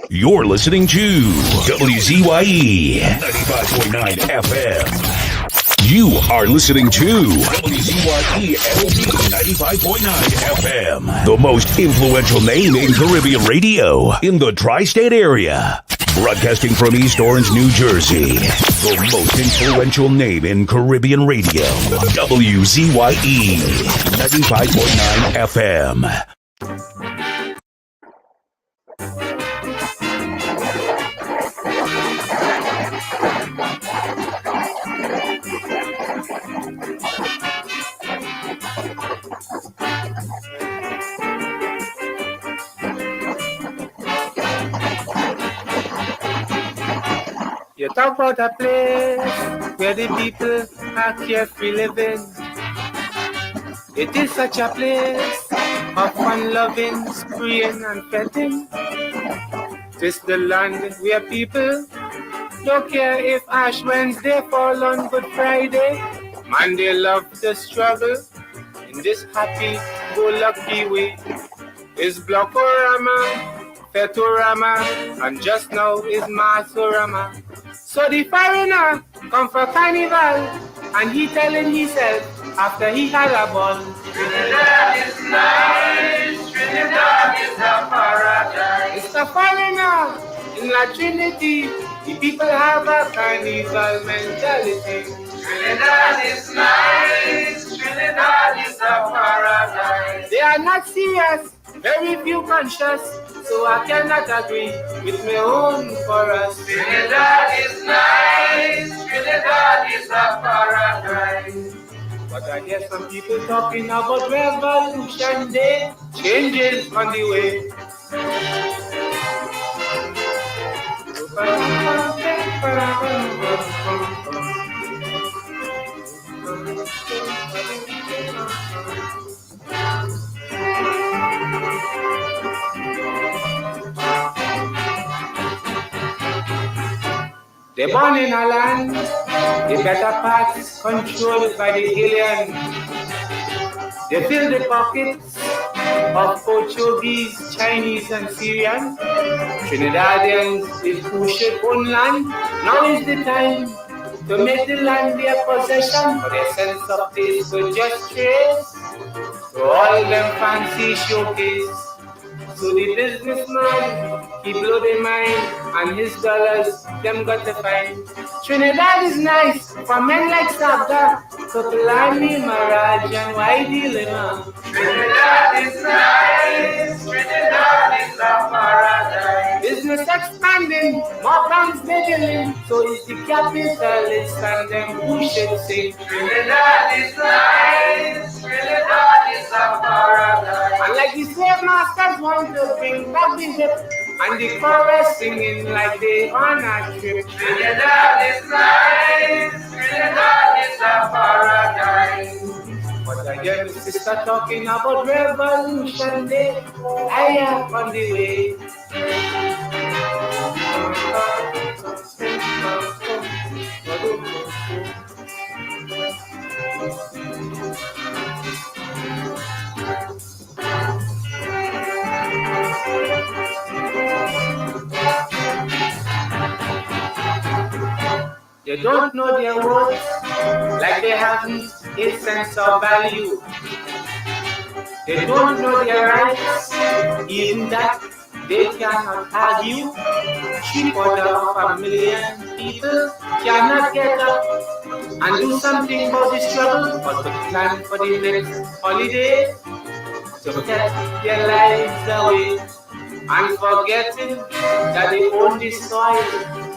You're listening to WZYE 95.9 FM. You are listening to WZYE 95.9 FM, the most influential name in Caribbean radio in the tri-state area. Broadcasting from East Orange, New Jersey, the most influential name in Caribbean radio, WZYE 95.9 FM. You talk about a place where the people are carefree living. It is such a place of fun loving, spraying and petting. This the land where people don't care if Ash Wednesday fall on Good Friday. Man, they love the struggle in this happy-go-lucky way. It's Blockorama, Fetorama, and just now is Masorama. So the foreigner come for carnival, and he telling himself after he had a ball, Trinidad is nice, Trinidad is a paradise. It's a foreigner in La Trinity, the people have a carnival mentality. Trinidad is nice, Trinidad is a paradise. They are not serious, very few conscious, so I cannot agree with my own chorus. Trinidad is nice, Trinidad is a paradise. But I hear some people talking about revolution day, changes on the way. They're born in a land, the better parts controlled by the alien. They fill the pockets of Portuguese, Chinese and Syrian. Trinidadians is who shape own land. Now is the time to make the land their possession. For their sense of taste will just trace to all them fancy showcase. So the businessman, he blow their mind, and his dollars, them got to find. Trinidad is nice for men like Sabda, so Kalani, Maraj, and YD Lima. Trinidad is nice, Trinidad is a paradise. Business expanding, more banks beginning, so is the capitalist and them who should sing. Trinidad is nice, Trinidad is a paradise. And like the slave masters want to bring back the hip, and the chorus singing like they on a trip. Trinidad is nice, Trinidad is a paradise. But I hear the sister talking about revolution day. I am on the way. They don't know their worth, like they haven't a sense of value. They don't know their rights, even that they cannot argue. 750,000 people cannot get up and do something about the struggle, but to plan for the next holiday, to get their lives away, and forgetting that they own the soil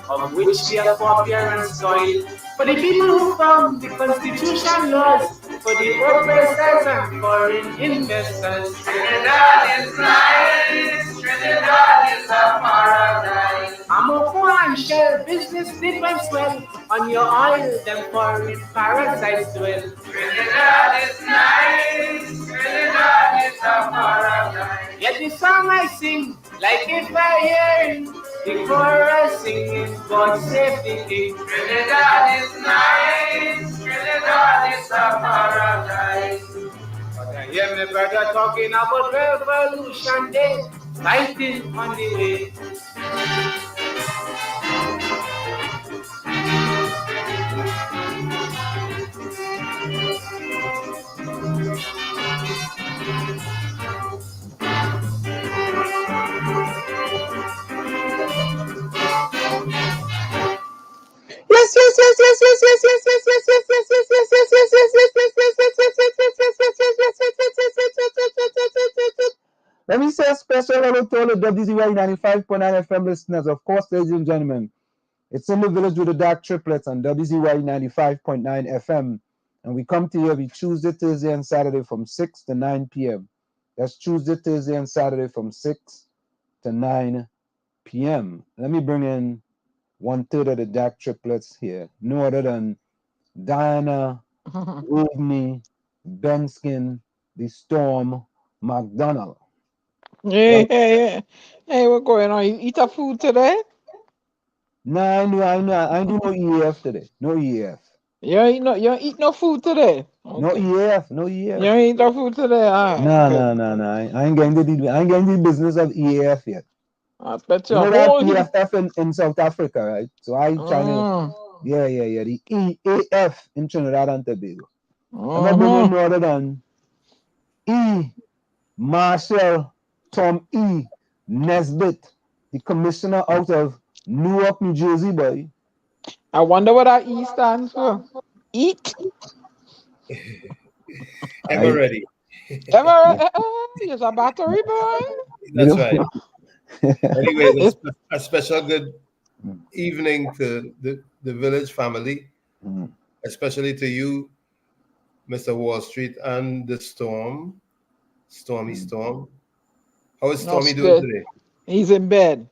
of which their foreparents toiled. For the people who found the Constitution laws, for the oppressors and foreign investors. Trinidad is nice, Trinidad is a paradise. Amoko and Shell business did went swell, on your oil them foreign parasites dwell. Trinidad is nice, Trinidad is a paradise. Yet the song I sing, like if I hear the chorus singing, God save the king. Trinidad is nice, Trinidad is a paradise. But I hear my brother talking about revolution day, fighting on the way. Let me say a special hello to all the WZYE 95.9 FM listeners. Of course, ladies and gentlemen, it's in the village with the dark triplets on WZYE 95.9 FM. And we come to you every Tuesday, Thursday, and Saturday from 6 to 9 p.m. That's Tuesday, Thursday, and Saturday from 6 to 9 p.m. Let me bring in 1/3 of the dark triplets here. No other than Diana, Volney, Benskin, the Storm, McDonald. Hey, what's going on? You eat a food today? Nah, I do no EAF today. No EAF. You don't eat no food today. Okay. No EAF. No EAF. You don't eat no food today. All right. Nah. I ain't getting the business of EAF yet. I bet You you know a that whole EAF stuff in South Africa, right? So I trying to yeah. The EAF in Trinidad and Tobago. I'm gonna bring in no other than E. Marshall Tom E. Nesbitt, the commissioner out of Newark, New Jersey, boy. I wonder what that E stands for. Eat. Ever ready. You're a battery boy. That's right. Anyways, a special good evening to the village family, especially to you, Mr. Wall Street, and the Stormy Storm. How is Stormy doing today? He's in bed.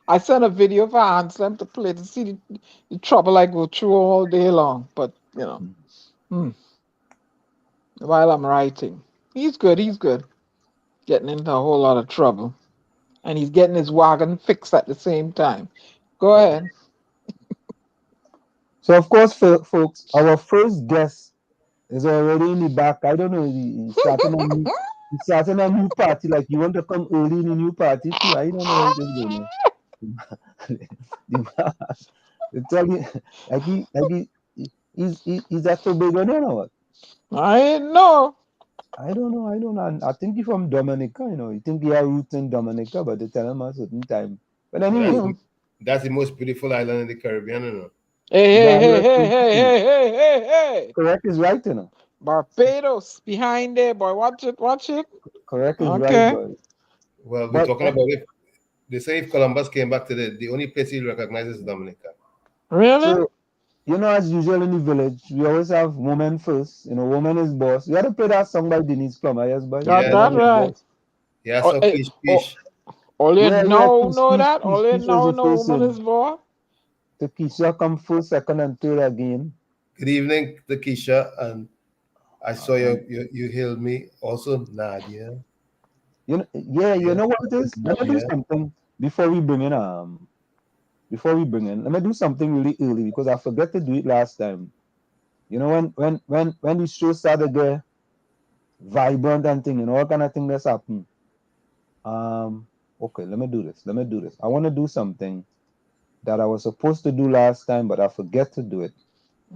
I sent a video for Anselm to play to see the trouble I go through all day long. But, while I'm writing, he's good. Getting into a whole lot of trouble. And he's getting his wagon fixed at the same time. Go ahead. So, of course, folks, our first guest is already in the back. I don't know, he's starting a new party. Like, you want to come early in a new party too? I don't know what he's doing. They tell me, he's that Tobago or what? I know. I don't know. I think he's from Dominica, You think he has roots in Dominica, but they tell him at a certain time. But anyway. That's the most beautiful island in the Caribbean, Hey. Correct is right, Barbados behind there, boy. Watch it. Correct is right, boy. Well, we're talking about it. They say if Columbus came back today, the only place he recognizes is Dominica. Really? So, as usual in the village, we always have woman first. Woman is boss. You had to play that song by Denise Plummer, yes, boy? That's right. Yeah, so Kish. All you know that? All you know woman is boss? Takesha come first, second, and third again. Good evening, Takesha, and I saw you hailed me. Also, Nadia. You know what it is? Let me do something before we bring in. Let me do something really early because I forgot to do it last time. When the show started get vibrant and thing, what kind of thing that's happened. Okay, let me do this. I want to do something that I was supposed to do last time, but I forget to do it.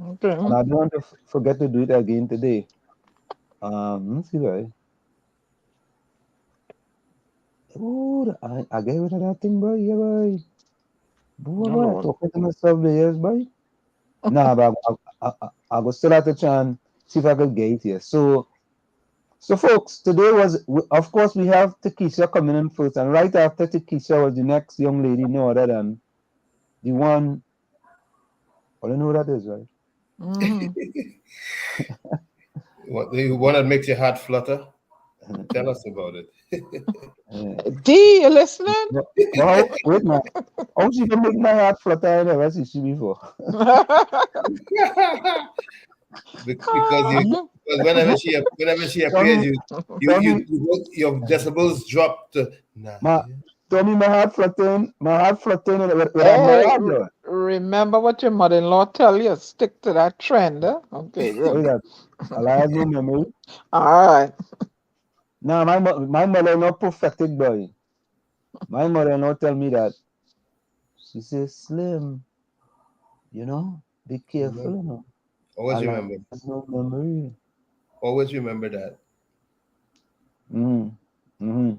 Okay. And I don't want to forget to do it again today. Let's see, right? Oh, I get rid of that thing, boy. Yeah, boy. Boy, talking to myself there, yes, boy. Nah, but I go still have to try and see if I could get it here. So folks, today of course, we have Takesha coming in first, and right after Takesha was the next young lady, no other than the one. Well, you know what that is, right? What the one that makes your heart flutter? Tell us about it. D, you listening? Well, wait, man. How she can make my heart flutter? I never see she before. because whenever she appears, your decibels drop to. Tommy, my heart fluttering with a Remember what your mother-in-law tell you. Stick to that trend. Huh? Okay, What is good. that? I have no memory. All right. Nah, my mother-in-law perfected boy. My mother-in-law tell me that. She says, Slim, be careful, Always Allah remember. has no memory. Always remember that. Mm-hmm.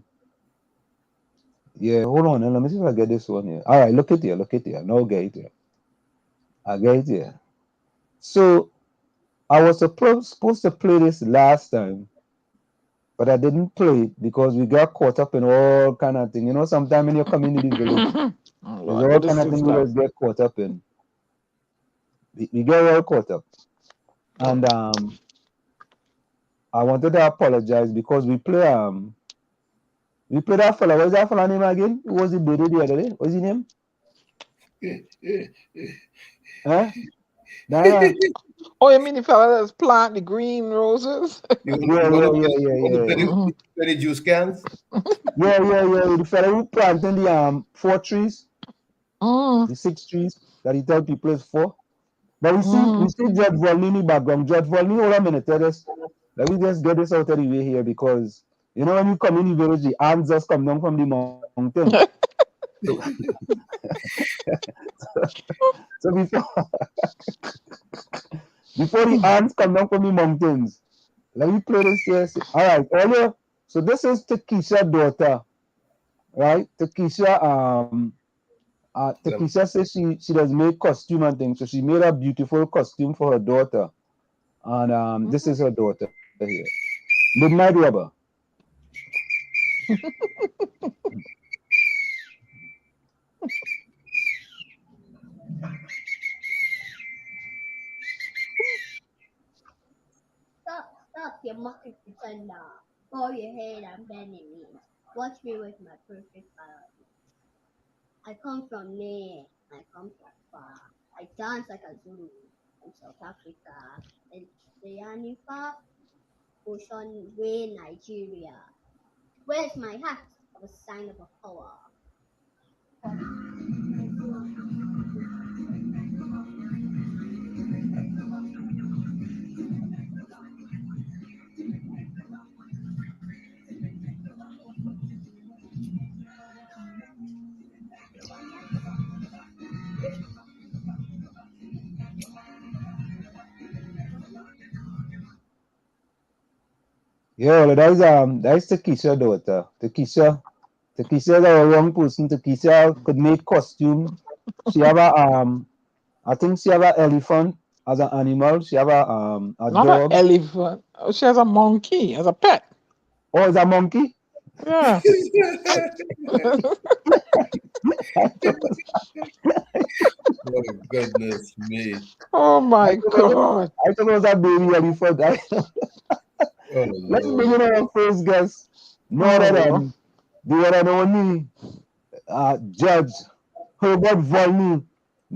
Yeah, hold on. Let me see if I get this one here. All right, look at here. No, get it here. I get it here. So I was supposed to play this last time, but I didn't play it because we got caught up in all kind of thing. Sometimes in your community village, Oh, there's Lord, all this kind of is things we stuff. just get caught up in. We get all caught up. And I wanted to apologize because we play that fella. What's that fella name again? Who was the baby the other day? What's his name? Huh? Dara? Oh, you mean the fella that's plant the green roses? You Yeah. want to play the juice cans? Yeah. The fella who planted the 4 trees, Mm, the 6 trees that he tell people is 4. But we mm. see Judge Volney in the background. Judge Volney, hold a minute. Let me just get this out of the way here because when you come in the village, the ants just come down from the mountain. So, so before the ants come down from the mountains, let me play this here. All right, earlier. So this is Takesha's daughter, right? Takesha says she does make costume and things, so she made a beautiful costume for her daughter, and this is her daughter here. Midnight Rubber. Stop, you mocking pretender. Bow your head and bend your knees. Watch me with my perfect body. I come from near, I come from far. I dance like a Zulu in South Africa, in the Yanifa, Ocean Way, Nigeria. Where's my hat? Of a sign of a power. Yeah, well, that's Takesha's daughter. Takesha is a wrong person. Takesha could make costume. She have I think she have an elephant as an animal. She have a Not an dog. elephant. Oh, she has a monkey as a pet. Oh, it's a monkey. Yeah. Oh, goodness me. Oh my God. I thought it was a baby elephant. Oh, Let's Lord. bring in our first guest. No other Oh, than the one and only Judge Herbert Volney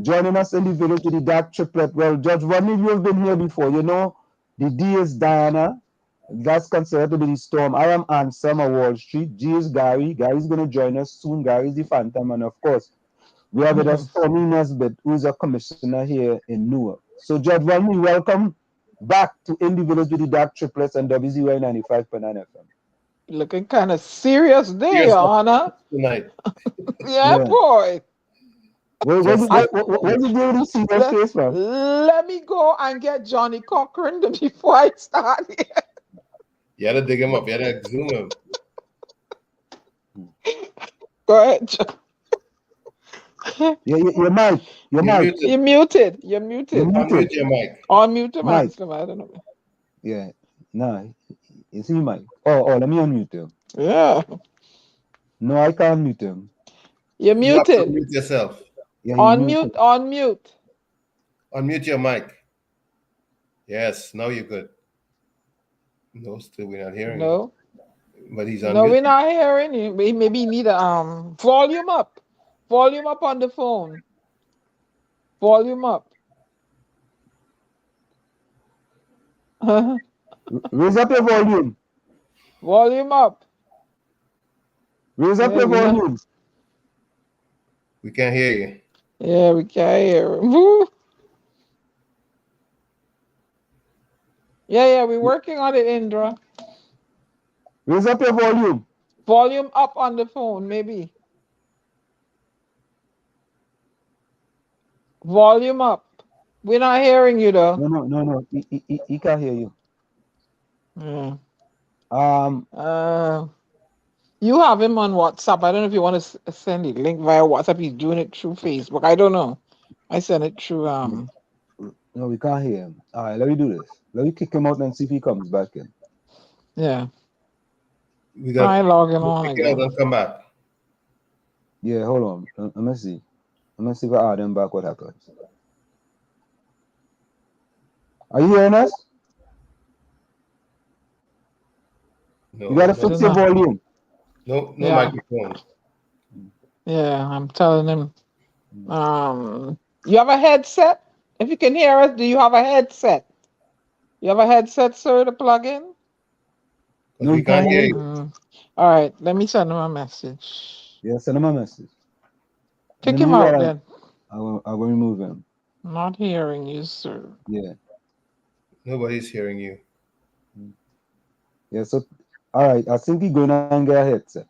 joining us in the village with the dark triplet. Well, Judge Volney, you have been here before. The D is Diana. That's considered to be the storm. I am Ansem of Wall Street. G is Gary. Gary's going to join us soon. Gary is the Phantom. And of course, we have with us Tommy Nesbitt, who's a commissioner here in Newark. So, Judge Volney, welcome back to In the Village with the Dark Triplets and WZYE 95.9 FM. looking kind of serious there, Here's Your Honor. tonight. Yeah, boy. What's the deal with the serious face, man? Let me go and get Johnny Cochran before I start here. You had to dig him up. You had to zoom him. Go ahead, John. Your mic. You're muted. You're muted. Unmute your mic. Unmute him, Mic. Ansem. I don't know. Yeah. Nah. Is he mic? Oh, let me unmute him. Yeah. No, I can't mute him. You're You have to muted. mute yourself. Yeah, Unmute. Unmute. Unmute your mic. Yes, now you're good. No, still we're not hearing you. No. But he's No, unmuted. we're not hearing you. Maybe you need a volume up. Volume up on the phone. Volume up. Raise up your volume. Volume up. Raise up your volume. We can't hear you. Yeah, we can't hear him. Woo. Yeah, we're working on it, Indra. Raise up your volume. Volume up on the phone, maybe. Volume up. We're not hearing you though. No. He can't hear you. Yeah. Um, You have him on WhatsApp. I don't know if you want to send it link via WhatsApp. He's doing it through Facebook. I don't know. I sent it through no, we can't hear him. All right, let me do this. Let me kick him out and see if he comes back in. yeah. We Try got logging on pick it out again. and come back. Yeah, hold on. Let me see. Let me see if I add him back. What happens? Are you hearing us? No, You gotta no, fix your know. volume. no Yeah. microphone. Yeah, I'm telling him. You have a headset? If you can hear us, do you have a headset? You have a headset, sir, to plug in? Because No, we he can't can't hear hear you. you. All right, let me send him a message. Yeah, send him a message. Kick him out then. I will remove him. Not hearing you, sir. Yeah. Nobody's hearing you. Yeah, so all right, I think he's gonna get a headset.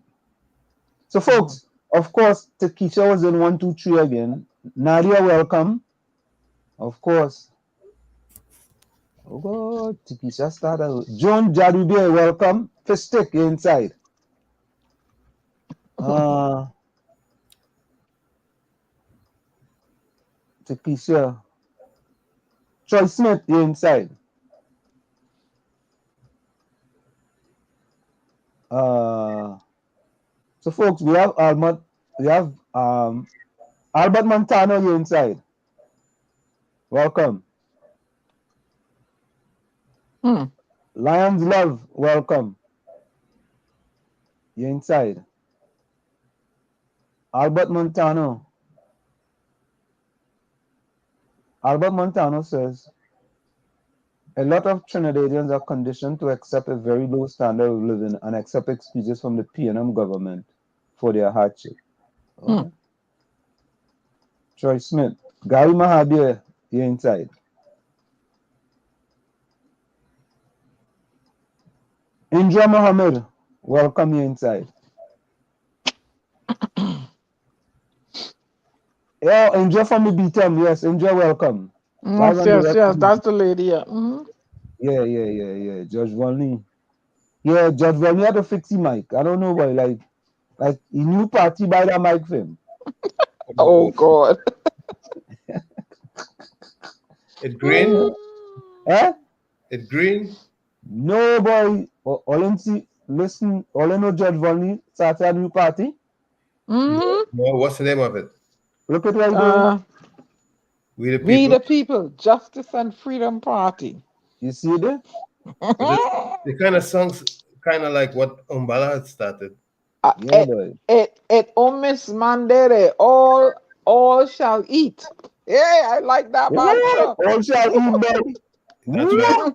So folks, of course, Takesha was in 1, 2, 3 again. Nadia, welcome. Of course. Oh God, Takesha started. John Jadubia, welcome. Fistic inside. Takesha. Troy Smith, you inside. So folks, we have Albert Montano, you inside. Welcome. Lions Love, welcome. You're inside. Albert Montano. Albert Montano says, a lot of Trinidadians are conditioned to accept a very low standard of living and accept excuses from the PNM government for their hardship. Okay. Troy Smith. Gary Mahabir, you're inside. Indra Mohammed, welcome you inside. Yeah, Indra from the BTM, yes, Indra, welcome. Yes, that's the lady. Yeah. Yeah. Judge Volney. Yeah, Judge Volney had to fix the mic. I don't know why. Like he knew party by the mic for him. Oh God. It green? Eh? It green? No boy. All in see, listen, all in know Judge Volney started a new party. No, what's the name of it? Look at what he's doing. We the People. We the People, Justice and Freedom Party. You see it? The kind of songs kind of like what Umbala had started. Yeah, boy. It omis mandere, all shall eat. Yeah, I like that matchup. All shall eat, boy. That's right.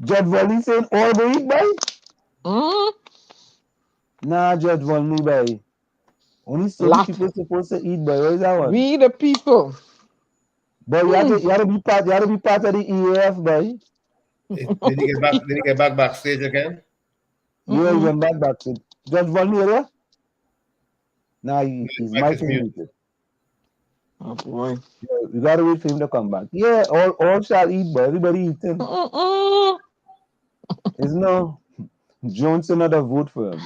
Judge Volney saying all the eat, boy. Nah, Judge Volney, boy. Only some people supposed to eat, boy. What is that one? We the People. Boy, you had to be part of the EAF, boy. Did he get back backstage again? Yeah, he went backstage. Judge Volney, yeah? Nah, his mic is muted. Oh boy. Yeah, you gotta wait for him to come back. Yeah, all shall eat, boy. Everybody eating. There's no Johnson not a vote for him.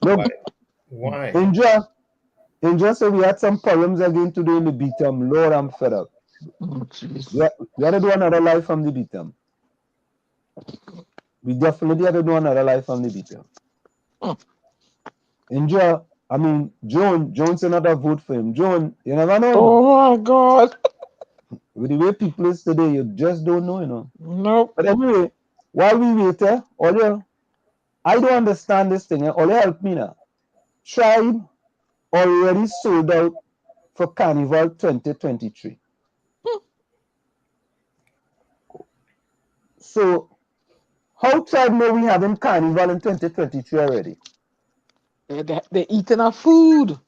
Look, why? Indra said we had some problems again today in the BTM. Lord, I'm fed up. Oh, jeez. We had to do another live from the BTM. We definitely had to do another live from the BTM. Indra, I mean, Joan said not a vote for him. Joan, you never know. Oh my God. With the way people is today, you just don't know, you know. Nope. But anyway, while we wait, I don't understand this thing. All you help me now. Tribe already sold out for Carnival 2023. So, how Tribe know we having Carnival in 2023 already? They're eating our food.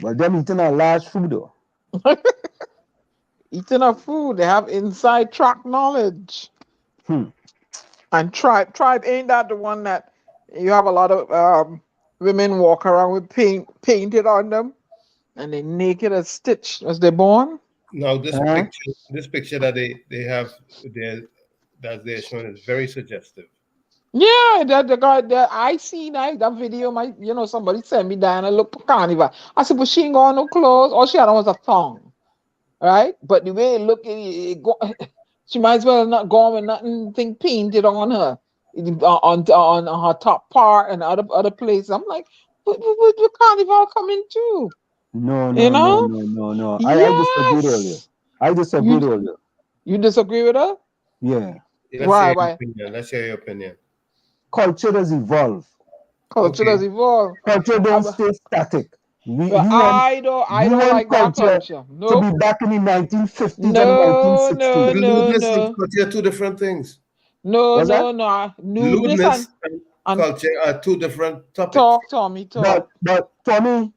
But them eating a large food though. Eating a food, they have inside track knowledge. And tribe ain't that the one that you have a lot of women walk around with painted on them, and they naked as stitched as they're born. Now this picture that they have there that they're showing is very suggestive. Yeah, the guy that I seen that video. Somebody sent me down and look for carnival. I said, but she ain't got no clothes. All she had on was a thong, right? But the way it looked, she might as well not go with nothing painted on her, on her top part and other places. I'm like, what carnival coming to? No. Yes. I disagreed earlier. You disagree with her? Yeah. Why? Let's hear your opinion. Culture does evolve. Culture does evolve. Culture don't stay static. I don't like that culture. To be back in the 1950s and 1960s. Lewdness and culture are two different things. No. Lewdness and culture are two different topics. Talk, Tommy, talk. But Tommy,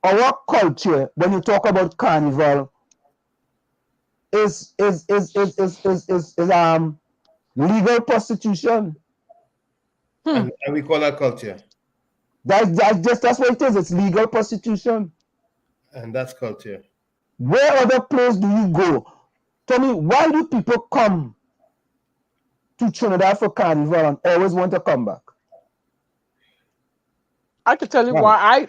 our culture, when you talk about carnival, is legal prostitution. And we call that culture. That's what it is. It's legal prostitution. And that's culture. Where other place do you go? Tell me, why do people come to Trinidad for carnival and always want to come back? I could tell you why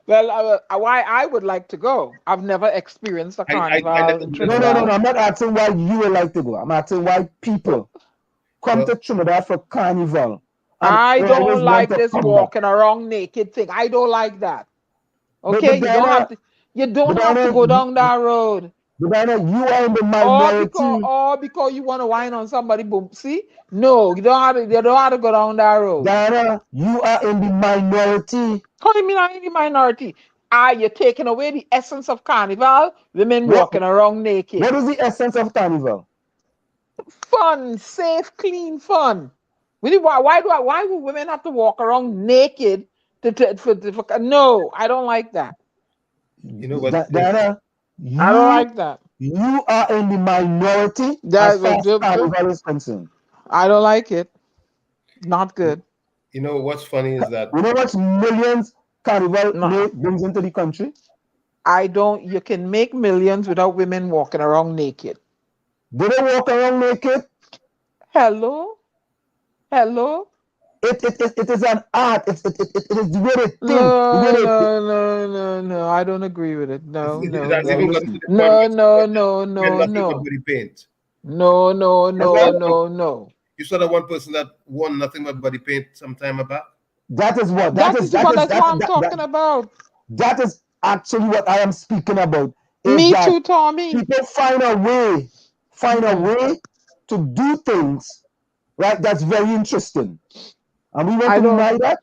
I would like to go. I've never experienced a carnival in Trinidad. No. I'm not asking why you would like to go. I'm asking why people come to Trinidad for carnival. I don't like this walking around naked thing. I don't like that. Okay, you don't have to go down that road. Diana, you are in the minority. Because you want to whine on somebody. Boom. See? No, you don't have to go down that road. Diana, you are in the minority. How do you mean I'm in the minority? You're taking away the essence of carnival, women walking around naked. What is the essence of carnival? Fun, safe, clean fun. Why would women have to walk around naked no, I don't like that. You know what? Diana, I don't like that. You are in the minority as far as carnival is concerned. I don't like it. Not good. You know what's funny is that you know what millions carnival brings into the country? You can make millions without women walking around naked. Do they walk around naked? Hello? It is an art. It is the way they think. No. I don't agree with it. No. No. You saw that one person that won nothing but body paint some time back? That is what? That's what I'm talking about. That is actually what I am speaking about. Me too, Tommy. People find a way to do things, right? That's very interesting. And we want to deny that?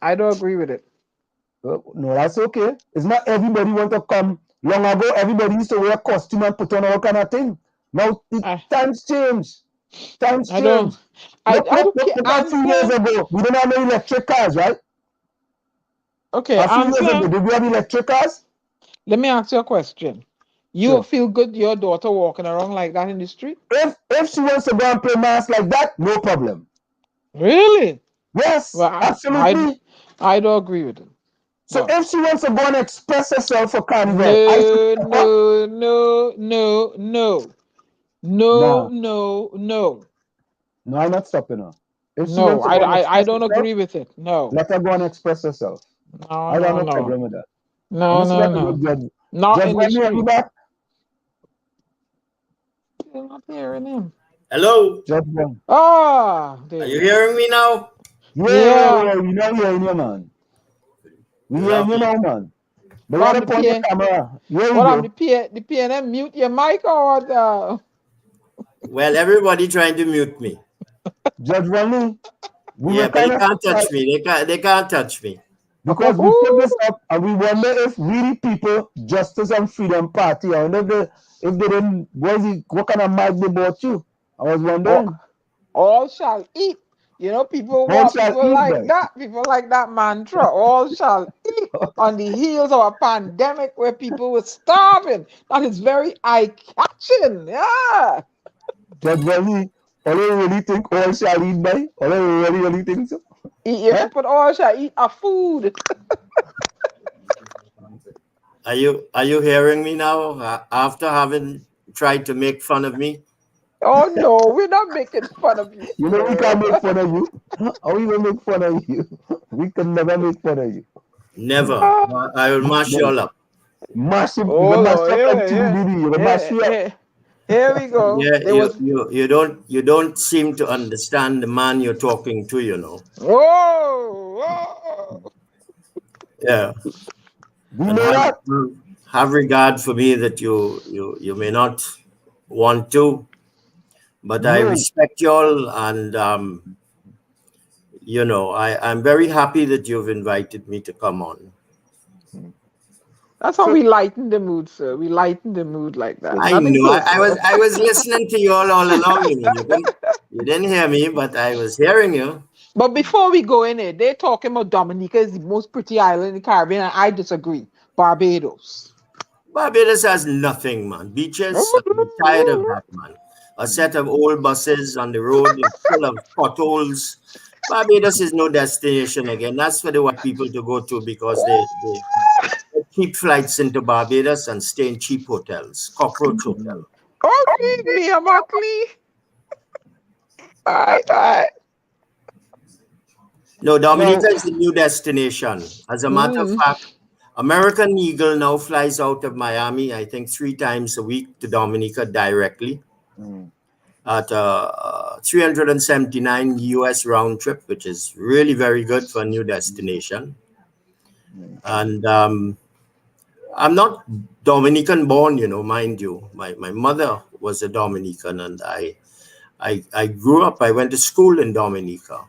I don't agree with it. No, that's okay. It's not everybody want to come. Long ago, everybody used to wear a costume and put on all kind of thing. Now, times change. Look at a few years ago. We didn't have no electric cars, right? Okay. A few years ago, did we have electric cars? Let me ask you a question. You feel good your daughter walking around like that in the street? If she wants to go and play mass like that, no problem. Really? Yes, absolutely. I don't agree with it. So if she wants to go and express herself for carnival, No, I'm not stopping her. I don't agree with it. No. Let her go and express herself. I don't have no problem with that. No. Not in the street. Back? I'm not hearing him. Hello. Are you hearing me now? Yeah. We're not hearing you, man. We hear you now, man. But what happened the camera? The PNM mute your mic or what? Well, everybody trying to mute me. Judge Volney. But they can't touch me. They can't touch me. Because we put this up and we wonder if we people, Justice and Freedom Party, I wonder if they didn't, what kind of mic they bought you? I was wondering. All shall eat. You know, people All want shall people eat, like boy. that. People like that mantra. All shall eat on the heels of a pandemic where people were starving. That is very eye-catching. Yeah. Judge Volney, all you really think all shall eat, boy? All you really think so? If Huh? you put all shall eat a food. Are you hearing me now? After having tried to make fun of me? Oh no, we're not making fun of you, You know we sir. can't make fun of you. How we gonna make fun of you? We can never make fun of you. Never. I will mash you No. all up. Massive, you Oh can mash no, up like yeah. TDD. You can mash you up. Here we go. Yeah, There was you don't seem to understand the man you're talking to, you know. whoa. Yeah. We And know that. have regard for me that you may not want to, but I No. respect you all, and you know, I'm very happy that you've invited me to come on. That's how we lighten the mood, sir. We lighten the mood like that. I Nothing know. personal. I was listening to you all along. You didn't hear me, but I was hearing you. But before we go in it, they're talking about Dominica is the most pretty island in the Caribbean, and I disagree. Barbados. Barbados has nothing, man. Beaches. I'm tired of that, man. A set of old buses on the road full of potholes. Barbados is no destination again. That's for the white people to go to because they cheap flights into Barbados and stay in cheap hotels, cockroach hotel. Oh, me, I'm ugly. All right. No, Dominica is a new destination. As a matter of fact, American Eagle now flies out of Miami, I think 3 times a week to Dominica directly at 379 US round trip, which is really very good for a new destination. And I'm not Dominican born, you know, mind you. My mother was a Dominican, and I grew up, I went to school in Dominica.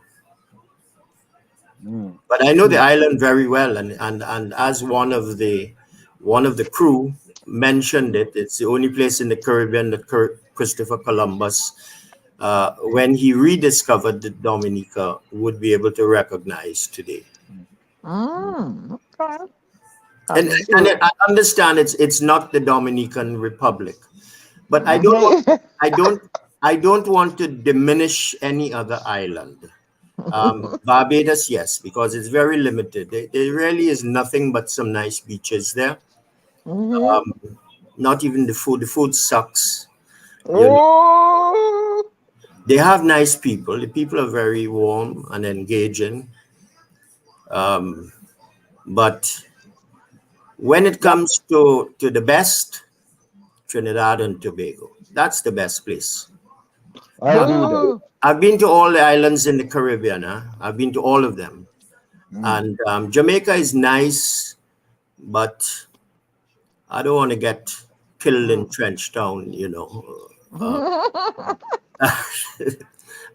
But I know the island very well, and as one of the crew mentioned it, it's the only place in the Caribbean that Christopher Columbus, when he rediscovered the Dominica, would be able to recognize today. Okay. And I understand it's not the Dominican Republic, but I don't want to diminish any other island. Barbados, yes, because it's very limited. There really is nothing but some nice beaches there. Not even the food. The food sucks. You know. They have nice people. The people are very warm and engaging. But when it comes to the best, Trinidad and Tobago, that's the best place. I agree with that. I've been to all the islands in the Caribbean. I've been to all of them. And Jamaica is nice, but I don't want to get killed in Trench Town, you know.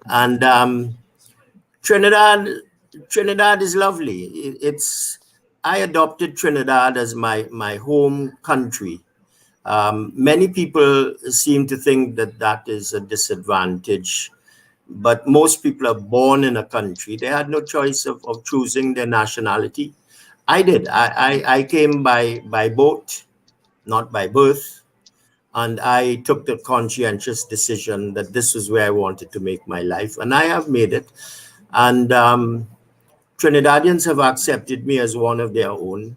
And Trinidad is lovely. I adopted Trinidad as my home country. Many people seem to think that is a disadvantage, but most people are born in a country. They had no choice of choosing their nationality. I did. I came by boat, not by birth. And I took the conscientious decision that this was where I wanted to make my life. And I have made it. And Trinidadians have accepted me as one of their own.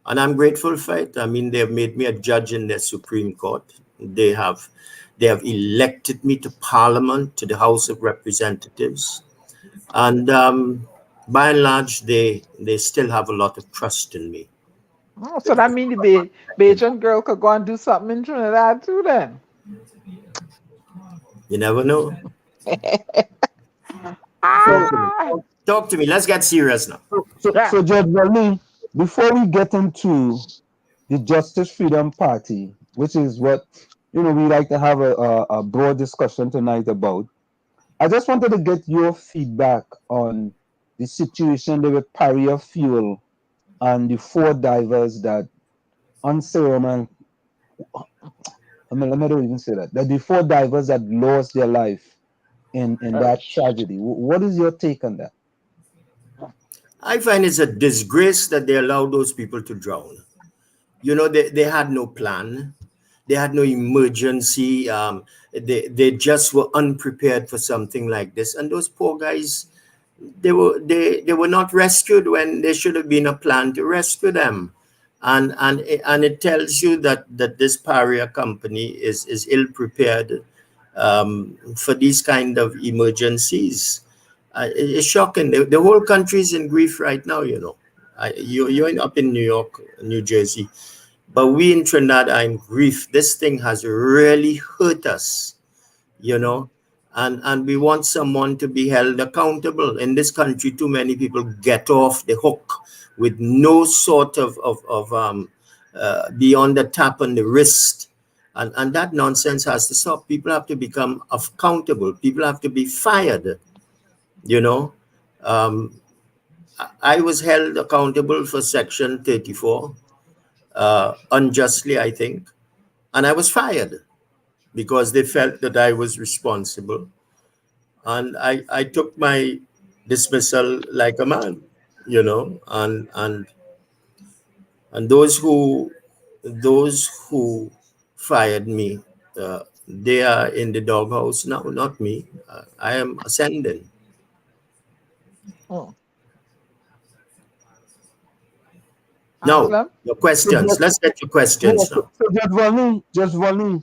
And I'm grateful for it. I mean, they have made me a judge in their Supreme Court. They have elected me to Parliament, to the House of Representatives. And by and large, they still have a lot of trust in me. Oh, so that means the Bajan girl could go and do something in Trinidad too then. You never know. Talk to me. Let's get serious now. So Judge Volney, before we get into the Justice Freedom Party, which is what we like to have a broad discussion tonight about, I just wanted to get your feedback on the situation with Paria Fuel and the 4 divers that unceremonious. Let me not even say that. The 4 divers that lost their life in that tragedy. What is your take on that? I find it's a disgrace that they allowed those people to drown. You know, they had no plan. They had no emergency. They just were unprepared for something like this. And those poor guys, they were not rescued when there should have been a plan to rescue them. And it tells you that this pariah company is ill prepared for these kind of emergencies. It's shocking. The whole country is in grief right now. You know, you're up in New York, New Jersey, but we in Trinidad are in grief. This thing has really hurt us. You know, and we want someone to be held accountable. In this country, too many people get off the hook with no sort of beyond the tap on the wrist. And that nonsense has to stop. People have to become accountable. People have to be fired. You know, I was held accountable for Section 34 unjustly, I think. And I was fired because they felt that I was responsible. And I took my dismissal like a man, you know, and those who fired me, they are in the doghouse now, not me. I am ascending. Oh. Now, Aslam? your questions. Let's get your questions now. So just Volney,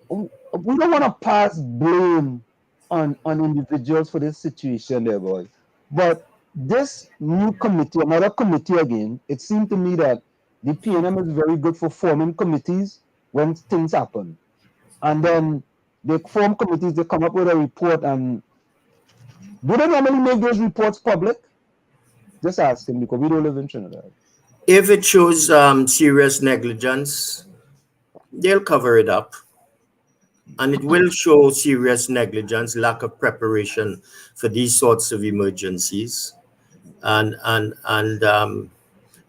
we don't want to pass blame on individuals for this situation there, boy. But this new committee, another committee again, it seemed to me that the PNM is very good for forming committees when things happen. And then they form committees, they come up with a report, and do they normally make those reports public? Just asking, because we don't live in Trinidad. If it shows serious negligence, they'll cover it up. And it will show serious negligence, lack of preparation for these sorts of emergencies. And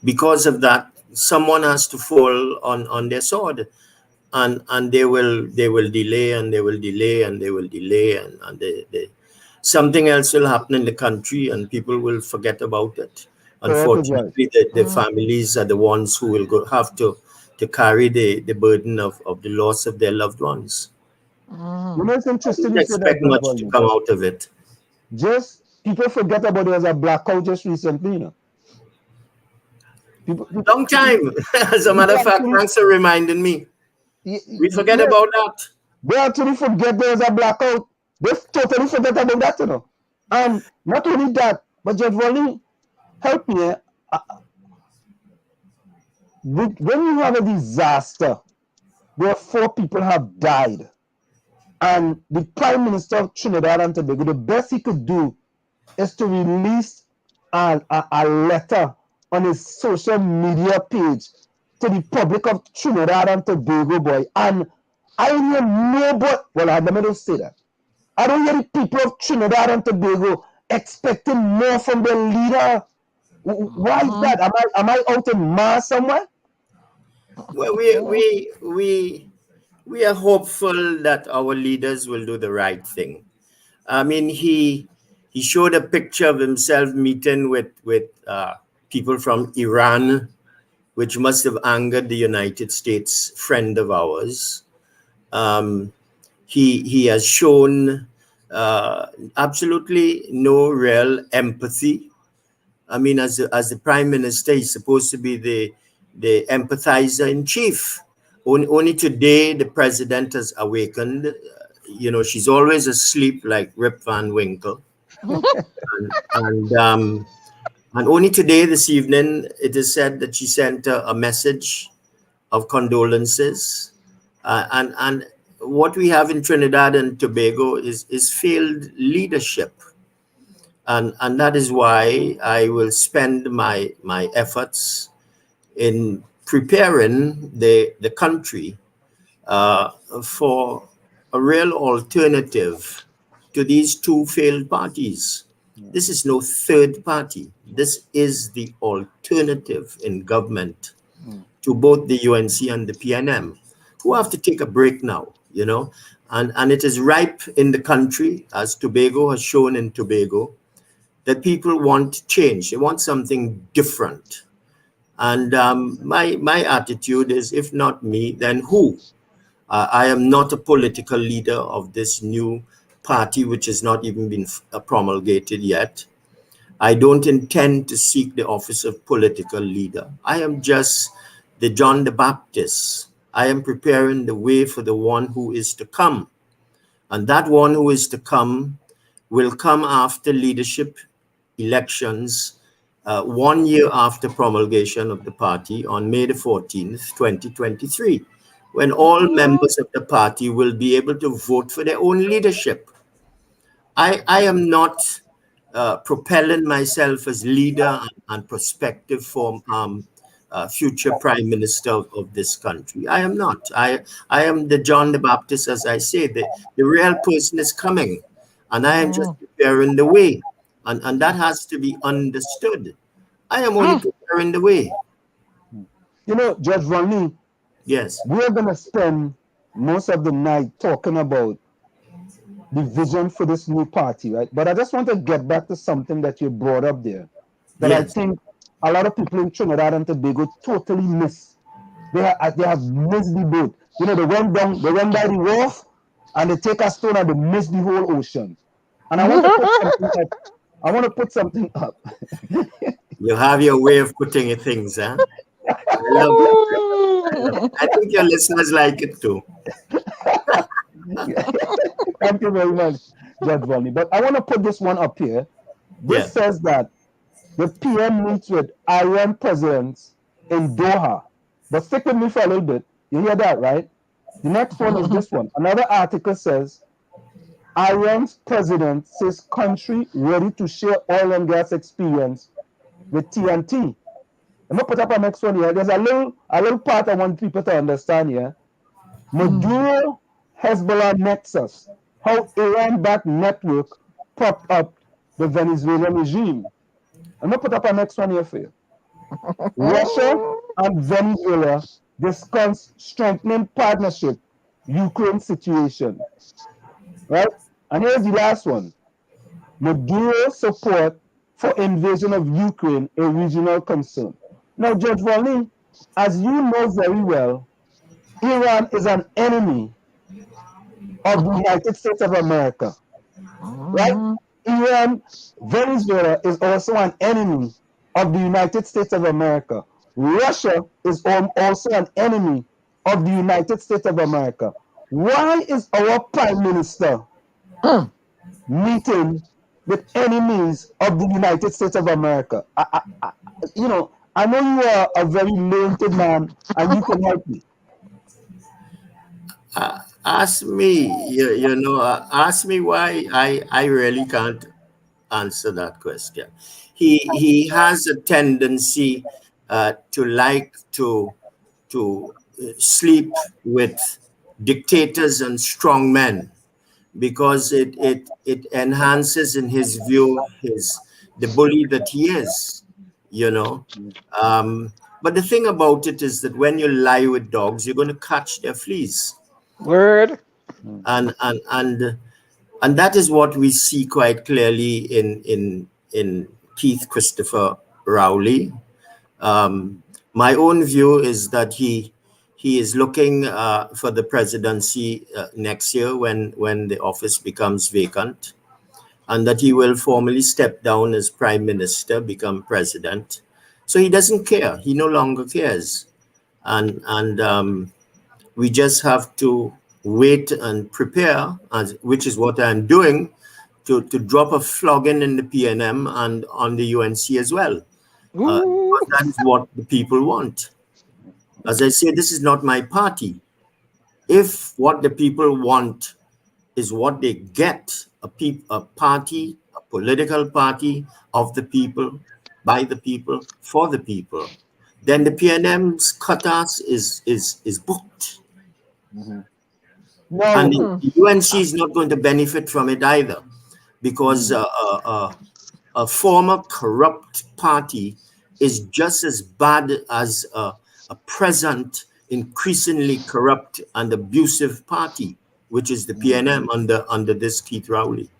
because of that, someone has to fall on their sword. And they will delay and they will delay and they will delay and something else will happen in the country and people will forget about it. Unfortunately, the families are the ones who will have to carry the burden of the loss of their loved ones. You know, it's interesting. I don't expect much to come out of it. Just people forget about there was a blackout just recently, you know. Long time. As a matter of fact, thanks for reminding me. We forget about that. They actually forget there was a blackout. They totally forget about that, you know. And not only that, but just Volney, help me. When you have a disaster where 4 people have died, and the Prime Minister of Trinidad and Tobago, the best he could do is to release a letter on his social media page to the public of Trinidad and Tobago, boy. And I don't hear nobody, well, let me just say that. I don't hear the people of Trinidad and Tobago expecting more from their leader. Why is that? Am I out in Mars somewhere? Well, we are hopeful that our leaders will do the right thing. I mean, he showed a picture of himself meeting with people from Iran, which must have angered the United States, friend of ours. He has shown absolutely no real empathy. I mean, as the Prime Minister, he's supposed to be the empathizer in chief. Only today the president has awakened. You know, she's always asleep like Rip Van Winkle. and only today, this evening, it is said that she sent a message of condolences. And what we have in Trinidad and Tobago is failed leadership. And that is why I will spend my efforts in preparing the country for a real alternative to these 2 failed parties. This is no third party. This is the alternative in government to both the UNC and the PNM, who have to take a break now, you know. And it is ripe in the country, as Tobago has shown in Tobago, that people want change. They want something different. And my attitude is, if not me, then who? I am not a political leader of this new party, which has not even been promulgated yet. I don't intend to seek the office of political leader. I am just the John the Baptist. I am preparing the way for the one who is to come. And that one who is to come will come after leadership elections, 1 year after promulgation of the party on May the 14th, 2023, when all members of the party will be able to vote for their own leadership. I am not propelling myself as leader and prospective for future prime minister of this country. I am not. I am the John the Baptist, as I say. The real person is coming, and I am just preparing the way. And that has to be understood. I am only preparing the way. You know, Judge Volney, Yes. we're going to spend most of the night talking about the vision for this new party, right? But I just want to get back to something that you brought up there that I Yes. think a lot of people in Trinidad and Tobago totally miss. They have missed the boat. You know, they went by the wharf and they take a stone and they miss the whole ocean. And I want to put something up. I want to put something up. You have your way of putting things, huh? I love it. I think your listeners like it too. Thank you very much, Judge Volney. But I want to put this one up here. This says that the PM meets with Iran presidents in Doha. But stick with me for a little bit. You hear that, right? The next one is this one. Another article says, Iran's president says country ready to share oil and gas experience with TNT. I'm gonna put up a next one here. There's a little part I want people to understand here. Maduro Hezbollah nexus, how Iran-backed network propped up the Venezuelan regime. I'm gonna put up a next one here for you. Russia and Venezuela discuss strengthening partnership, Ukraine situation. Right? And here's the last one. Maduro support for invasion of Ukraine, a regional concern. Now, Judge Volney, as you know very well, Iran is an enemy of the United States of America. Right? Iran, Venezuela is also an enemy of the United States of America. Russia is also an enemy of the United States of America. Why is our Prime Minister meeting with enemies of the United States of America? You know, I know you are a very learned man and you can help me. Ask me, ask me why I really can't answer that question. He has a tendency to like to sleep with dictators and strong men because it enhances, in his view, the bully that he is, you know. But the thing about it is that when you lie with dogs, you're going to catch their fleas. Word. And that is what we see quite clearly in Keith Christopher Rowley. My own view is that he is looking for the presidency next year when the office becomes vacant, and that he will formally step down as prime minister, become president. So he doesn't care. He no longer cares, and we just have to wait and prepare, which is what I'm doing, to drop a flogging in the PNM and on the UNC as well. That is what the people want. As I say, this is not my party. If what the people want is what they get, a party, a political party of the people, by the people, for the people, then the PNM's cutoffs is booked. No. And the UNC is not going to benefit from it either, because a former corrupt party is just as bad as a present increasingly corrupt and abusive party. which is the PNM under this Keith Rowley.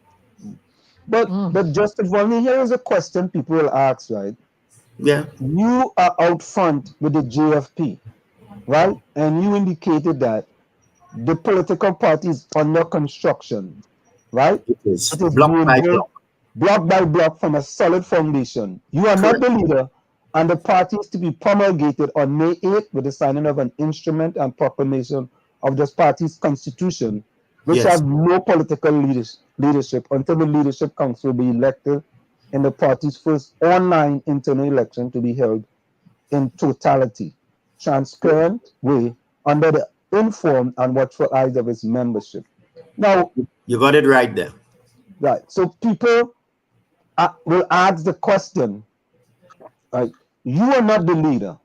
But Justice Volney, here is a question people will ask, right? Yeah. You are out front with the JFP, right? And you indicated that the political party is under construction, right? It is It is block being by built block by block from a solid foundation. You are not the leader, and the party is to be promulgated on May 8th with the signing of an instrument and proclamation of this party's constitution, which Yes. has no political leadership until the leadership council will be elected in the party's first online internal election to be held in totality, transparent way, under the informed and watchful eyes of its membership. Now, you got it right there. Right. So people will ask the question, right? You are not the leader,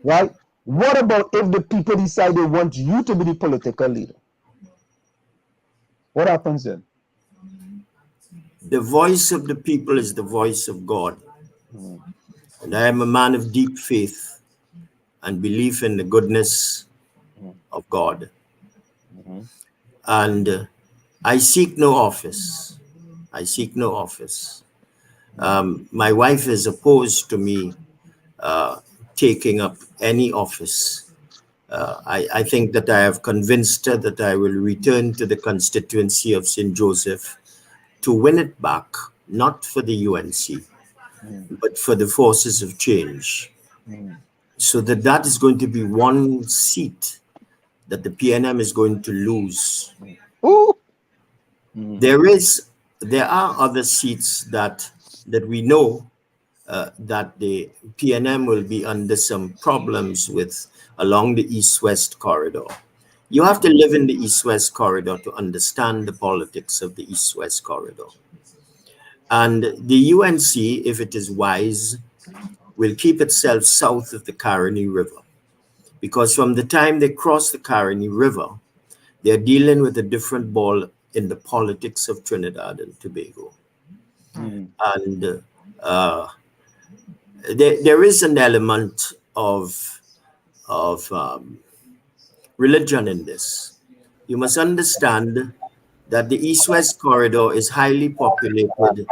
right? What about if the people decide they want you to be the political leader? What happens then? The voice of the people is the voice of God. And I am a man of deep faith and belief in the goodness of God. And I seek no office. I seek no office. My wife is opposed to me taking up any office. I think that I have convinced her that I will return to the constituency of St. Joseph to win it back, not for the UNC, but for the forces of change. So that is going to be one seat that the PNM is going to lose. There are other seats that we know that the PNM will be under some problems with along the East-West corridor. You have to live in the East-West corridor to understand the politics of the East-West corridor. And the UNC, if it is wise, will keep itself south of the Caroni River. Because from the time they cross the Caroni River, they're dealing with a different ball in the politics of Trinidad and Tobago. And there is an element of religion in this. You must understand that the East-West corridor is highly populated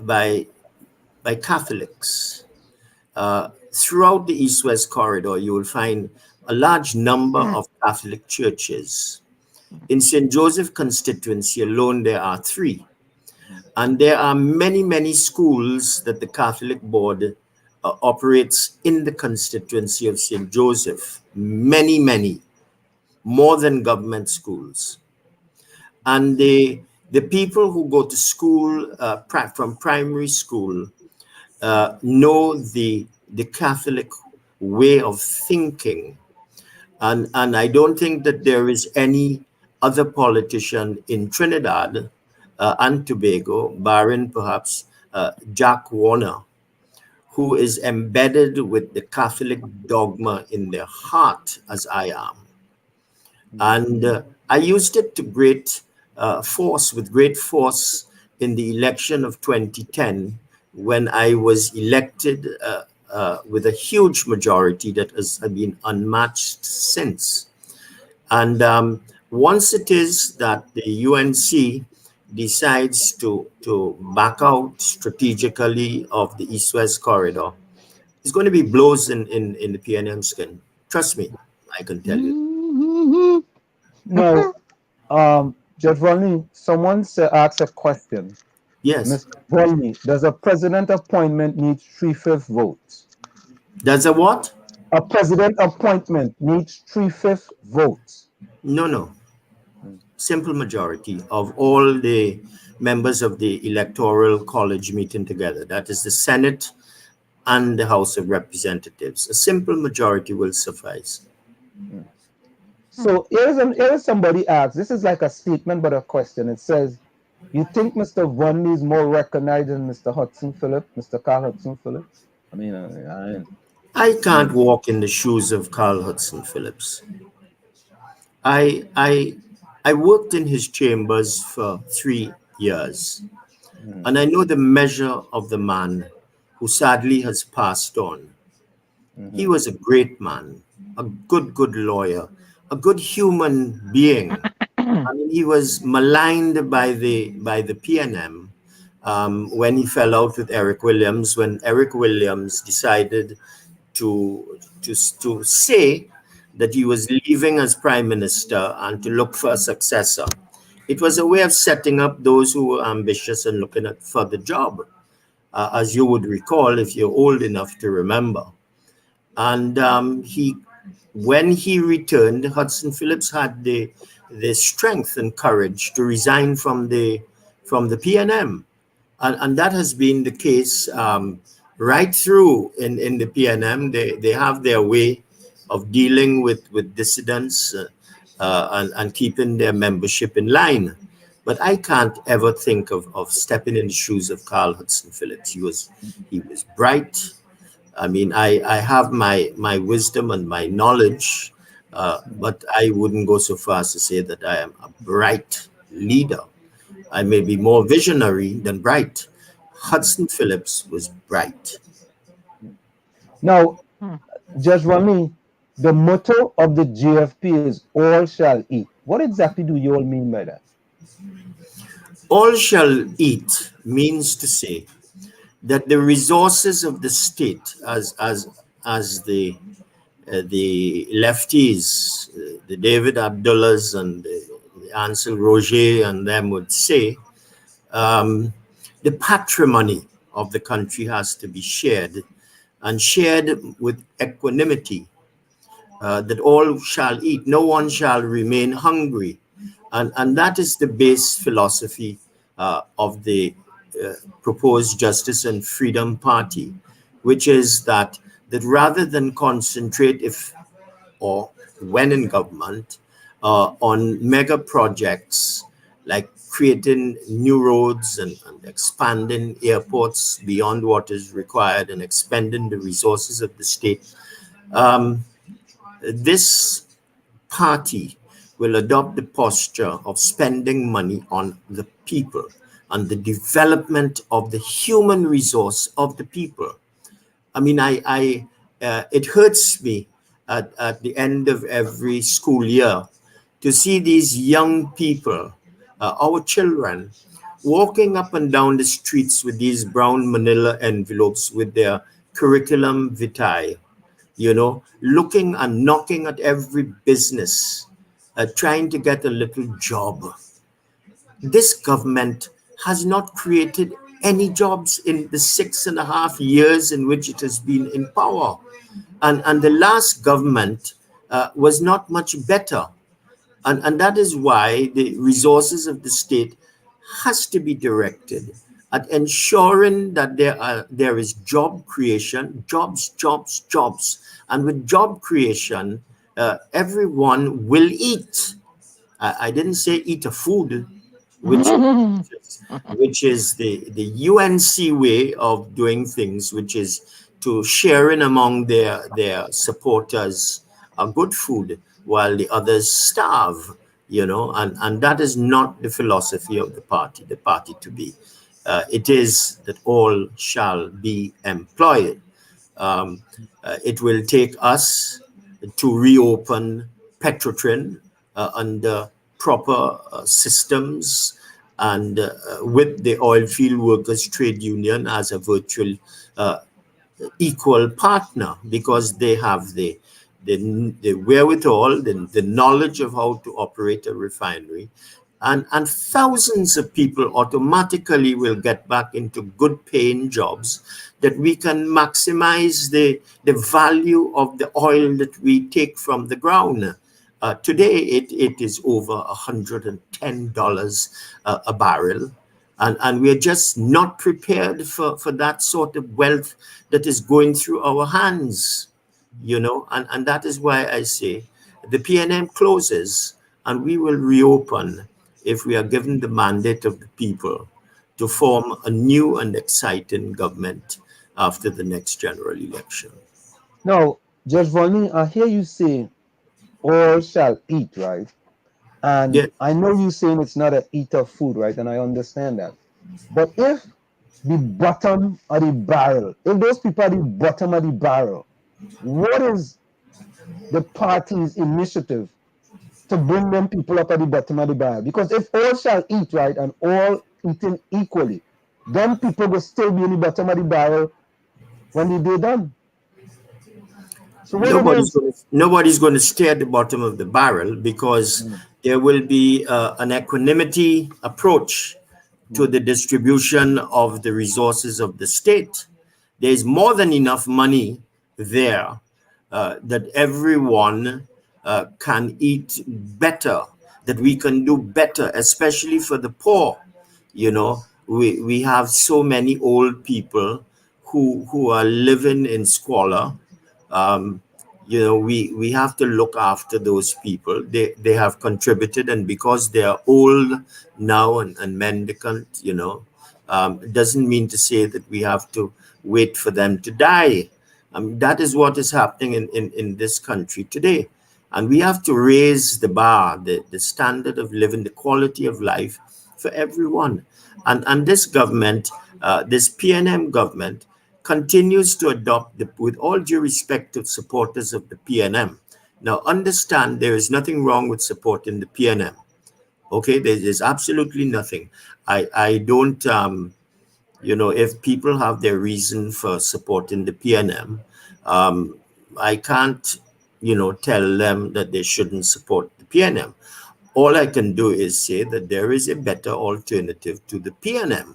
by Catholics. Throughout the East-West corridor, you will find a large number of Catholic churches. In St. Joseph constituency alone, there are 3. And there are many, many schools that the Catholic board operates in the constituency of St. Joseph. Many, many, more than government schools. And the people who go to school from primary school know the Catholic way of thinking. And I don't think that there is any other politician in Trinidad and Tobago, barring perhaps Jack Warner, who is embedded with the Catholic dogma in their heart, as I am. And I used it to great force in the election of 2010, when I was elected with a huge majority that has been unmatched since. And once it is that the UNC decides to back out strategically of the East-West corridor, it's going to be blows in the PNM skin. Trust me, I can tell you. Now, Judge Volney, someone asked a question. Yes. Mr. Volney, does a president appointment need 3/5 votes? Does a what? A president appointment needs 3/5 votes. No. Simple majority of all the members of the Electoral College meeting together. That is the Senate and the House of Representatives. A simple majority will suffice. So here is somebody asks, this is like a statement but a question. It says, you think Mr. Volney is more recognized than Mr. Hudson Phillips, Mr. Carl Hudson Phillips? I mean, I can't walk in the shoes of Carl Hudson Phillips. I worked in his chambers for 3 years, and I know the measure of the man who sadly has passed on. He was a great man, a good lawyer, a good human being. I mean, he was maligned by the PNM when he fell out with Eric Williams. When Eric Williams decided to say that he was leaving as prime minister and to look for a successor, it was a way of setting up those who were ambitious and looking at for the job, as you would recall if you're old enough to remember. And when he returned, Hudson Phillips had the strength and courage to resign from the PNM, and that has been the case right through in the PNM. They have their way of dealing with dissidents and keeping their membership in line. But I can't ever think of stepping in the shoes of Carl Hudson Phillips. He was bright. I mean, I have my wisdom and my knowledge, but I wouldn't go so far as to say that I am a bright leader. I may be more visionary than bright. Hudson Phillips was bright. Now, Judge Volney, the motto of the GFP is all shall eat. What exactly do you all mean by that? All shall eat means to say that the resources of the state, as the lefties, the David Abdullahs and the Ansel Roger and them would say, the patrimony of the country has to be shared, and shared with equanimity, that all shall eat, no one shall remain hungry. And that is the base philosophy of the proposed Justice and Freedom Party, which is that rather than concentrate, if or when in government, on mega projects like creating new roads and expanding airports beyond what is required and expending the resources of the state, this party will adopt the posture of spending money on the people and the development of the human resource of the people. I mean, it hurts me at the end of every school year to see these young people, our children, walking up and down the streets with these brown manila envelopes with their curriculum vitae, looking and knocking at every business, trying to get a little job. This government has not created any jobs in the 6.5 years in which it has been in power. And the last government was not much better. And that is why the resources of the state has to be directed at ensuring that there is job creation, jobs. And with job creation, everyone will eat. I didn't say eat a food, which is the UNC way of doing things, which is to sharing among their supporters a good food while the others starve, and that is not the philosophy of the party to be. It is that all shall be employed. It will take us to reopen Petrotrin under proper systems and with the Oilfield Workers Trade Union as a virtual equal partner, because they have the wherewithal, the knowledge of how to operate a refinery, and thousands of people automatically will get back into good paying jobs, that we can maximize the value of the oil that we take from the ground. Today, it is over $110 a barrel. And we're just not prepared for that sort of wealth that is going through our hands, and that is why I say the PNM closes and we will reopen if we are given the mandate of the people to form a new and exciting government after the next general election. Now, Judge Volney, I hear you say all shall eat, right? And Yeah. I know you saying it's not a eat of food, right? And I understand that. But if the bottom of the barrel, if those people are the bottom of the barrel, what is the party's initiative to bring them people up at the bottom of the barrel. Because if all shall eat, right, and all eating equally, them people will still be in the bottom of the barrel when the day done. So what it is, Nobody's going to stay at the bottom of the barrel, because there will be an equanimity approach to the distribution of the resources of the state. There's more than enough money there that everyone can eat better, that we can do better, especially for the poor. You know, we have so many old people who are living in squalor. um, you know, we have to look after those people. They have contributed, and because they are old now and mendicant, you know, it doesn't mean to say that we have to wait for them to die. That is what is happening in this country today. And we have to raise the bar, the standard of living, the quality of life for everyone. And this government, this PNM government, continues to adopt, with all due respect to supporters of the PNM. Now, understand there is nothing wrong with supporting the PNM. Okay, there's absolutely nothing. I don't, you know, if people have their reason for supporting the PNM, I can't, you know, tell them that they shouldn't support the PNM. All I can do is say that there is a better alternative to the PNM.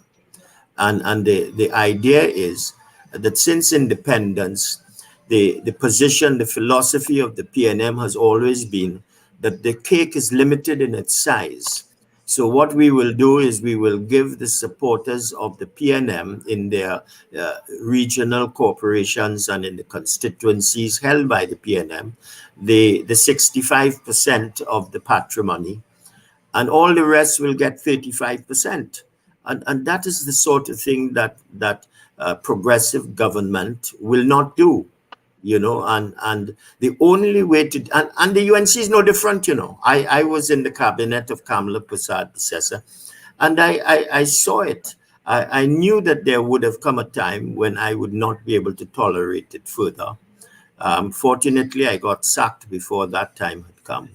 And the idea is that since independence, the position, the philosophy of the PNM has always been that the cake is limited in its size. So what we will do is we will give the supporters of the PNM in their regional corporations and in the constituencies held by the PNM, the 65% of the patrimony, and all the rest will get 35%. And that is the sort of thing that progressive government will not do, you know. And the only way to, and the UNC is no different, you know. I was in the cabinet of Kamala Prasad-Bissessa, and I saw it. I knew that there would have come a time when I would not be able to tolerate it further. Fortunately, I got sacked before that time had come,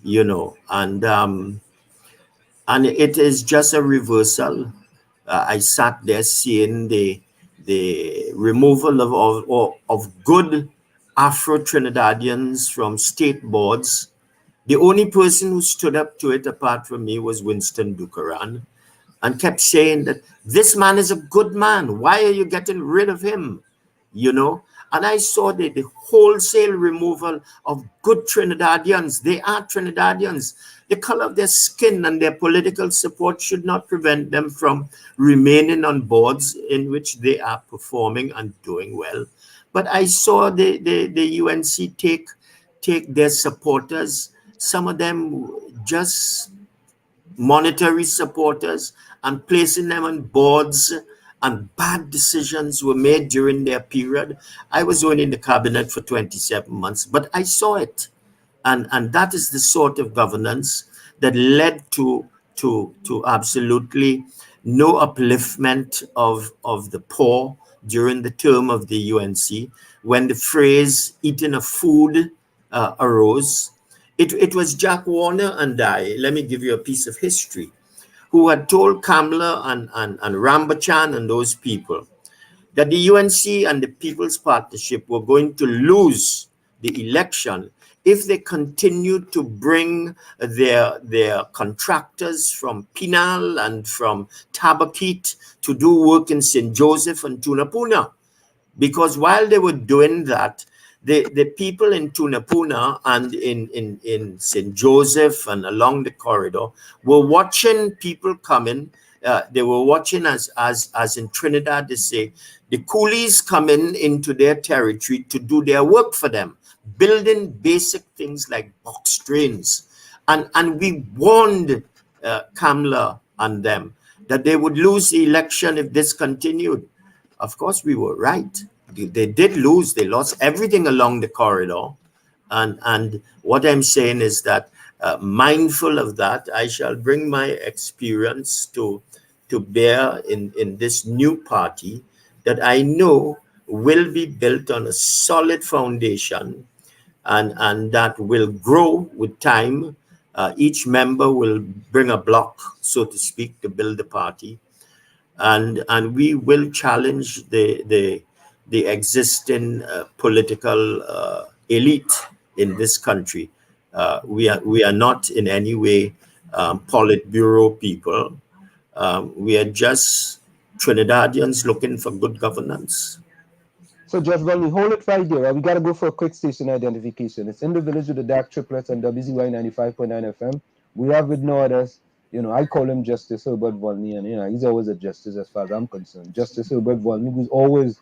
you know. And it is just a reversal. I sat there seeing the removal of good Afro-Trinidadians from state boards. The only person who stood up to it apart from me was Winston Dukaran, and kept saying that this man is a good man. Why are you getting rid of him? You know? And I saw the wholesale removal of good Trinidadians. They are Trinidadians. The color of their skin and their political support should not prevent them from remaining on boards in which they are performing and doing well. But I saw the UNC take their supporters, some of them just monetary supporters, and placing them on boards, and bad decisions were made during their period. I was only in the cabinet for 27 months, but I saw it. And that is the sort of governance that led to absolutely no upliftment of the poor during the term of the UNC. When the phrase eating of food arose, it was Jack Warner and I, let me give you a piece of history, who had told Kamla and Rambachan and those people that the UNC and the People's Partnership were going to lose the election if they continued to bring their contractors from Pinal and from Tabakit to do work in St. Joseph and Tunapuna. Because while they were doing that, the people in Tunapuna and in St. Joseph and along the corridor were watching people coming. They were watching, as in Trinidad, they say, the coolies coming into their territory to do their work for them, building basic things like box trains. And we warned Kamla and them that they would lose the election if this continued. Of course, we were right. They did lose. They lost everything along the corridor. And what I'm saying is that, mindful of that, I shall bring my experience to bear in this new party that I know will be built on a solid foundation, and that will grow with time, Each member will bring a block, so to speak, to build the party, and we will challenge the existing political elite in this country. We are not in any way Politburo people. We are just Trinidadians looking for good governance. So, Judge Volney, hold it right there. We got to go for a quick station identification. It's in the village with the dark triplets on WZYE 95.9 FM. We have with no others. I call him Justice Herbert Volney, and he's always a justice as far as I'm concerned. Justice Herbert Volney, who's always,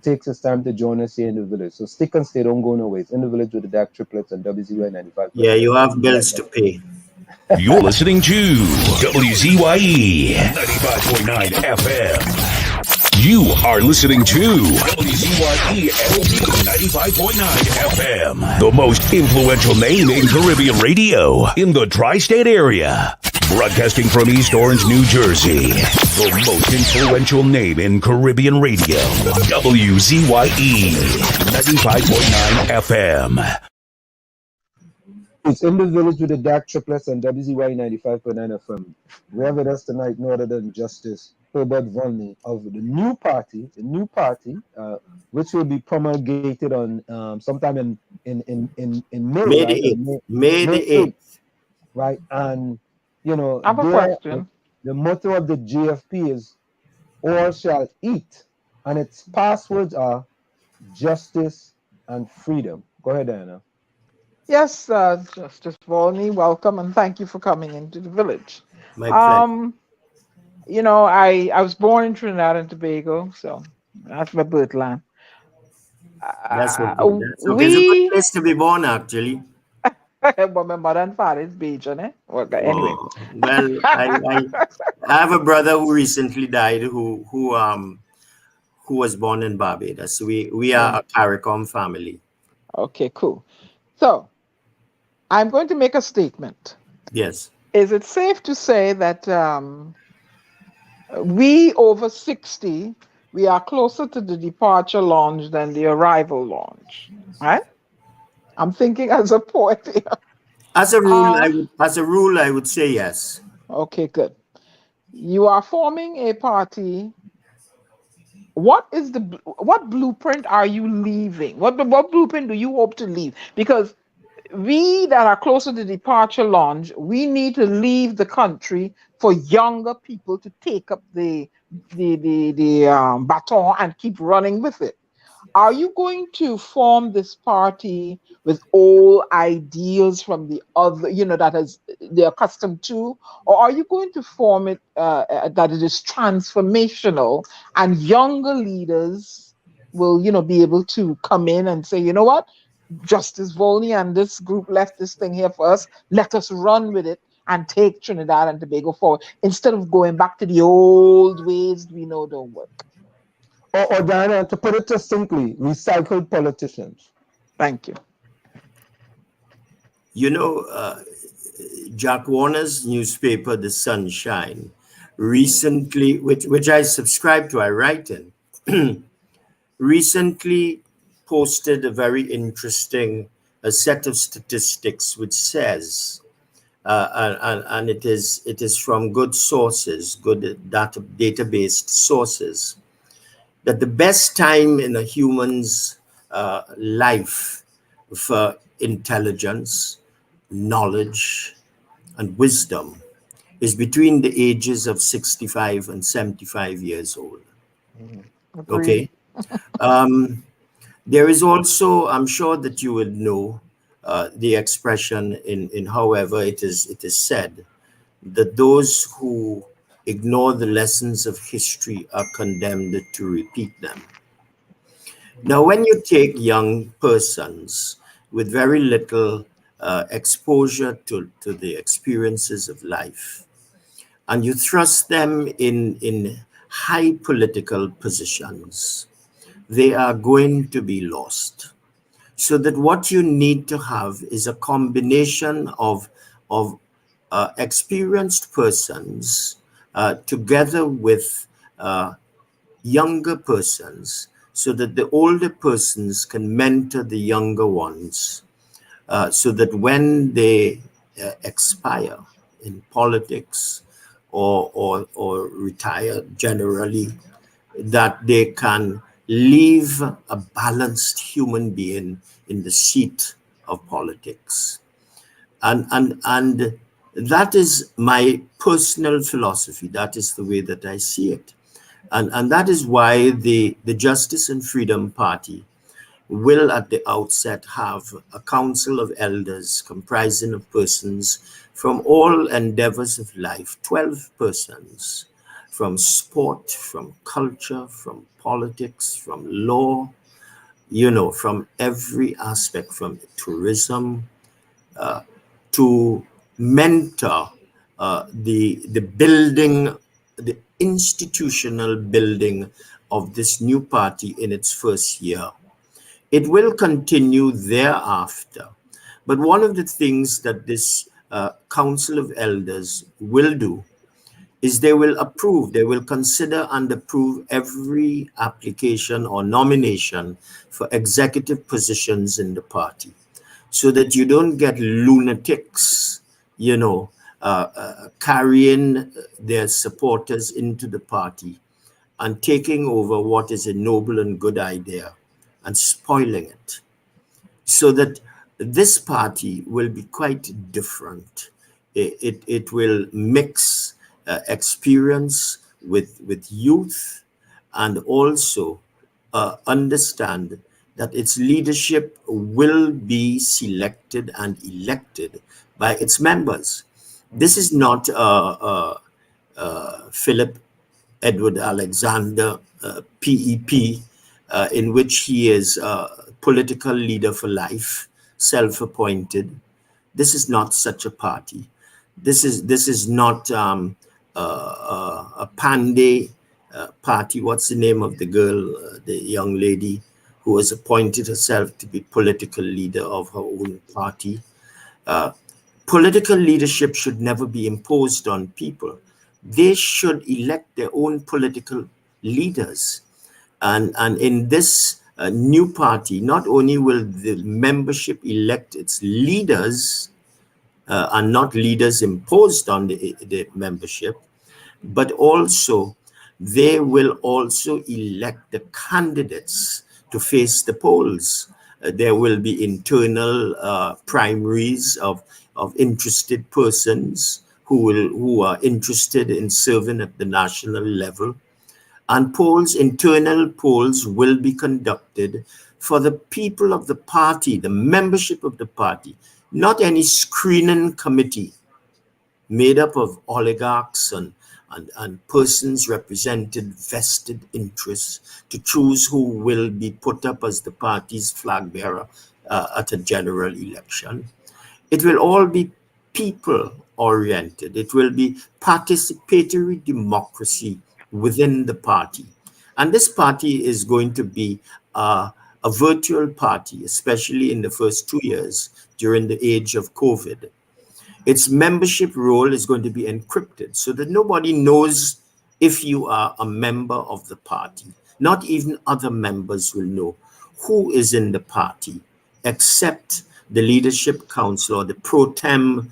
takes his time to join us here in the village. So stick and stay, don't go nowhere. It's in the village with the dark triplets on WZYE 95.9. Yeah, you have bills to pay. You're listening to WZYE 95.9 FM. You are listening to WZYE 95.9 FM, the most influential name in Caribbean radio in the tri-state area. Broadcasting from East Orange, New Jersey, the most influential name in Caribbean radio, WZYE 95.9 FM. It's in the village with the dark triplets on WZYE 95.9 FM. We have with us tonight no other than Justice Herbert Volney of the new party, which will be promulgated on sometime in May. May the 8th. May the 8th. Right, and I have a question. The motto of the GFP is "All shall eat," and its passwords are justice and freedom. Go ahead, Diana. Yes, Justice Volney, welcome, and thank you for coming into the village. My pleasure. I was born in Trinidad and Tobago, so that's my birthland. That's okay. It's a good place to be born, actually. But my mother and father is Bajan, eh? Okay, anyway. Well, I have a brother who recently died who was born in Barbados. We are a CARICOM family. Okay, cool. So, I'm going to make a statement. Yes. Is it safe to say that we over 60, we are closer to the departure launch than the arrival launch, right? I'm thinking as a poet here. As a rule, I would say yes. Okay, good. You are forming a party. What blueprint are you leaving? What blueprint do you hope to leave? Because we that are closer to departure launch, we need to leave the country for younger people to take up the baton and keep running with it. Are you going to form this party with all ideals from the other, that they're accustomed to, or are you going to form it that it is transformational and younger leaders will, be able to come in and say, you know what, Justice Volney and this group left this thing here for us. Let us run with it and take Trinidad and Tobago forward instead of going back to the old ways we know don't work. Or Diana, to put it succinctly, recycled politicians. Thank you. Jack Warner's newspaper, The Sunshine, recently, which I subscribe to, I write in, recently posted a very interesting set of statistics which says, and it is from good sources, good database sources, that the best time in a human's life for intelligence, knowledge, and wisdom is between the ages of 65 and 75 years old. Okay. There is also, I'm sure that you would know the expression in however it is said, that those who ignore the lessons of history are condemned to repeat them. Now, when you take young persons with very little exposure to the experiences of life, and you thrust them in high political positions, they are going to be lost. So that what you need to have is a combination of experienced persons together with younger persons, so that the older persons can mentor the younger ones, so that when they expire in politics or retire generally, that they can leave a balanced human being in the seat of politics. And that is my personal philosophy. That is the way that I see it. And that is why the Justice and Freedom Party will at the outset have a council of elders comprising of persons from all endeavors of life, 12 persons, from sport, from culture, from politics, from law, from every aspect, from tourism, to mentor the building, the institutional building of this new party in its first year. It will continue thereafter. But one of the things that this Council of Elders will do is they will consider and approve every application or nomination for executive positions in the party, so that you don't get lunatics, carrying their supporters into the party and taking over what is a noble and good idea and spoiling it. So that this party will be quite different. It will mix experience with youth, and also understand that its leadership will be selected and elected by its members. This is not Philip Edward Alexander, PEP, in which he is a political leader for life, self-appointed. This is not such a party. This is not a Pandey party. What's the name of the girl, the young lady who has appointed herself to be political leader of her own party? Political leadership should never be imposed on people. They should elect their own political leaders. And in this new party, not only will the membership elect its leaders, and not leaders imposed on the membership, but also they will also elect the candidates to face the polls. There will be internal primaries of interested persons who are interested in serving at the national level. And internal polls will be conducted for the people of the party, the membership of the party, not any screening committee made up of oligarchs and persons representing vested interests to choose who will be put up as the party's flag bearer at a general election. It will all be people oriented. It will be participatory democracy within the party. And this party is going to be a virtual party, especially in the first 2 years during the age of COVID. Its membership roll is going to be encrypted so that nobody knows if you are a member of the party. Not even other members will know who is in the party, except the leadership council or the pro tem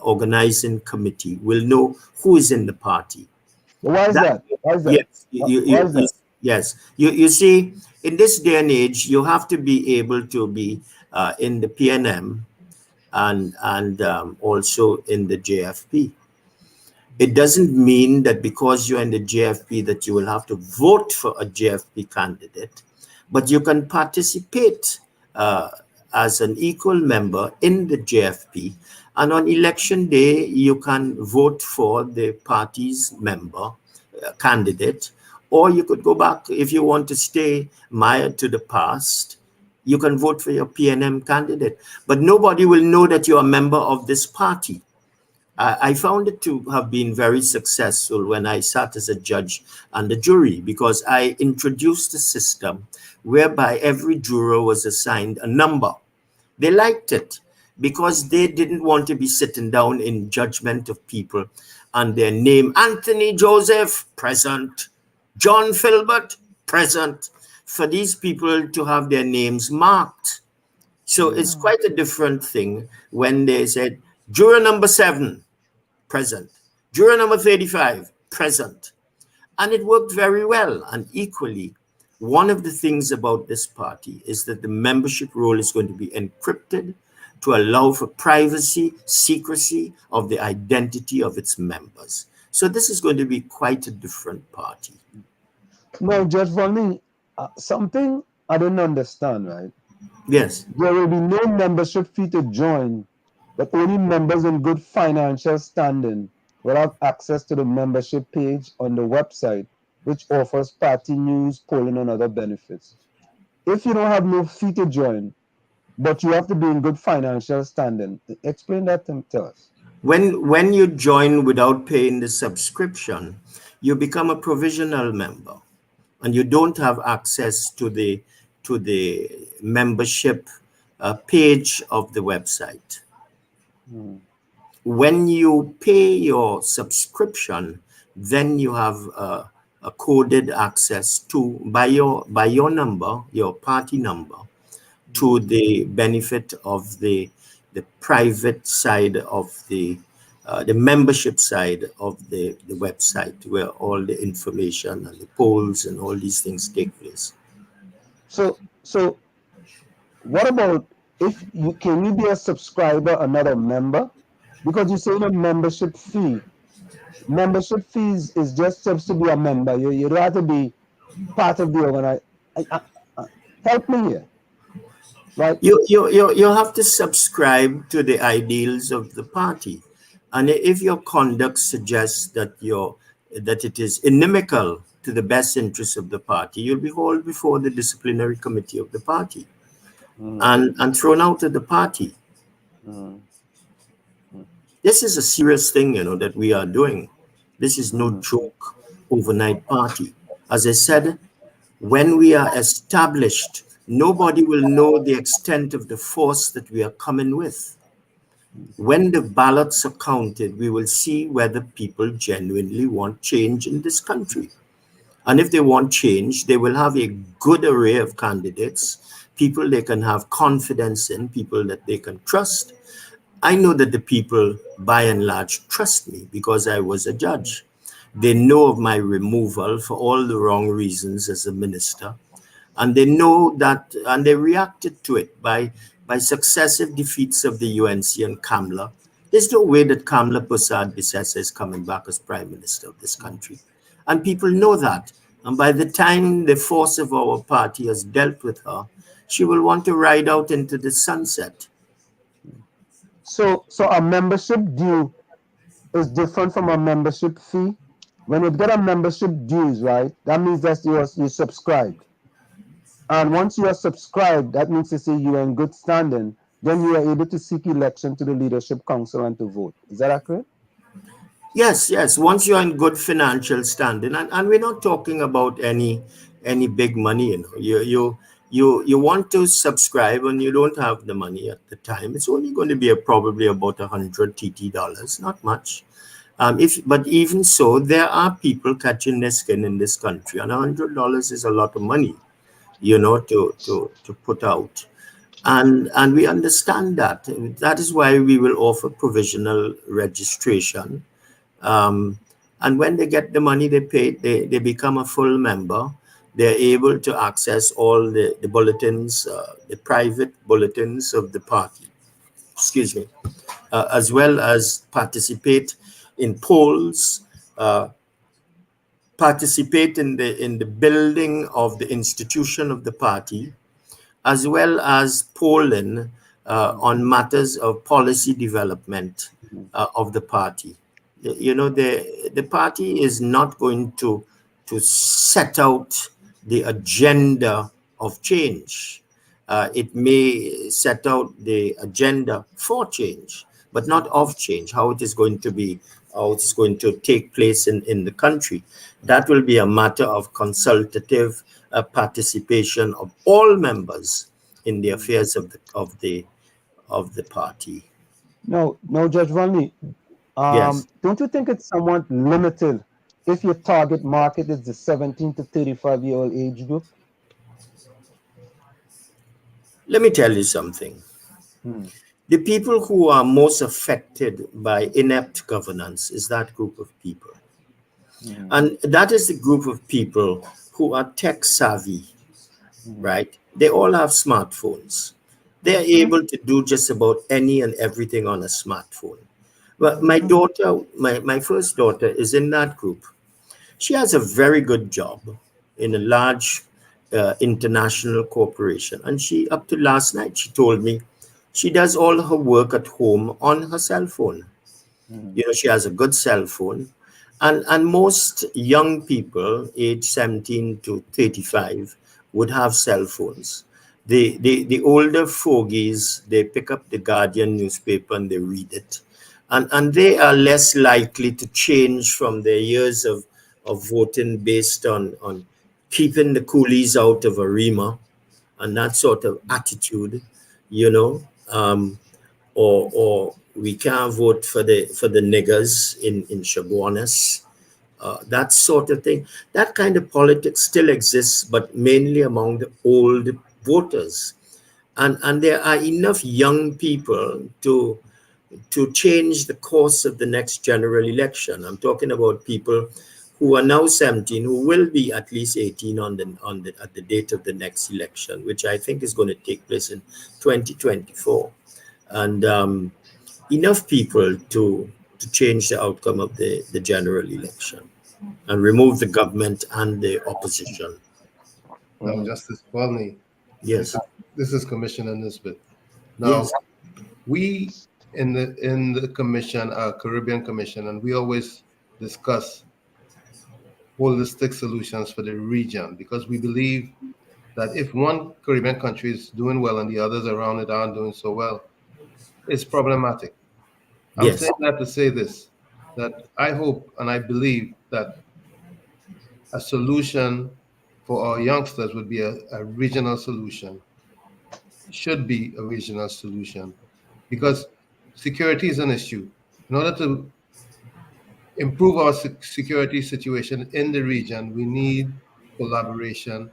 organizing committee will know who is in the party. Why is that? Why is that? Yes. You see, in this day and age, you have to be able to be in the PNM and also in the JFP. It doesn't mean that because you're in the JFP that you will have to vote for a JFP candidate, but you can participate as an equal member in the JFP, and on election day you can vote for the party's member candidate, or you could go back if you want to stay mired to the past. You can vote for your PNM candidate, but nobody will know that you're a member of this party. I found it to have been very successful when I sat as a judge and a jury, because I introduced a system whereby every juror was assigned a number. They liked it because they didn't want to be sitting down in judgment of people and their name, Anthony Joseph, present, John Filbert, present, for these people to have their names marked. So it's quite a different thing when they said, Juror number 7, present. Juror number 35, present. And it worked very well. And equally, one of the things about this party is that the membership roll is going to be encrypted to allow for privacy, secrecy of the identity of its members. So this is going to be quite a different party. Now, Judge Volney, something I didn't understand, right? Yes. There will be no membership fee to join, but only members in good financial standing will have access to the membership page on the website, which offers party news, polling, and other benefits. If you don't have no fee to join, but you have to be in good financial standing, explain that to us. When you join without paying the subscription, you become a provisional member, and you don't have access to the membership page of the website. When you pay your subscription, then you have a coded access to by your number, your party number, to the benefit of the private side of the membership side of the website, where all the information and the polls and all these things take place. So what about if you can you be a subscriber, another member? Because you say a membership fee. Membership fees is just to be a member. You don't have to be part of the organization. Help me here. Right? You have to subscribe to the ideals of the party, and if your conduct suggests that it is inimical to the best interests of the party, you'll be hauled before the disciplinary committee of the party and thrown out of the party. This is a serious thing, that we are doing. This is no joke overnight party. As I said, when we are established, nobody will know the extent of the force that we are coming with. When the ballots are counted, we will see whether people genuinely want change in this country. And if they want change, they will have a good array of candidates, people they can have confidence in, people that they can trust. I know that the people, by and large, trust me because I was a judge. They know of my removal for all the wrong reasons as a minister. And they know that, and they reacted to it by successive defeats of the UNC and Kamla. There's no way that Kamla Persad-Bissessar is coming back as Prime Minister of this country. And people know that. And by the time the force of our party has dealt with her, she will want to ride out into the sunset. So a membership due is different from a membership fee. When you get a membership dues, right, that means that you're subscribed. And once you are subscribed, that means to say you are in good standing, then you are able to seek election to the Leadership Council and to vote. Is that accurate? Yes. Once you're in good financial standing, and we're not talking about any big money, you want to subscribe and you don't have the money at the time. It's only going to be probably about 100 TT dollars, not much. But even so, there are people catching their skin in this country, and $100 is a lot of money, to put out. And we understand that. That is why we will offer provisional registration. And when they get the money they paid, they become a full member. They're able to access all the bulletins, the private bulletins of the party, as well as participate in polls, participate in the building of the institution of the party, as well as polling on matters of policy development of the party. The party is not going to set out the agenda of change. It may set out the agenda for change, but not of change, how it is going to be, how it's going to take place in the country. That will be a matter of consultative participation of all members in the affairs of the party. No, Judge Volney. Yes. Don't you think it's somewhat limited if your target market is the 17 to 35-year-old age group? Let me tell you something. The people who are most affected by inept governance is that group of people. And that is the group of people who are tech savvy, right? They all have smartphones. They're able to do just about any and everything on a smartphone. But my daughter, my first daughter, is in that group. She has a very good job in a large international corporation. And she, up to last night, she told me she does all her work at home on her cell phone. You know, she has a good cell phone. And most young people, age 17 to 35, would have cell phones. The older fogies, they pick up the Guardian newspaper and they read it. And they are less likely to change from their years of voting based on keeping the coolies out of Arima and that sort of attitude, you know. Or we can't vote for the niggers in Chaguanas, that sort of thing. That kind of politics still exists, but mainly among the old voters. And there are enough young people to change the course of the next general election. I'm talking about people who are now 17, who will be at least 18 at the date of the next election, which I think is going to take place in 2024. And enough people to change the outcome of the general election and remove the government and the opposition. Now, Justice Volney, Yes. this is Commissioner Nisbet. Now, Yes. we in the commission, our Caribbean Commission, and we always discuss holistic solutions for the region, because we believe that if one Caribbean country is doing well and the others around it aren't doing so well, it's problematic. I'm Yes. saying that to say this, that I hope and I believe that a solution for our youngsters would be a regional solution, should be a regional solution, because security is an issue. In order to improve our security situation in the region, we need collaboration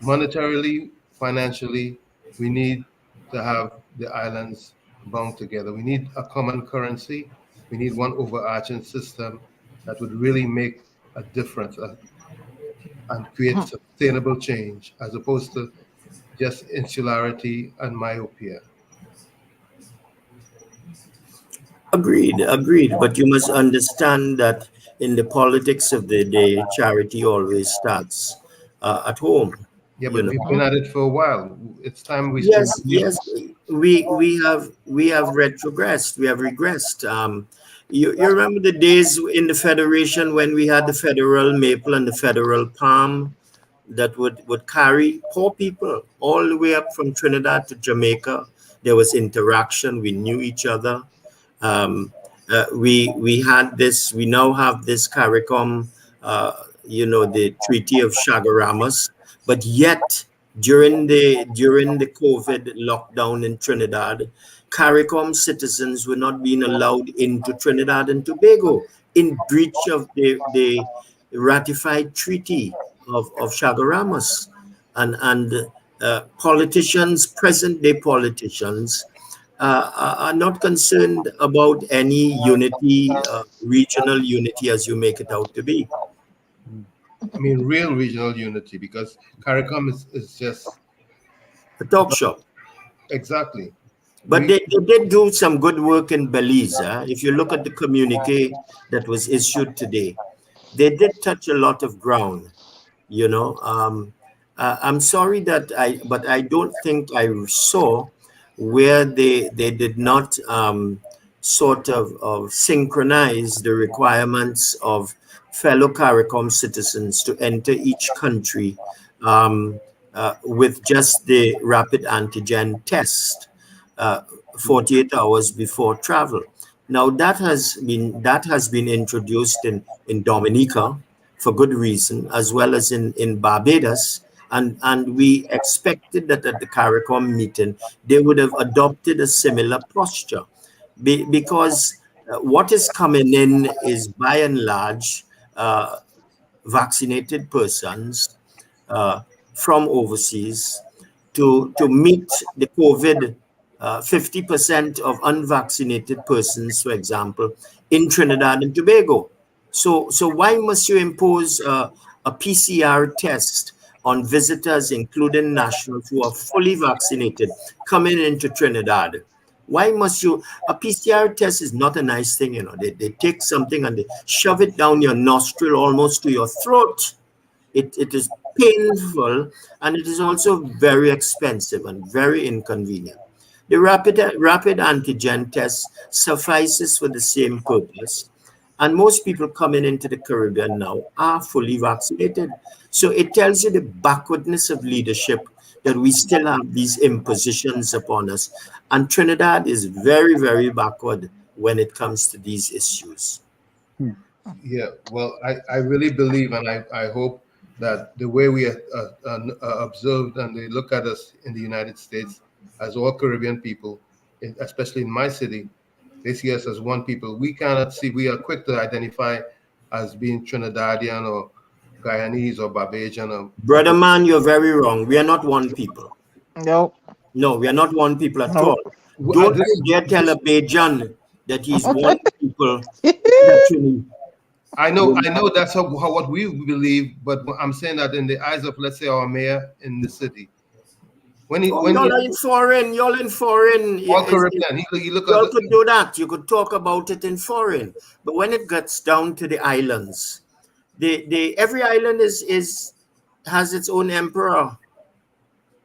monetarily, financially. We need to have the islands bound together. We need a common currency. We need one overarching system that would really make a difference and create sustainable change, as opposed to just insularity and myopia. Agreed. But you must understand that in the politics of the day, charity always starts at home. Yeah, You but know. we've been at it for a while. It's time we change Yes, gears. we have retrogressed. We have regressed. You remember the days in the federation when we had the federal maple and the federal palm that would carry poor people all the way up from Trinidad to Jamaica. There was interaction. We knew each other. We had this. We now have this CARICOM. The Treaty of Chaguaramas, but yet during the COVID lockdown in Trinidad, CARICOM citizens were not being allowed into Trinidad and Tobago in breach of the ratified treaty of Chaguaramas. And politicians, present day politicians, are not concerned about any unity, regional unity as you make it out to be. I mean, real regional unity, because CARICOM is just A talk shop. exactly. But they did do some good work in Belize. If you look at the communique that was issued today, they did touch a lot of ground. You know, I'm sorry but I don't think I saw where they did not sort of synchronize the requirements of fellow CARICOM citizens to enter each country with just the rapid antigen test 48 hours before travel. Now that has been introduced in Dominica for good reason, as well as in Barbados. And we expected that at the CARICOM meeting, they would have adopted a similar posture because what is coming in is by and large vaccinated persons from overseas to meet the COVID 50% of unvaccinated persons, for example, in Trinidad and Tobago. So why must you impose a PCR test on visitors, including nationals who are fully vaccinated, coming into Trinidad? Why must you? A PCR test is not a nice thing, you know. They take something and they shove it down your nostril almost to your throat. It is painful, and it is also very expensive and very inconvenient. The rapid antigen test suffices for the same purpose, and most people coming into the Caribbean now are fully vaccinated. So it tells you the backwardness of leadership, that we still have these impositions upon us. And Trinidad is very, very backward when it comes to these issues. Yeah, well, I really believe, and I hope that the way we are observed and they look at us in the United States as all Caribbean people, especially in my city, they see us as one people. We cannot see, we are quick to identify as being Trinidadian or Guyanese or Barbadian. Brother man, you're very wrong. We are not one people. No. No, we are not one people at No. all. Don't you dare tell a Bajan that he's one people. I know that's what we believe, but I'm saying that in the eyes of, let's say, our mayor in the city, y'all in foreign, all Caribbean, y'all could do that. You could talk about it in foreign, but when it gets down to the islands, every island has its own emperor.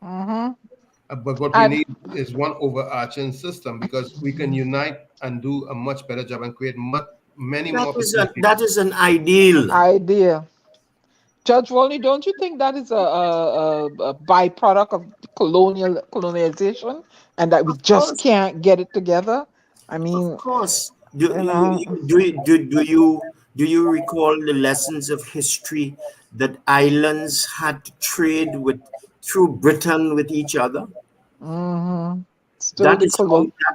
But what we need is one overarching system, because we can unite and do a much better job and create many more. That is an ideal. Judge Volney, don't you think that is a byproduct of colonialization, and that we just can't get it together? I mean, of course. Do you recall the lessons of history that islands had to trade through Britain with each other? That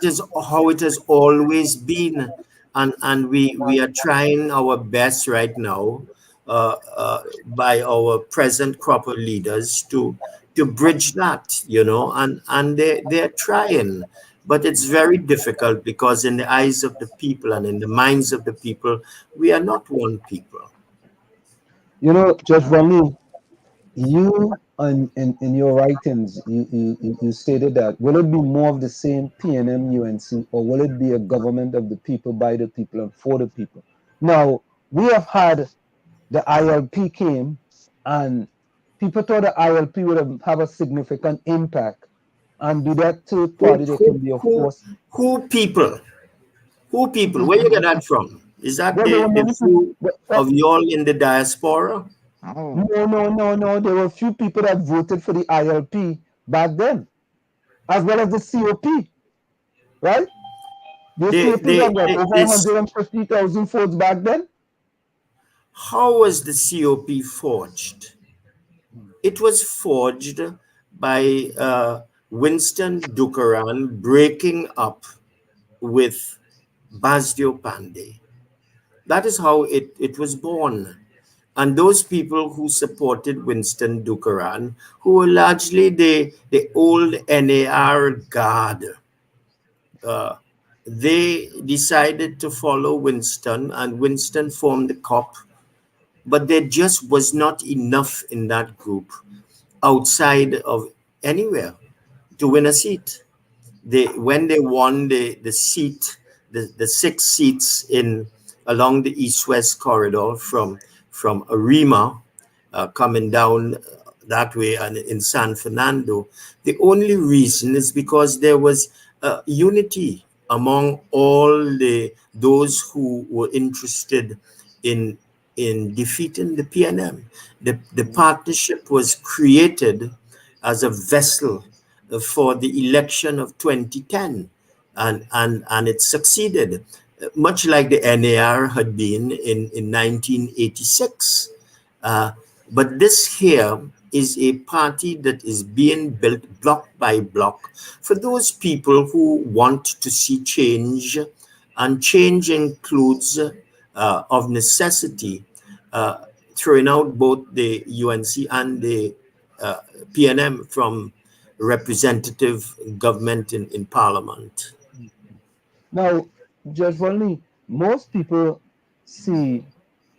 is how it has always been, and we are trying our best right now, by our present crop of leaders to bridge that, you know, and they're trying, but it's very difficult, because in the eyes of the people and in the minds of the people, we are not one people. You know, Judge Volney, you in your writings, you stated that will it be more of the same PNM UNC, or will it be a government of the people, by the people, and for the people? Now, we have had the ILP came, and people thought the ILP would have a significant impact, and do that third party that can be a force. Who people? Where you get that from? Is that the few of y'all in the diaspora? No. There were a few people that voted for the ILP back then, as well as the COP, right? The COP got what, over 150,000 votes back then? How was the COP forged? It was forged by Winston Dukaran breaking up with Basdio Pandey. That is how it was born. And those people who supported Winston Dukaran, who were largely the old NAR guard, they decided to follow Winston, and Winston formed the COP. But there just was not enough in that group outside of anywhere to win a seat. When they won the seat, the 6 seats along the east-west corridor from Arima, coming down that way, and in San Fernando, the only reason is because there was unity among all those who were interested in defeating the PNM. The partnership was created as a vessel for the election of 2010, and it succeeded, much like the NAR had been in 1986. But this here is a party that is being built block by block for those people who want to see change, and change includes, of necessity, throwing out both the UNC and the PNM from representative government in parliament. Now, Judge Volney, most people see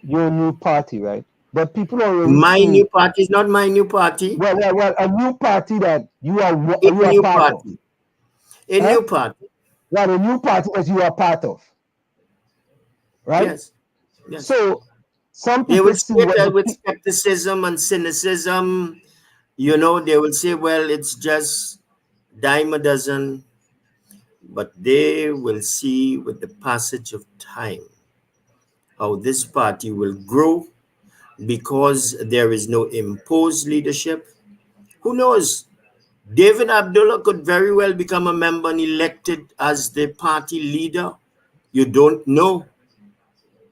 your new party, right? But people already My see, new party is not my new party. well, a new party that you A are new part of. party. A Huh? new party. Well, a new party that you are part of, right? Yes. Yes. So some They people will see say what that the with skepticism and cynicism. You know, they will say, well, it's just dime a dozen. But they will see with the passage of time how this party will grow because there is no imposed leadership. Who knows? David Abdullah could very well become a member and elected as the party leader. You don't know.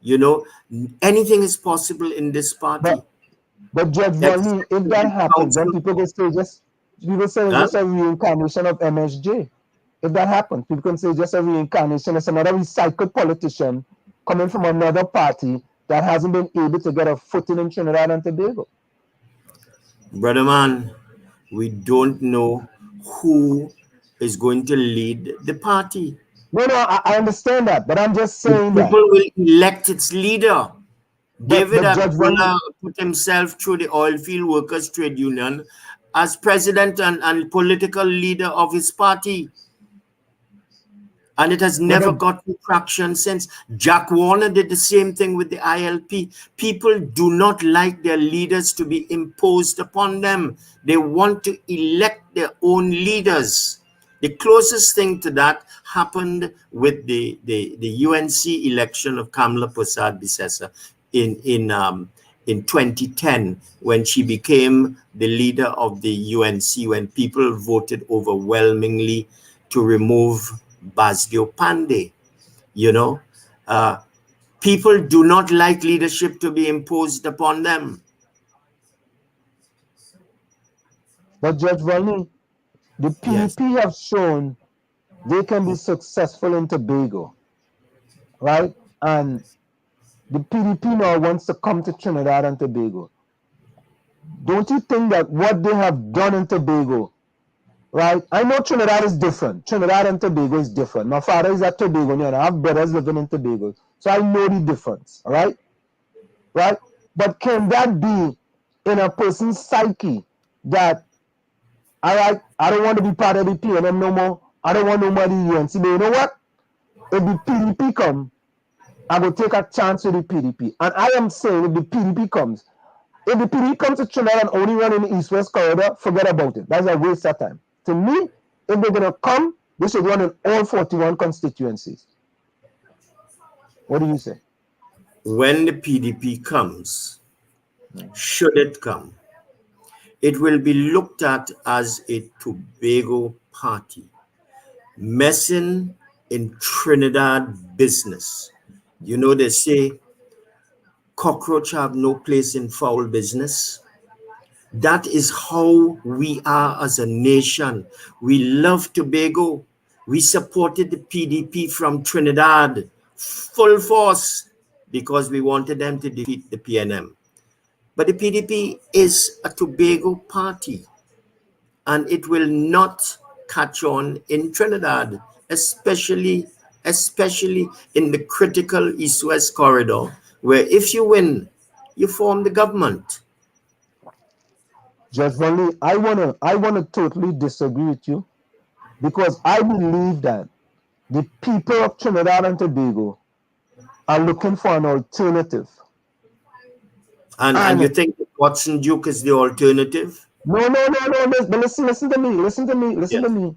You know, anything is possible in this party. but Judge Volney, if that Executive happens, then Council. people can say it's Huh? just a reincarnation of MSJ. If that happens, people can say it's just a reincarnation. It's another recycled politician coming from another party that hasn't been able to get a footing in Trinidad and Tobago. Brother man, we don't know who is going to lead the party. No, I understand that, but I'm just The saying that. people will elect its leader. David But Judge Volney, Abdullah put himself through the Oilfield Workers Trade Union as president and political leader of his party. And it has never gotten traction since. Jack Warner did the same thing with the ILP. People do not like their leaders to be imposed upon them. They want to elect their own leaders. The closest thing to that happened with the UNC election of Kamla Prasad Bisesa in 2010, when she became the leader of the UNC, when people voted overwhelmingly to remove Basdio Pandey. You know, people do not like leadership to be imposed upon them. but Judge Volney, the Yes. PDP have shown they can be successful in Tobago, right? And the PDP now wants to come to Trinidad and Tobago. Don't you think that what they have done in Tobago, right? I know Trinidad is different. Trinidad and Tobago is different. My father is a Tobagonian, and I have brothers living in Tobago, so I know the difference, all right? Right? But can that be in a person's psyche that, all right, I don't want to be part of the PNM no more. I don't want no more of the UNC. But you know what? If the PDP come, I will take a chance with the PDP. And I am saying if the PDP comes to Trinidad and only run in the East-West corridor, forget about it. That's a waste of time. To me, if they're going to come, they should run in all 41 constituencies. What do you say? When the PDP comes, should it come, it will be looked at as a Tobago party, messing in Trinidad business. You know, they say cockroach have no place in foul business. That is how we are as a nation. We love Tobago. We supported the PDP from Trinidad full force because we wanted them to defeat the PNM. But the PDP is a Tobago party, and it will not catch on in Trinidad, especially in the critical East-West corridor, where if you win, you form the government. Judge Volney, I wanna totally disagree with you, because I believe that the people of Trinidad and Tobago are looking for an alternative. And you think Watson Duke is the alternative? No. But listen to me.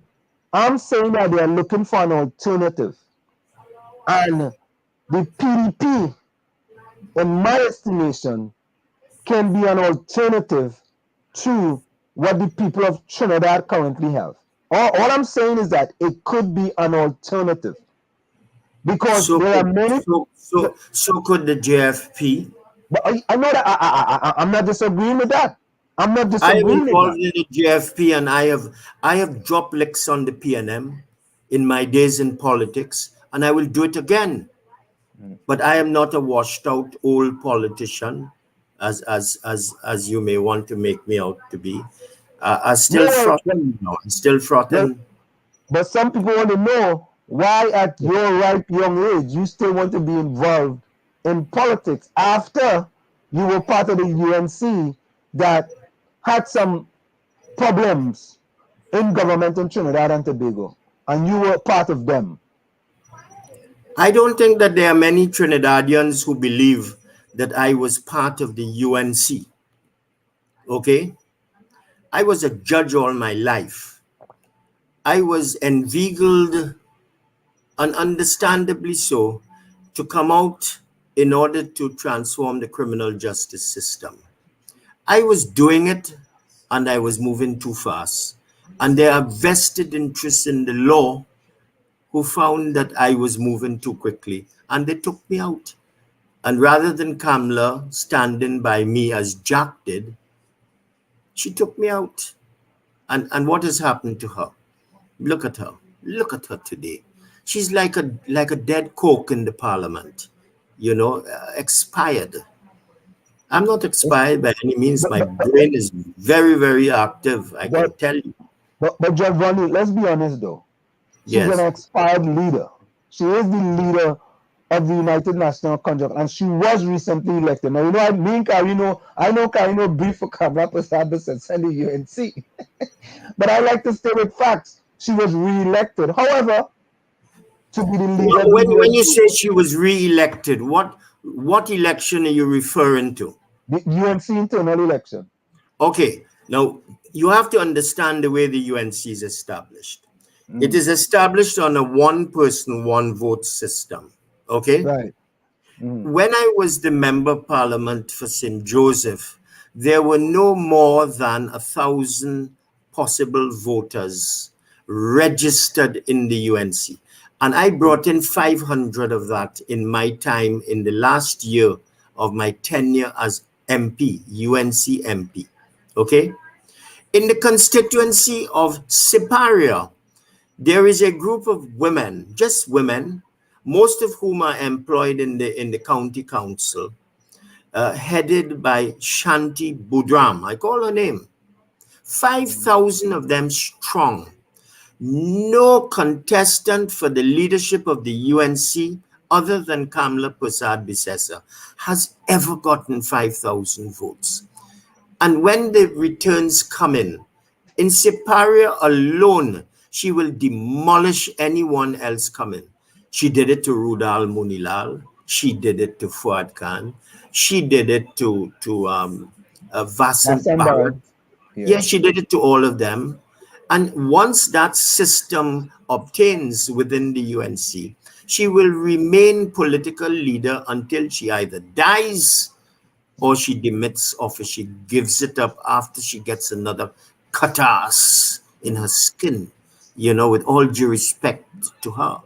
I'm saying that they are looking for an alternative. And the PDP, in my estimation, can be an alternative to what the people of Trinidad currently have. All I'm saying is that it could be an alternative. Because So there are could, many. so could the JFP. But I know that I'm not disagreeing with that. I'm not I am disagreeing with involved that. in the JFP, and I have dropped licks on the PNM in my days in politics, and I will do it again. But I am not a washed out old politician, as you may want to make me out to be. are still frothing. Still frothing. But some people want to know why, at your ripe young age, you still want to be involved in politics after you were part of the UNC that had some problems in government in Trinidad and Tobago, and you were part of them. I don't think that there are many Trinidadians who believe that I was part of the UNC. Okay? I was a judge all my life. I was inveigled, and understandably so, to come out in order to transform the criminal justice system. I was doing it, and I was moving too fast. And there are vested interests in the law who found that I was moving too quickly, and they took me out. And rather than Kamla standing by me as Jack did, she took me out. And what has happened to her? Look at her. Look at her today. She's like a dead cork in the parliament, expired. I'm not expired by any means. My brain is very, very active, I can tell you. But Judge Volney, let's be honest though. She's an expired leader. She is the leader of the United National Congress, and she was recently elected. Now, me and Carino, I know Carino brief for Kamla Prasad and the UNC. But I like to stay with facts. She was re-elected. However, to be the leader. When you say she was re-elected, what election are you referring to? The UNC internal election. Okay. Now, you have to understand the way the UNC is established. It is established on a one-person, one-vote system. Okay? Right. When I was the member of parliament for St. Joseph, there were no more than 1,000 possible voters registered in the UNC. And I brought in 500 of that in my time in the last year of my tenure as MP, UNC MP. Okay? In the constituency of Siparia, there is a group of women, just women, most of whom are employed in the county council, headed by Shanti Budram. I call her name. 5,000 of them strong. No contestant for the leadership of the UNC other than Kamla Prasad Bisesa has ever gotten 5,000 votes. And when the returns come in Siparia alone, she will demolish anyone else coming. She did it to Rudal Munilal. She did it to Fuad Khan. She did it to Vasant Bharat. Yeah, she did it to all of them. And once that system obtains within the UNC, she will remain political leader until she either dies or she demits office. She gives it up after she gets another catarrh in her skin, with all due respect to her.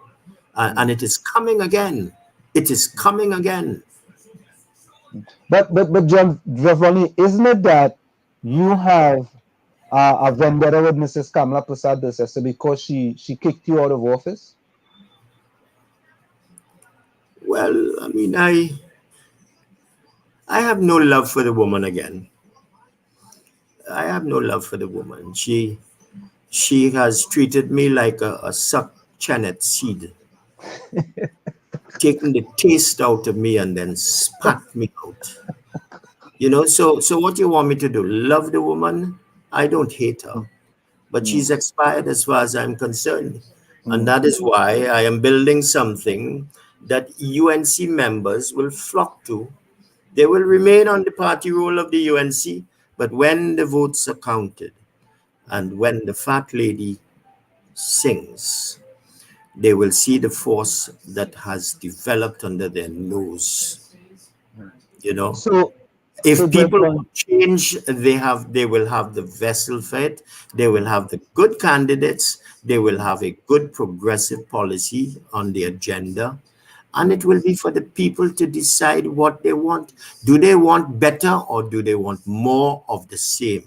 And it is coming again. It is coming again. But John Volney, isn't it that you have a vendetta with Mrs. Kamla Prasad Bisesa because she kicked you out of office? Well, I mean, I have no love for the woman again. I have no love for the woman. She has treated me like a sucked chenet seed, taken the taste out of me and then spat me out. So what do you want me to do? Love the woman? I don't hate her, but she's expired as far as I'm concerned. And that is why I am building something that UNC members will flock to. They will remain on the party roll of the UNC, but when the votes are counted and when the fat lady sings, they will see the force that has developed under their nose. So if people change, they will have the vessel for it. They will have the good candidates. They will have a good progressive policy on the agenda. And it will be for the people to decide what they want. Do they want better or do they want more of the same?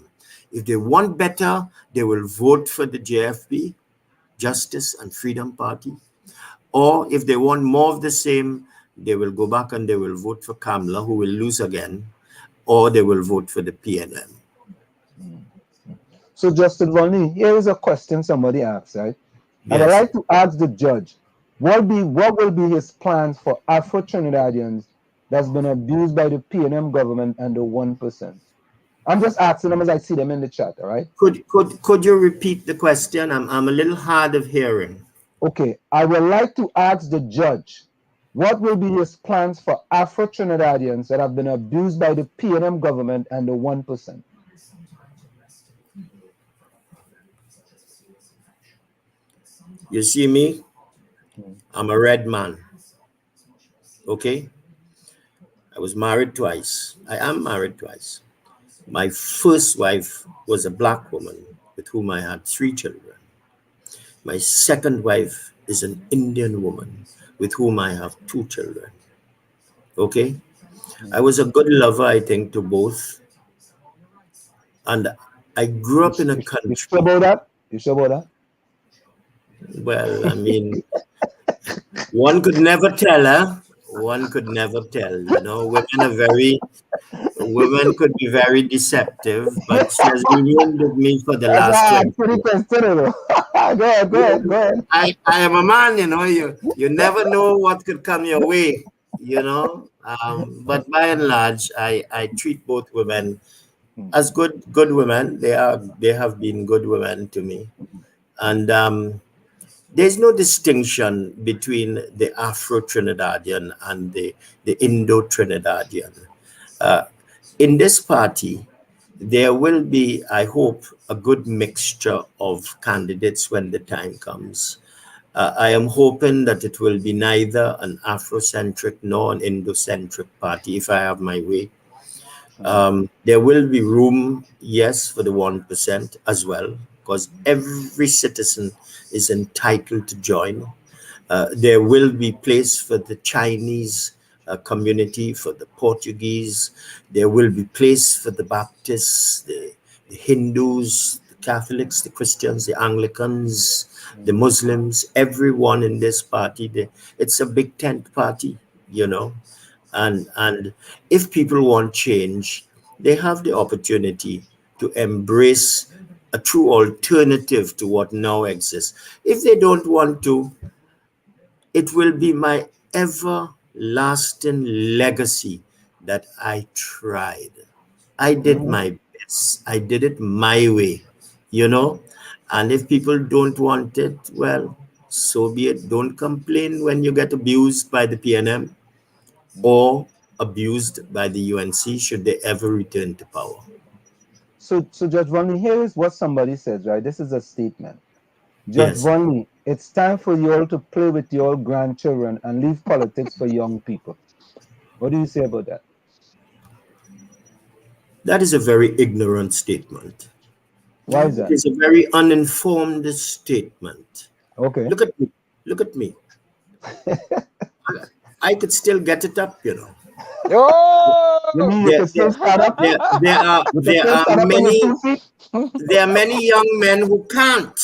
If they want better, they will vote for the JFP, Justice and Freedom Party. Or if they want more of the same, they will go back and they will vote for Kamla, who will lose again, or they will vote for the PNM. So Justin Volney, here is a question somebody asked, right? And I'd Yes. like to ask the judge, what will be his plans for Afro-Trinidadians that's been abused by the PNM government and the 1%? I'm just asking them as I see them in the chat, all right? Could you repeat the question? I'm a little hard of hearing. Okay, I would like to ask the judge, what will be his plans for Afro-Trinidadians that have been abused by the PNM government and the 1%? You see me? I'm a red man. Okay? I was married twice. I am married twice. My first wife was a black woman with whom I had 3 children. My second wife is an Indian woman with whom I have 2 children. Okay? I was a good lover, I think, to both. And I grew up in a You country. sure about that? You sure about that? Well, I mean, one could never tell, huh? One could never tell. You know, women could be very deceptive, but she has remained with me for the That's last why I 20 asked you the years. question, though. Go ahead. I am a man, you know, you never know what could come your way, you know. But by and large, I treat both women as good women. They have been good women to me. And there's no distinction between the Afro-Trinidadian and the Indo-Trinidadian. In this party, there will be, I hope, a good mixture of candidates when the time comes. I am hoping that it will be neither an Afrocentric nor an Indo-centric party, if I have my way. There will be room, yes, for the 1% as well, because every citizen is entitled to join. There will be place for the Chinese community, for the Portuguese. There will be place for the Baptists, the Hindus, the Catholics, the Christians, the Anglicans, the Muslims, everyone in this party. It's a big tent party, you know. And if people want change, they have the opportunity to embrace a true alternative to what now exists. If they don't want to, it will be my everlasting legacy that I tried. I did my best. I did it my way, you know. And if people don't want it, well, so be it. Don't complain when you get abused by the PNM or abused by the UNC should they ever return to power. So Judge Volney, here is what somebody says, right? This is a statement. Judge Yes. Volney, it's time for you all to play with your grandchildren and leave politics for young people. What do you say about that? That is a very ignorant statement. Why is It that? is a very uninformed statement. Okay. Look at me. Look at me. I could still get it up, you know. You mean you There, can still stand up? there, there are You can there still are stand up on your many 2 feet? there are many young men who can't,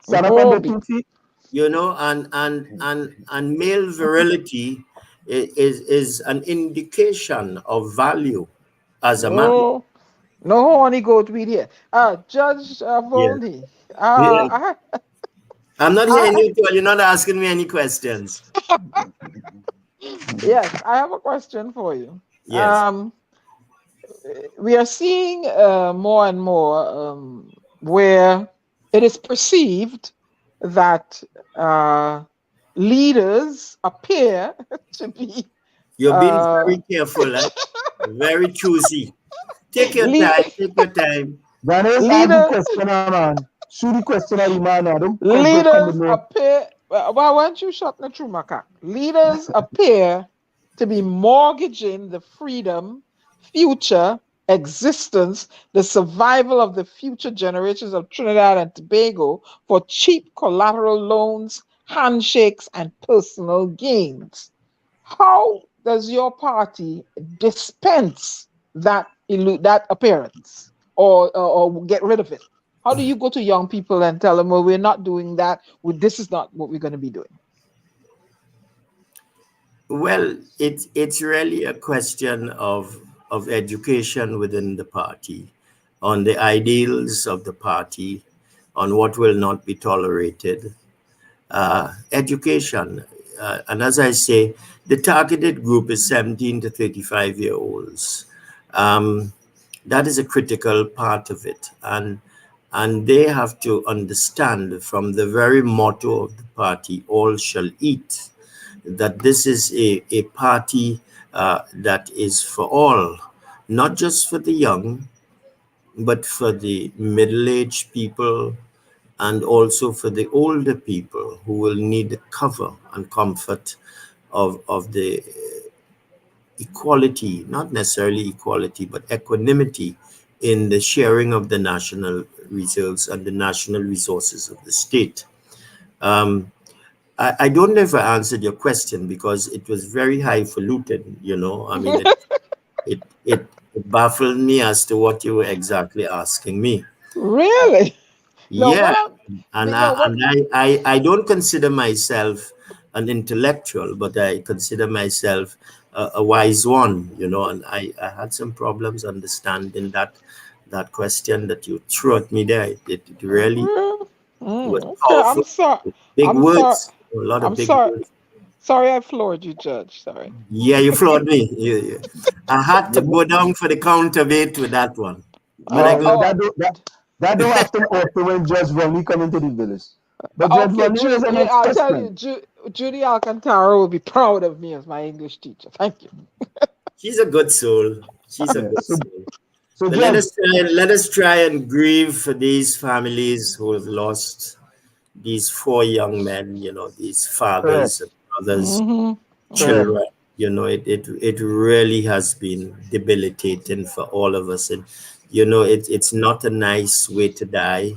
Stand up on the 2 feet? you know, and male virility is an indication of value as a man. No honey goat weed here. Judge Yeah. Volney. Yeah. I'm not hearing you, Paul. You're not asking me any questions. Yes, I have a question for you. Yes. We are seeing more and more where it is perceived that leaders appear to be. You're being very careful, eh? Very choosy. Take your time. Take your time. Ghanaians ask the question, man. Shoot the question at the man now. Don't Leaders appear. Well, why don't you shut the true macaque? Leaders appear to be mortgaging the freedom, future, existence, the survival of the future generations of Trinidad and Tobago for cheap collateral loans, handshakes, and personal gains. How does your party dispense that appearance or get rid of it? How do you go to young people and tell them, well, we're not doing that. This is not what we're going to be doing? Well, it's really a question of education within the party. on the ideals of the party, on what will not be tolerated, education. And as I say, the targeted group is 17 to 35-year-olds. That is a critical part of it. And they have to understand from the very motto of the party, all shall eat, that this is a party that is for all, not just for the young, but for the middle-aged people and also for the older people who will need the cover and comfort of the equality, not necessarily equality, but equanimity in the sharing of the national reserves and the national resources of the state. I don't know if I answered your question because it was very highfalutin, you know. I mean, it baffled me as to what you were exactly asking me. Really? No, Yeah, and no, I don't consider myself an intellectual, but I consider myself a wise one, you know. And I had some problems understanding that question that you threw at me there. It really was okay, powerful. I'm sorry. Big I'm sorry. words, a lot of I'm big sorry. words. Sorry, I floored you, Judge. Sorry. Yeah, you floored me. I had to go down for the counterweight with that one. But I got That don't happen often when Judge Volney come into the village. But Judge Okay, Volney is an yeah, I'll tell expressman. you, Judy Alcantara will be proud of me as my English teacher. Thank you. she's a good soul. She's a Yeah. good soul. So But Judge, let us try and grieve for these families who have lost these 4 young men, you know, these correct. fathers and brothers, Mm-hmm. children. You know, it really has been debilitating for all of us. And, you know, it's not a nice way to die.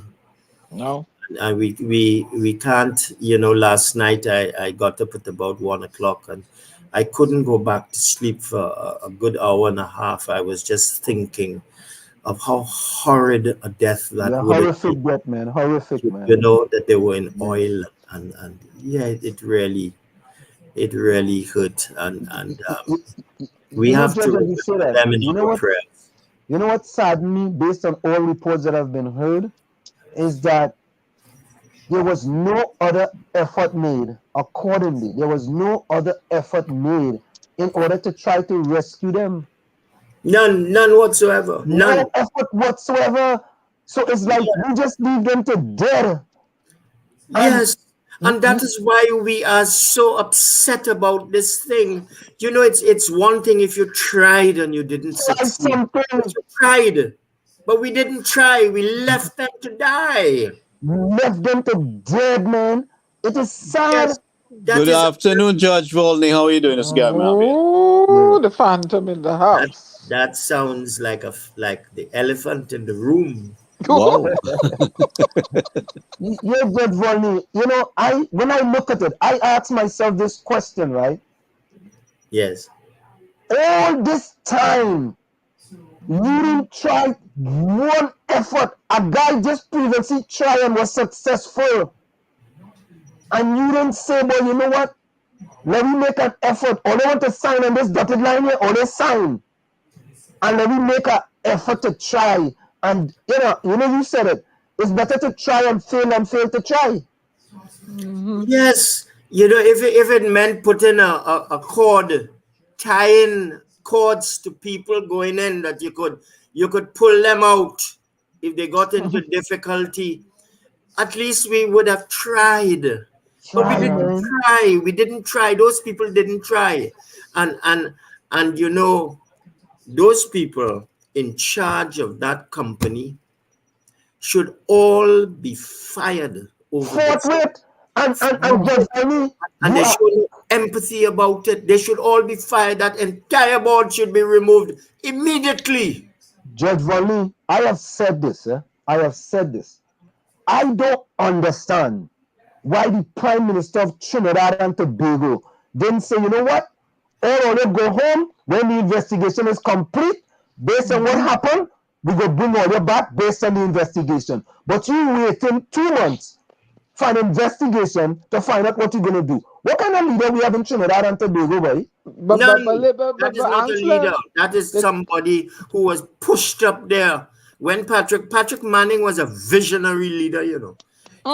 No. And we can't, you know, last night I got up at about 1 o'clock and I couldn't go back to sleep for a good hour and a half. I was just thinking of how horrid a death that Yeah, would have been, horrific death, man. Horrific, man. you know, that they were in oil and yeah, it really hurt. And we You know, have to Judge, as you say remember that, them in our prayers. you know what saddened me based on all reports that have been heard is that there was no other effort made accordingly. There was no other effort made in order to try to rescue them. None whatsoever. No None. effort whatsoever. So it's like we just leave them to dead. Yes. And that is why we are so upset about this thing. You know, it's one thing if you tried and you didn't succeed. But you tried, but we didn't try. We left them to die. Left them to dead, man. It is sad. Yes, that Good is afternoon, Judge Volney. How are you doing? This guy, Oh, the phantom in the house. that sounds like the elephant in the room. Wow. Yeah, Judge Volney, you know, when I look at it, I ask myself this question, right? Yes. All this time, you didn't try one effort. A guy just previously tried and was successful. And you didn't say, well, you know what? Let me make an effort. Or they want to sign on this dotted line here, or they sign. And let me make an effort to try. And you said it. It's better to try and fail to try. Yes. You know, if it meant putting a cord, tying cords to people going in that you could pull them out if they got into difficulty, at least we would have tried. But we didn't try. We didn't try. Those people didn't try. And you know, those people in charge of that company should all be fired over this. And they show no empathy about it. They should all be fired. That entire board should be removed immediately. Judge Volney, I have said this. I don't understand why the Prime Minister of Trinidad and Tobago didn't say, you know what? All of them go home when the investigation is complete. Based on what happened, we go bring all you back based on the investigation. But you waiting 2 months for an investigation to find out what you're going to do. What kind of leader we have in Trinidad and Tobago, boy? None. That is not a leader. That is somebody who was pushed up there when Patrick Manning was a visionary leader, you know.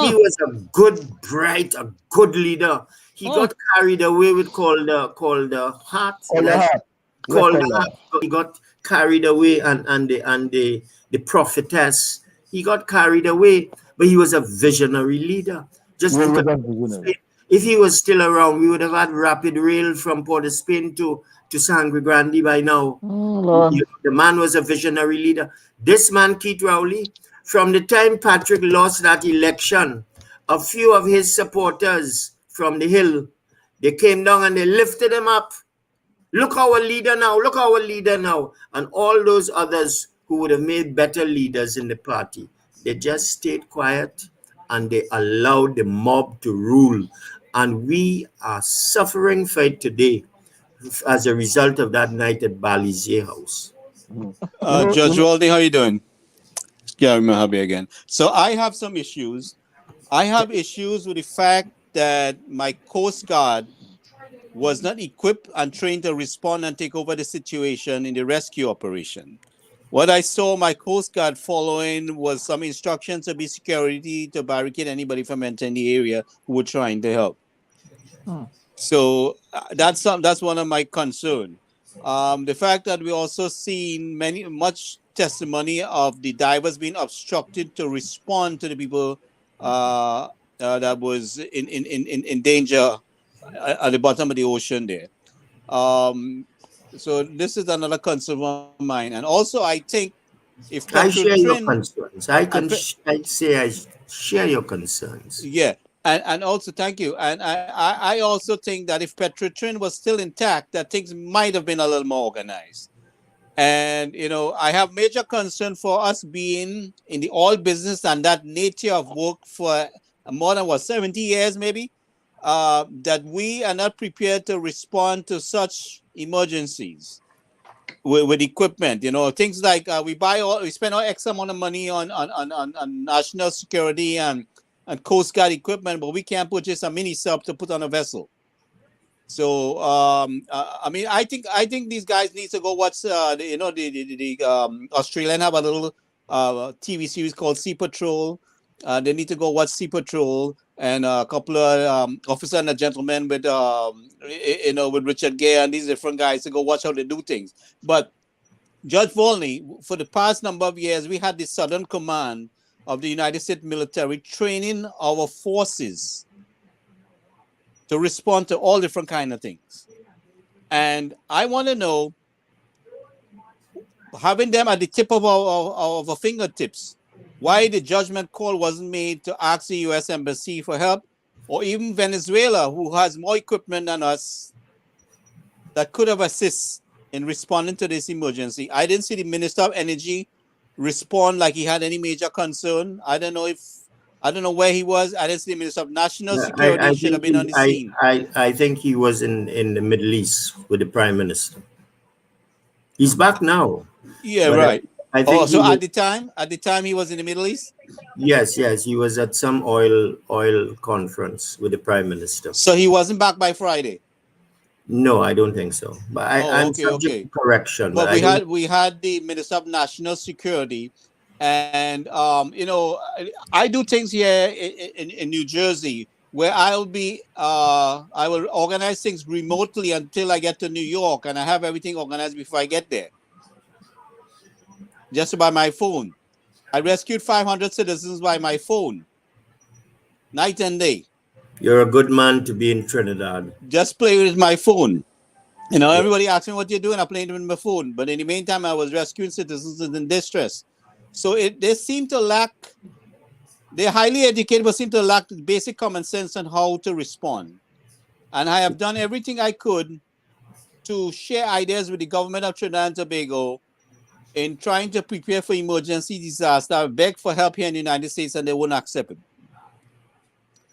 He Mm, was a good, bright, a good leader. He mm. got carried away with called the heart. Call the heart. Yeah, Called call the the heart. heart. He got carried away, and the prophetess. He got carried away, but he was a visionary leader. Just Yeah, he look was at a visionary. if he was still around, we would have had rapid rail from Port of Spain to Sangre Grande by now. Lord. The man was a visionary leader. This man, Keith Rowley, from the time Patrick lost that election, a few of his supporters from the Hill, they came down and they lifted him up. Look our leader now, look our leader now. And all those others who would have made better leaders in the party, they just stayed quiet and they allowed the mob to rule. And we are suffering for it today as a result of that night at Balizier House. Judge Volney, how you doing? Gary Mohabi again. So I have some issues. I have issues with the fact that my Coast Guard was not equipped and trained to respond and take over the situation in the rescue operation. What I saw my Coast Guard following was some instructions to be security to barricade anybody from entering the area who were trying to help. So that's one of my concern. The fact that we also seen much testimony of the divers being obstructed to respond to the people that was in danger at the bottom of the ocean there. So this is another concern of mine. And also, I think if I share your Petro-Trin, concerns. I'd say I share your concerns. yeah, and also thank you. And I also think that if Petro-Trin was still intact, that things might have been a little more organized. And I have major concern for us being in the oil business and that nature of work for more than 70 years maybe. That we are not prepared to respond to such emergencies with equipment. Things like we spend all X amount of money on national security and Coast Guard equipment, but we can't purchase a mini sub to put on a vessel. So I mean, I think these guys need to go watch. The Australian have a little TV series called Sea Patrol. They need to go watch Sea Patrol. And a couple of officer and a gentleman with with Richard Gere and these different guys to go watch how they do things. But Judge Volney, for the past number of years, we had the Southern Command of the United States military training our forces to respond to all different kind of things. And I want to know, having them at the tip of our fingertips, why the judgment call wasn't made to ask the U.S. Embassy for help, or even Venezuela, who has more equipment than us, that could have assisted in responding to this emergency. I didn't see the Minister of Energy respond like he had any major concern. I don't know where he was. I didn't see the Minister of National Security. I should have been on the scene. I think he was in the Middle East with the Prime Minister. He's back now. Yeah, But right. I think So he at the time he was in the Middle East. yes, he was at some oil conference with the Prime Minister. So he wasn't back by Friday. No, I don't think so. But I'm subject to correction. But we had the Minister of National Security, and I do things here in New Jersey where I will organize things remotely until I get to New York, and I have everything organized before I get there, just by my phone. I rescued 500 citizens by my phone, night and day. You're a good man to be in Trinidad. Just play with my phone. Everybody asks me what you're doing. I'm playing with my phone. But in the meantime, I was rescuing citizens in distress. So they seem to lack, they're highly educated, but seem to lack basic common sense on how to respond. And I have done everything I could to share ideas with the government of Trinidad and Tobago in trying to prepare for emergency disaster. I beg for help here in the United States, and they won't accept it.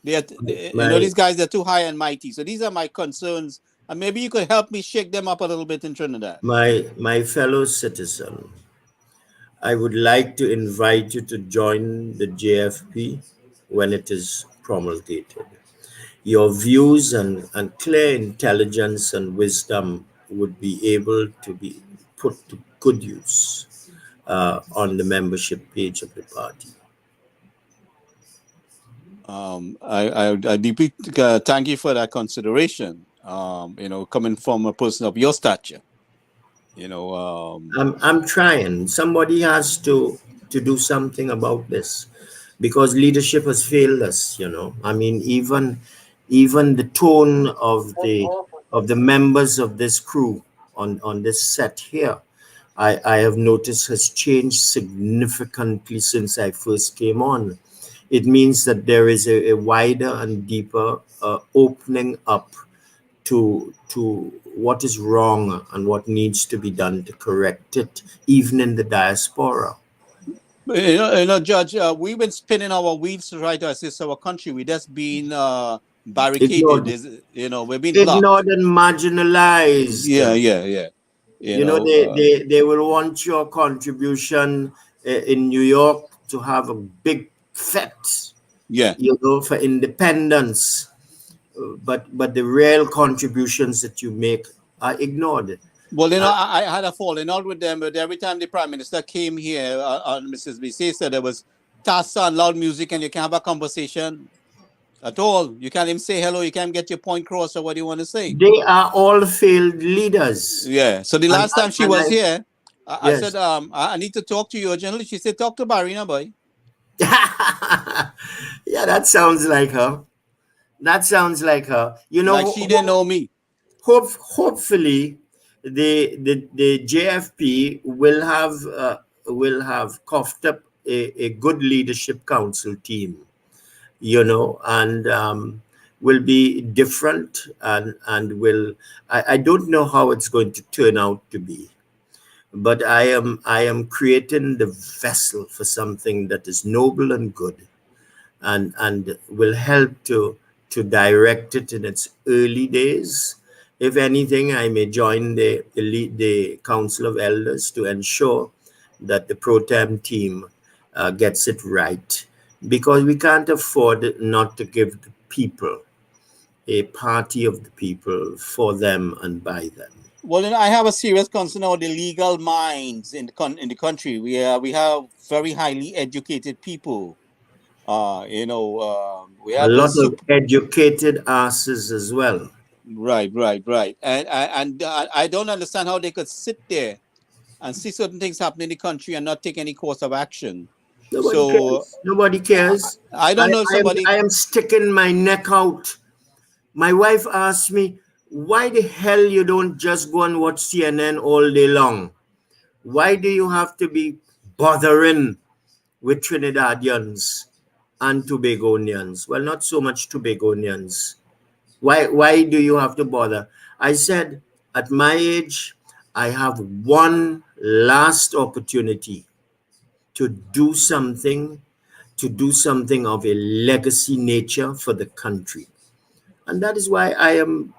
These guys, they're too high and mighty. So these are my concerns. And maybe you could help me shake them up a little bit in Trinidad. My fellow citizen, I would like to invite you to join the JFP when it is promulgated. Your views and clear intelligence and wisdom would be able to be put to good use. on the membership page of the party. I deeply thank you for that consideration. Coming from a person of your stature, I'm trying. Somebody has to do something about this, because leadership has failed us. I mean, even the tone of the members of this crew on this set here, I have noticed has changed significantly since I first came on. It means that there is a wider and deeper opening up to what is wrong and what needs to be done to correct it, even in the diaspora. Judge, we've been spinning our wheels to try to assist our country. We just been barricaded. We've been blocked. Ignored and marginalized. Yeah. They will want your contribution in New York to have a big fete. Yeah. For independence. But the real contributions that you make are ignored. Well, I had a falling out with them, but every time the Prime Minister came here on Mrs. BC said there was Tassa and loud music and you can't have a conversation at all. You can't even say hello. You can't get your point across or what you want to say. They are all failed leaders. Yeah. So the last time she was here, I yes. said, I need to talk to you urgently. She said, talk to Barina, boy. Yeah, that sounds like her. Like she didn't know me. Hopefully, the JFP will have coughed up a good leadership council team, and will be different and will. I don't know how it's going to turn out to be, but I am creating the vessel for something that is noble and good, and will help to direct it in its early days. If anything, I may join the Council of Elders to ensure that the pro tem team gets it right, because we can't afford not to give the people a party of the people, for them and by them. Well, I have a serious concern about the legal minds in the country. We have very highly educated people. We have a lot of educated asses as well. Right. And I don't understand how they could sit there and see certain things happen in the country and not take any course of action. Nobody cares. I don't know if somebody... I am sticking my neck out. My wife asked me, why the hell you don't just go and watch CNN all day long? Why do you have to be bothering with Trinidadians and Tobagonians? Well, not so much Tobagonians. Why do you have to bother? I said, at my age, I have one last opportunity to do something of a legacy nature for the country. And that is why I'm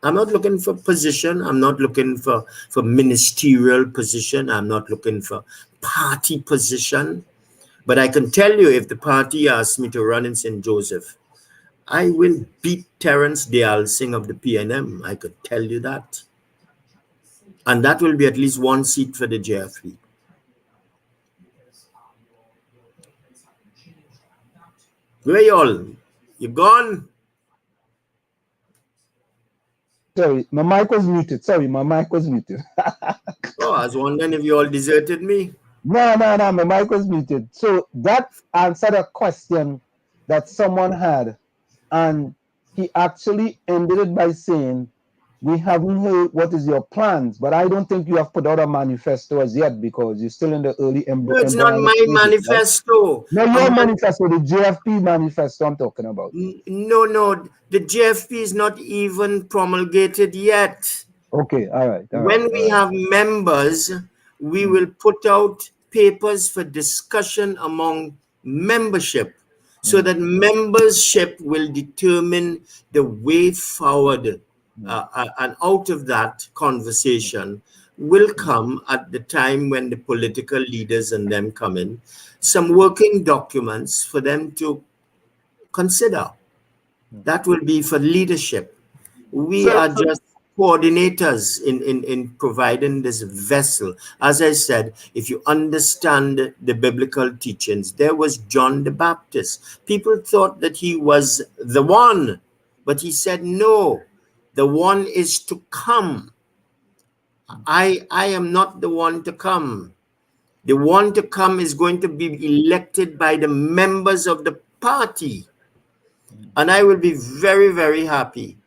not looking for position. I'm not looking for ministerial position. I'm not looking for party position. But I can tell you, if the party asks me to run in St. Joseph, I will beat Terence Dial Singh of the PNM. I could tell you that. And that will be at least one seat for the JFP. Where y'all? You gone? Sorry, my mic was muted. Oh, I was wondering if you all deserted me. No, my mic was muted. So that answered a question that someone had. And he actually ended it by saying, we haven't heard what is your plans, but I don't think you have put out a manifesto as yet, because you're still in the early No, it's not my manifesto. Right? No, your manifesto, the JFP manifesto I'm talking about. No, the JFP is not even promulgated yet. Okay, all right. When we have members, we will put out papers for discussion among membership, so that membership will determine the way forward. And out of that conversation will come, at the time when the political leaders and them come in, some working documents for them to consider. That will be for leadership. We are just coordinators in providing this vessel. As I said, if you understand the biblical teachings, there was John the Baptist. People thought that he was the one, but he said, no, the one is to come. I am not the one to come. The one to come is going to be elected by the members of the party. And I will be very, very happy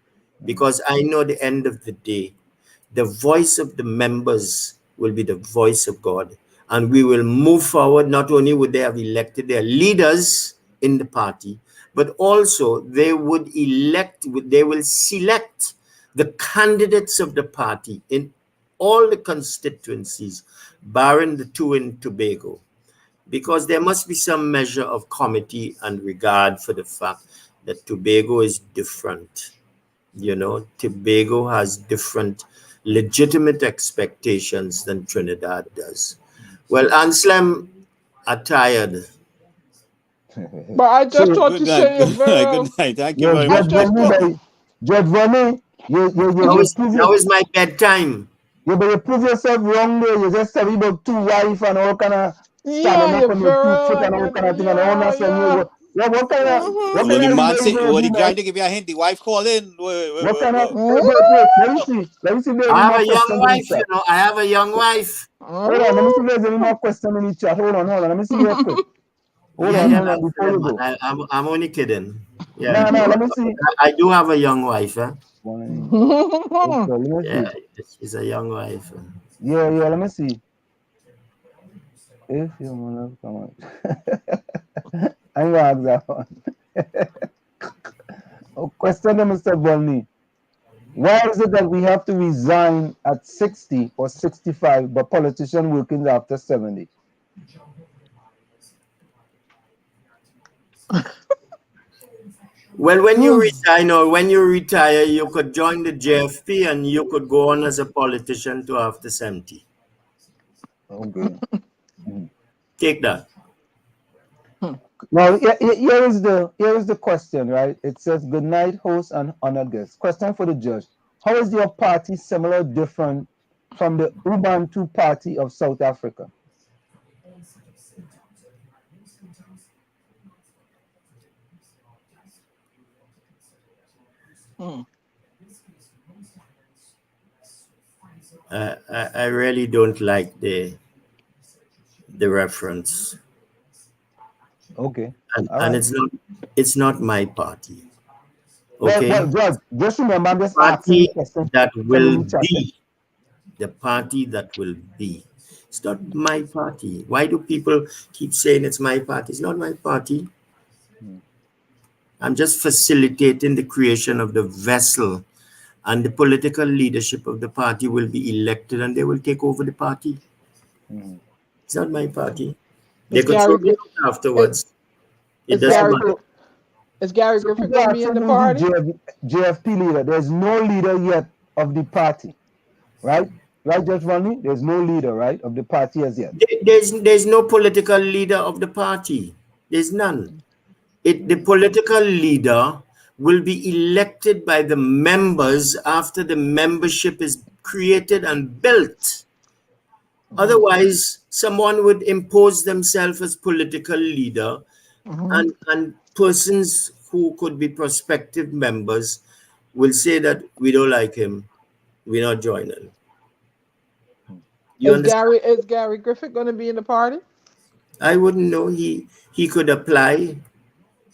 because I know the end of the day, the voice of the members will be the voice of God. And we will move forward. Not only would they have elected their leaders in the party, but also they will select the candidates of the party in all the constituencies, barring the two in Tobago, because there must be some measure of comity and regard for the fact that Tobago is different. You know, Tobago has different legitimate expectations than Trinidad does. Well, Anselm are tired. But I just thought Good you night. said Good night. Thank you very much. Judge Volney, Now is my bedtime. Yeah, but you prove yourself wrong there. You just said about two wife and all kind of standing up on your 2 foot and all kind of thing and all that. What kind of When the man say, when he trying to give you a hint, the wife call in. What kind of wait, let me see. I have a young wife, you know. I have a young wife. Hold on, let me see if there's any more question in the chat. Hold on. Let me see real quick. Hold on, before you go. I'm only kidding. Yeah. No, let me see. I do have a young wife, huh? Yeah, she's a young wife. Yeah, let me see. If you want to come on. I'm going to ask that one. Question to Mr. Volney. Why is it that we have to resign at 60 or 65, but politicians working after 70? Well, when you resign or when you retire, you could join the JFP and you could go on as a politician to after 70. Okay. Take that. Now, here is the question, right? It says, good night, host and honored guests. Question for the judge. How is your party similar, different from the Ubuntu Party of South Africa? I really don't like the reference. Okay. And it's not my party. Okay. Well, Judge, just remember, I'm just party asking that will be the party that will be. It's not my party. Why do people keep saying it's my party? It's not my party. I'm just facilitating the creation of the vessel, and the political leadership of the party will be elected and they will take over the party. It's not my party. They could throw me out afterwards. Is Gary Griffith going to be in the party? JFP leader. There's no leader yet of the party, right? Right, Judge Volney? There's no leader, right, of the party as yet. There's no political leader of the party. There's none. The political leader will be elected by the members after the membership is created and built. Otherwise, someone would impose themselves as political leader, and persons who could be prospective members will say that we don't like him, we're not joining. Is Gary Griffith going to be in the party? I wouldn't know. He could apply.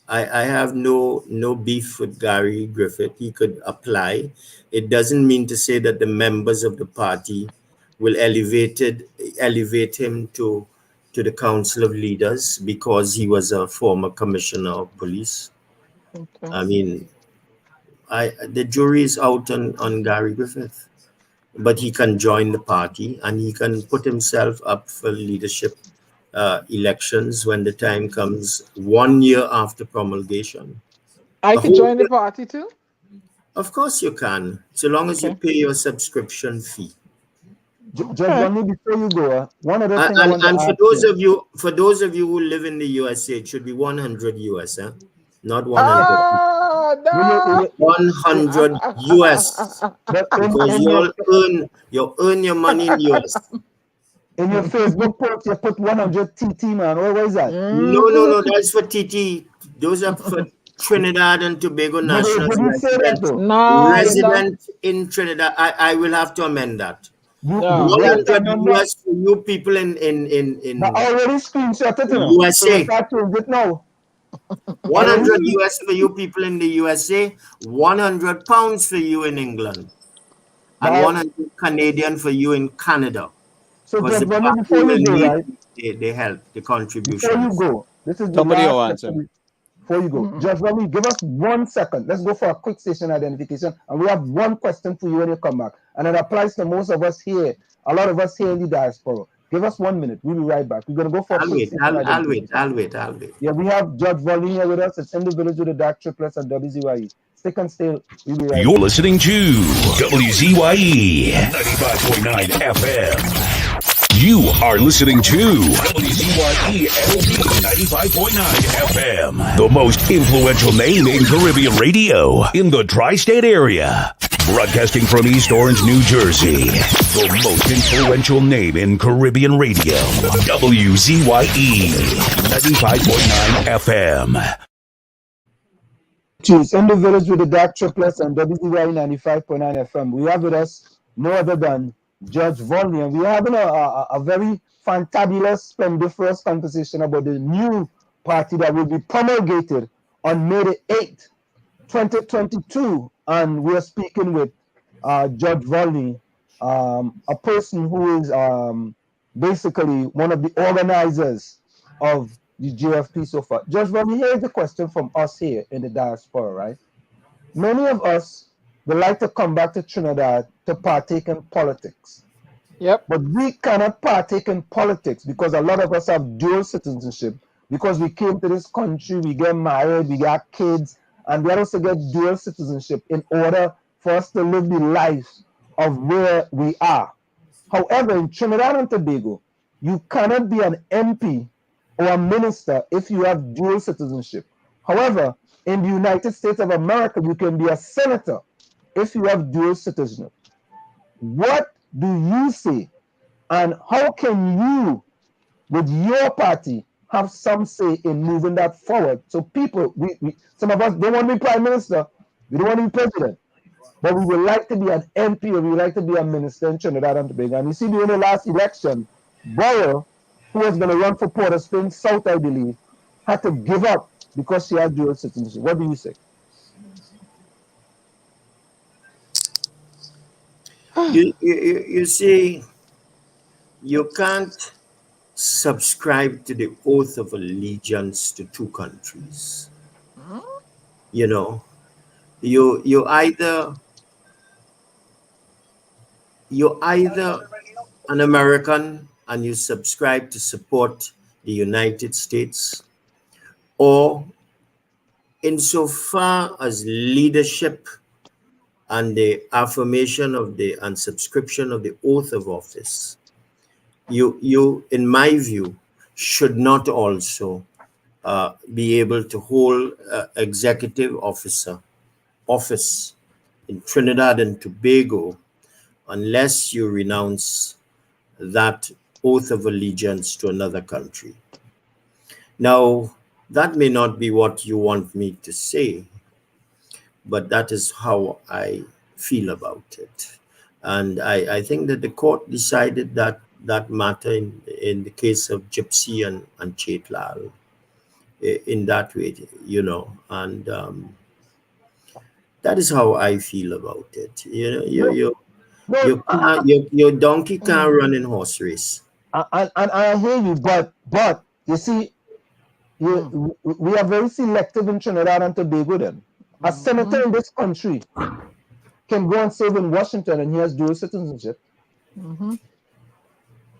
I have no beef with Gary Griffith. He could apply. It doesn't mean to say that the members of the party will elevate him to the Council of Leaders because he was a former commissioner of police. Okay. I mean, the jury is out on Gary Griffith, but he can join the party and he can put himself up for leadership elections when the time comes 1 year after promulgation. I can join the party too? Of course you can, so long as you pay your subscription fee. Judge Volney, before you go, one other thing and for those of you who live in the USA, it should be 100 US, not 100. no. 100 US. But Because you earn your money in US. in your Facebook post, you put 100 TT, man. What is that? No, that's for TT. Those are for Trinidad and Tobago No, they nationals didn't say that though. No, you don't. resident in Trinidad. I will have to amend that. No. You have to 100 amend that. US for you people in But already screenshotted, you know. So USA. we start to it now. 100 US for you people in the USA, 100 pounds for you in England, and But- 100 Canadian for you in Canada. So Because just the Volney, party before will you go, need right? the help, the contributions. Before you go, this is the Somebody last will answer. question. Before you go, Judge Volney, give us 1 second. Let's go for a quick station identification, and we have one question for you when you come back, and it applies to most of us here. A lot of us here in the diaspora. Give us 1 minute. We'll be right back. We're gonna go for a quick station identification. I'll wait. Yeah, we have Judge Volney here with us. It's in the village with the dark triplets and WZYE. Stick and stay. We'll be right You're back. listening to WZYE 95.9 FM. You are listening to WZYE LP 95.9 FM, the most influential name in Caribbean radio in the tri-state area. Broadcasting from East Orange, New Jersey, the most influential name in Caribbean radio, WZYE 95.9 FM. It's in the village with the dark triplets and WZYE 95.9 FM. We have with us no other than Judge Volney, and we're having a very fantabulous, splendiferous conversation about the new party that will be promulgated on May the 8th, 2022. And we're speaking with Judge Volney, a person who is basically one of the organizers of the JFP so far. Judge Volney, here's the question from us here in the diaspora, right? Many of us would like to come back to Trinidad to partake in politics. Yep. But we cannot partake in politics because a lot of us have dual citizenship. Because we came to this country, we get married, we got kids, and we also get dual citizenship in order for us to live the life of where we are. However, in Trinidad and Tobago, you cannot be an MP or a minister if you have dual citizenship. However, in the United States of America, you can be a senator if you have dual citizenship. What do you say, and how can you, with your party, have some say in moving that forward? So people, some of us don't want to be prime minister, we don't want to be president, but we would like to be an MP or we would like to be a minister in Trinidad and Tobago. And you see, during the last election, Boyle, who was going to run for Port of Spain South, I believe, had to give up because she had dual citizenship. What do you say? You see, you can't subscribe to the oath of allegiance to two countries. You know, you're either an American and you subscribe to support the United States, or insofar as leadership and the affirmation of the and subscription of the oath of office, you in my view should not also be able to hold executive office in Trinidad and Tobago unless you renounce that oath of allegiance to another country. Now, that may not be what you want me to say, but that is how I feel about it. And I think that the court decided that matter in the case of Gypsy and Chetlal in that way, you know, and that is how I feel about it. You know, your donkey can't run in horse race. And I hear you, but you see, we are very selective in Trinidad and Tobago then. A senator in this country can go and serve in Washington and he has dual citizenship.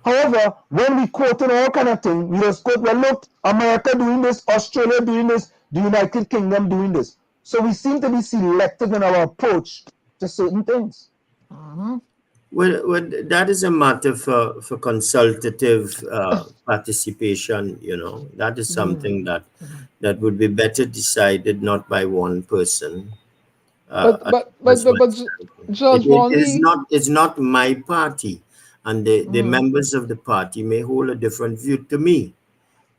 However, when we quote in all kind of thing, we just quote, well, look, America doing this, Australia doing this, the United Kingdom doing this. So we seem to be selective in our approach to certain things. Well, that is a matter for consultative participation. That is something that would be better decided not by one person. But but That's but my but, but standpoint. Judge It is Volney, not. It's not my party, and the members of the party may hold a different view to me.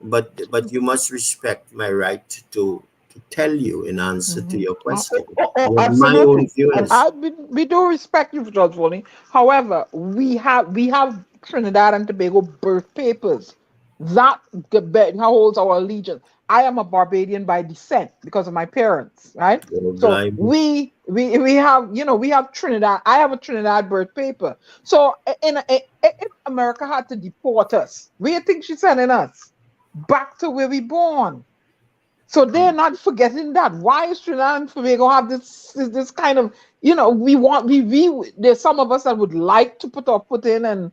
But you must respect my right to tell you in answer to your question what my own Absolutely. view And is. we do respect you, Judge Volney. However, we have Trinidad and Tobago birth papers that holds our allegiance. I am a Barbadian by descent because of my parents, right? Oh, So blimey. we have we have Trinidad. I have a Trinidad birth paper. So if America had to deport us, where do you think she's sending us? Back to where we born. So they're not forgetting that. Why is Trinidad and Tobago have this kind of, we there's some of us that would like to put our foot in and,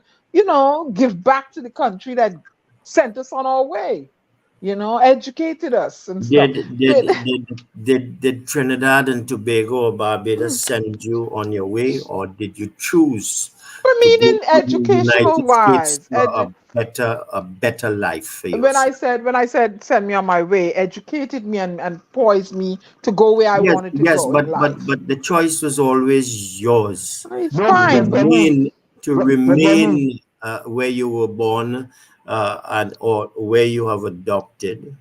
give back to the country that sent us on our way, educated us and stuff. Did Trinidad and Tobago or Barbados send you on your way, or did you choose I to mean, go in to the educational United States wise, for a better life for when I yourself? said send me on my way, educated me and poised me to go where I Yes, wanted to yes, go in but life. the choice was always yours It's no, to Judge fine. Volney, remain to Judge Volney, remain where you were born, and or where you have adopted,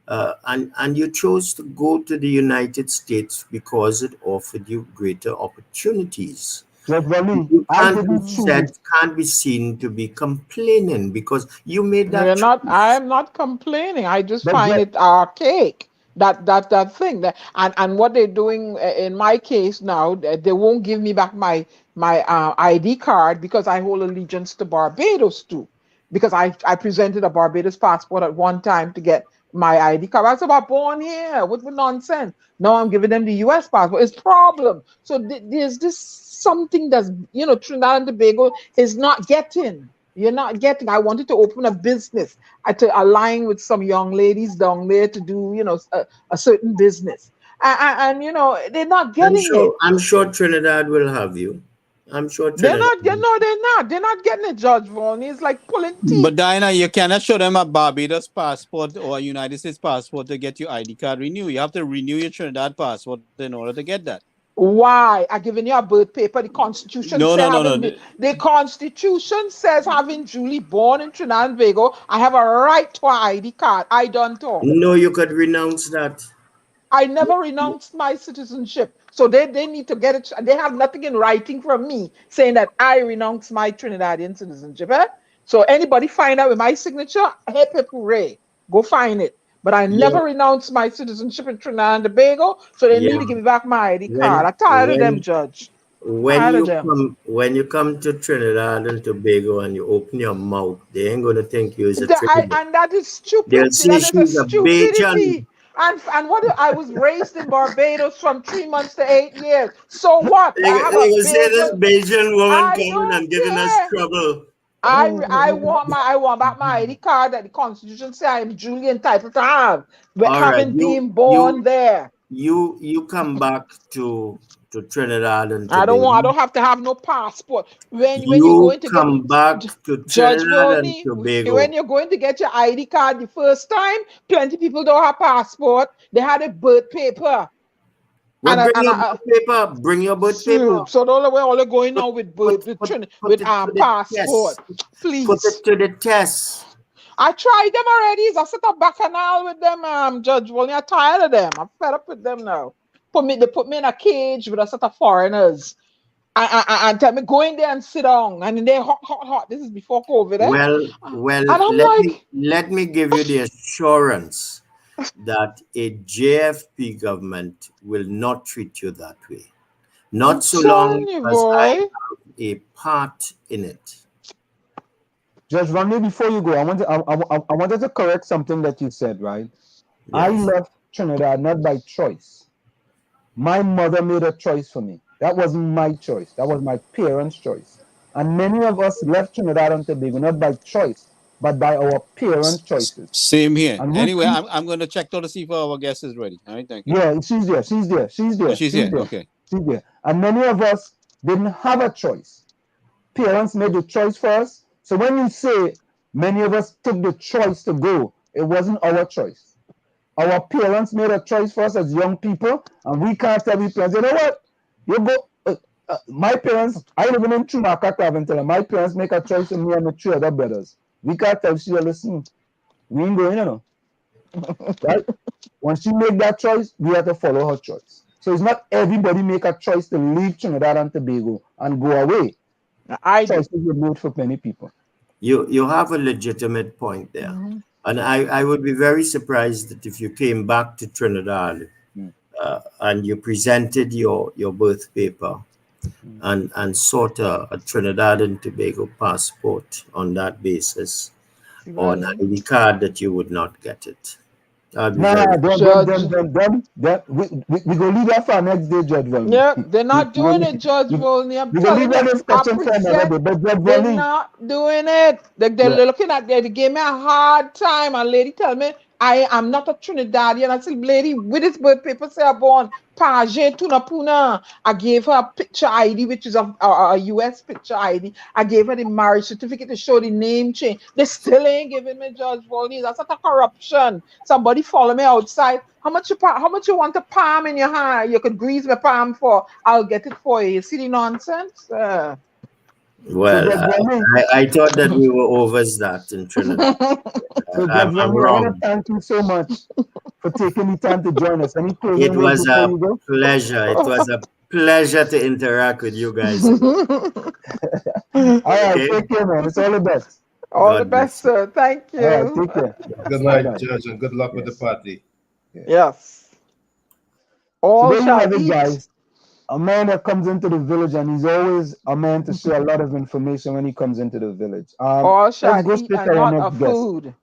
and you chose to go to the United States because it offered you greater opportunities. Judge Volney, You I didn't choose it. can't be seen to be complaining because you made that We're not. I choice. am not complaining. I just But find it archaic. That thing that and what they're doing in my case now, they won't give me back my ID card because I hold allegiance to Barbados too. Because I presented a Barbados passport at one time to get my ID card. I was about born here. What nonsense? Now I'm giving them the U.S. passport. It's problem. So there's this something that's Trinidad and Tobago is not getting. You're not getting. I wanted to open a business to align with some young ladies down there to do, a certain business, and they're not getting it. I'm sure Trinidad will have you. I'm sure They're Trinidad. not. No, they're not. They're not getting it, Judge Volney. It's like pulling But teeth. Diana, you cannot show them a Barbados passport or a United States passport to get your ID card renewed. You have to renew your Trinidad passport in order to get that. Why? I given you a birth paper. The Constitution No, say no, no, having no. the Constitution says having Julie born in Trinidad and Tobago, I have a right to an ID card. I don't talk. No, you could renounce that. I never renounced my citizenship. So they need to get it. They have nothing in writing from me saying that I renounce my Trinidadian citizenship. Eh? So anybody find out with my signature, hip hip hooray. Go find it. But I Yeah, never renounced my citizenship in Trinidad and Tobago, so they need yeah. to give me back my ID card. When I'm tired of them, when Judge. Tired of them. when you come to Trinidad and Tobago and you open your mouth, they ain't gonna think you is a Trinidad. And that is They'll stupid. say That is a she's a Bajan. stupidity. And what I was raised in Barbados from 3 months to 8 years. So what? They, I have a they will say this Bajan. Bajan woman I coming don't and giving us care. trouble. I want back my ID card that the Constitution say I am duly entitled to have, All right, having been born there. you come back to Trinidad and I Tobago. don't have to have no passport. When you're You going to get come back to Judge Trinidad and Volney, when Tobago. you're going to get your ID card the first time, plenty people don't have passport. They had a birth paper. Well, And bring your birth paper. Bring your birth paper. so the only way all they're going now with Put, birth with, put, put with it to the passport. test. Put Please. it to the test. I tried them already. I set a bacchanal with them, Judge Volney. I'm tired of them. I'm fed up with them now. They put me in a cage with a set of foreigners. And tell me go in there and sit down. And they're hot. This is before COVID, eh? Well, And I'm like, let me give you the assurance that a JFP government will not treat you that way. Not I'm so long telling you, as I boy. have a part in it. Judge Volney, before you go, I wanted to correct something that you said, right? I Yes. left Trinidad not by choice. My mother made a choice for me. That wasn't my choice. That was my parents' choice. And many of us left Trinidad and Tobago not by choice, but by our parents' choices. Same here. And Anyway, I'm going to check to see if our guest is ready. All right, thank you. yeah, she's there. She's there. She's there. Oh, she's here. Okay. She's there. And many of us didn't have a choice. parents made the choice for us. So when you say many of us took the choice to go, it wasn't our choice. Our parents made a choice for us as young people, and we can't tell we parents, you know what? You go. My parents, I live in Trinidad, my parents make a choice for me and the three other brothers. We can't tell she listen. We ain't going, you know. Right? When she make that choice, we have to follow her choice. So it's not everybody make a choice to leave Trinidad and Tobago and go away. I do. Choices were made for many people. You have a legitimate point there. Mhm. And I would be very surprised that if you came back to Trinidad and you presented your birth paper and sought a Trinidad and Tobago passport on that basis, or an Right. ID card, that you would not get it. I'd be Nah, very Judge. we go leave that for next day, Judge Volney. Yep, they're not doing it, Judge Volney. I'm We go leave telling you, that I discussion for another present. day. But Judge They're Volney, not doing it. They're yeah. looking at they gave me a hard time. And lady tell me I am not a Trinidadian. I said, lady, with this birth paper say I'm born Page Tunapuna. I gave her a picture ID, which is a US picture ID. I gave her the marriage certificate to show the name change. They still ain't giving me Judge Volney. That's not a corruption. Somebody follow me outside. How much you want a palm in your hand? You could grease my palm for. I'll get it for you. You see the nonsense? So well. Judge Volney, I thought that we were over that in Trinidad. so Judge I'm Volney, I want to wrong. thank you so much for taking the time to join us. Any It closing words was before a you go? pleasure. It was a pleasure to interact with you guys. All right, Okay. take care, man. It's all the best. All the God best, bless you. sir. Thank All right, you. take care. Good Bye night, bye. Judge, and good luck with the Yes. party. Yes. So All there you shall have it, eat. guys. A man that comes into the village, and he's always a man to share a lot of information when he comes into the village. All Let's shall go eat straight to and our not next of guest. food.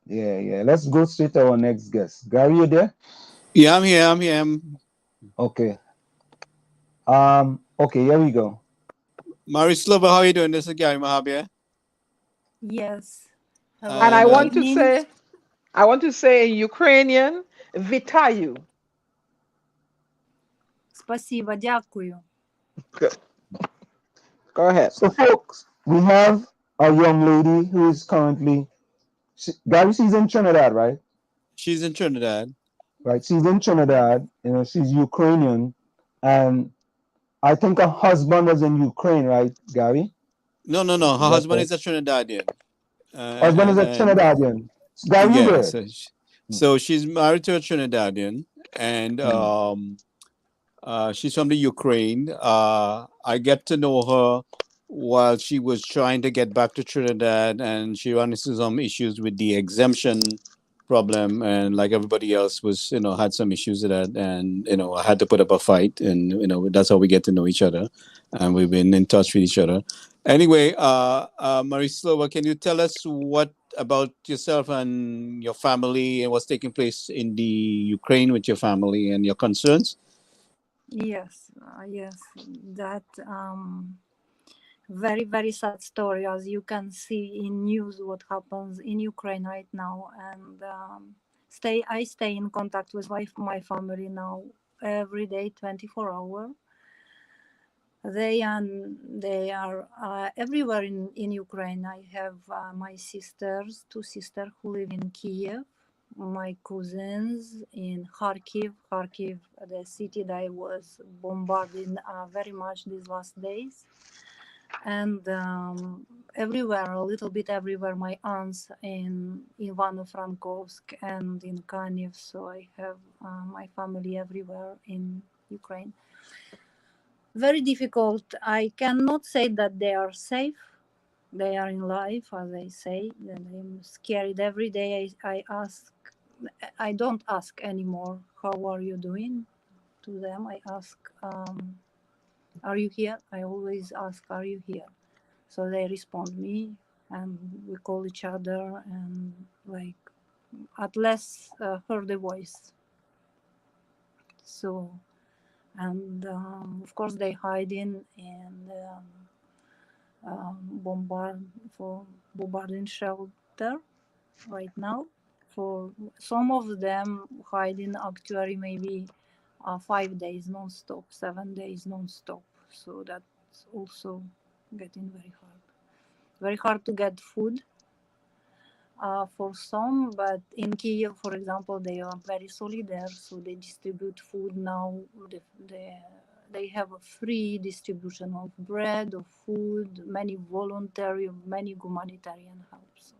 Yeah. Let's go straight to our next guest. Gary, you there? Yeah, I'm here. I'm here. Okay. Okay, here we go. Myroslava, how are you doing? This is Gary Mahabia. Yes. Hello, And I And good want to evening. say in Ukrainian, Vitayu. Спасибо, дякую. Good. Go ahead. So, folks, we have a young lady who is currently, Gary, she's in Trinidad, right? she's in Trinidad. Right. She's in Trinidad. You know, she's Ukrainian, and I think her husband was in Ukraine, right, Gary? No. Her Is that husband correct? is a Trinidadian. Husband is a And Trinidadian. Gary, you yeah, there? so she's married to a Trinidadian, and she's from the Ukraine. I get to know her while she was trying to get back to Trinidad, and she ran into some issues with the exemption problem, and like everybody else was, had some issues with that, and I had to put up a fight, and that's how we get to know each other, and we've been in touch with each other. Anyway, Myroslava, can you tell us what about yourself and your family and what's taking place in the Ukraine with your family and your concerns? Yes, that very, very sad story, as you can see in news what happens in Ukraine right now. And I stay in contact with my family now every day, 24 hours. They are everywhere in Ukraine. I have my two sisters who live in Kiev, my cousins in Kharkiv, the city that was bombarded very much these last days. And everywhere, a little bit everywhere, my aunts in Ivano-Frankovsk and in Kaniv. So I have my family everywhere in Ukraine. Very difficult. I cannot say that they are safe. They are in life, as I say. I'm scared every day. I don't ask anymore, how are you doing, to them. I ask, are you here? I always ask, are you here? So they respond me, and we call each other, and like at least heard the voice. So, and of course they hide in and bombarding shelter right now. For some of them hiding actually maybe 5 days non-stop, 7 days non-stop. So that it's also getting very hard. Very hard to get food for some, but in Kiev, for example, they are very solidarity, so they distribute food now. They have a free distribution of bread, of food, many voluntary, many humanitarian helps.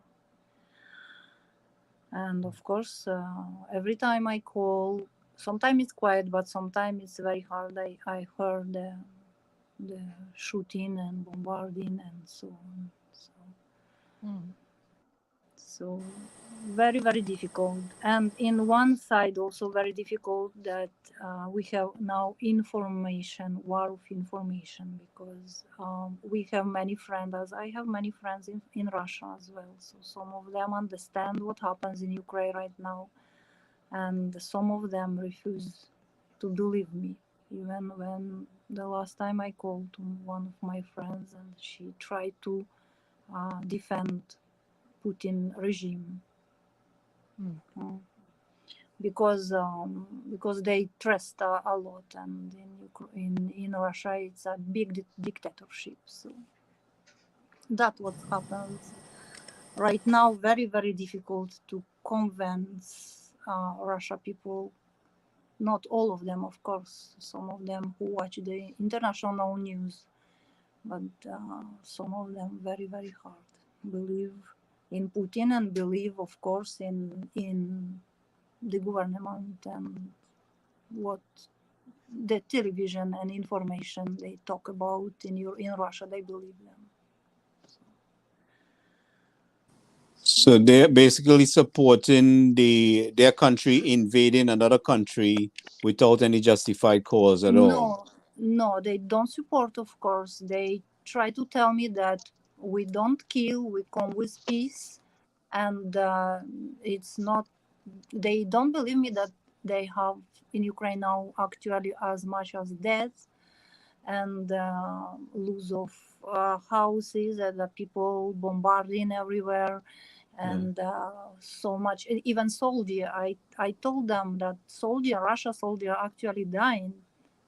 And of course, every time I call, sometimes it's quiet, but sometimes it's very hard. I heard the shooting and bombarding and so on. So very, very difficult. And in one side also very difficult that we have now information, war of information, because we have many friends, as I have many friends in Russia as well. So some of them understand what happens in Ukraine right now. And some of them refuse to believe me. Even when the last time I called to one of my friends and she tried to defend Putin regime. Because they trust a lot, and in Russia it's a big dictatorship. So that's what happens right now. Very, very difficult to convince Russia people. Not all of them, of course. Some of them who watch the international news, but some of them very, very hard believe in Putin and believe, of course, in the government and what the television and information they talk about in Russia, they believe them. So they're basically supporting their country invading another country without any justified cause at all. No, they don't support, of course. They try to tell me that we don't kill, we come with peace, and it's not. They don't believe me that they have in Ukraine now actually as much as deaths and lose of houses and the people bombarding everywhere and so much. Even soldier, I told them that Russia soldier actually dying.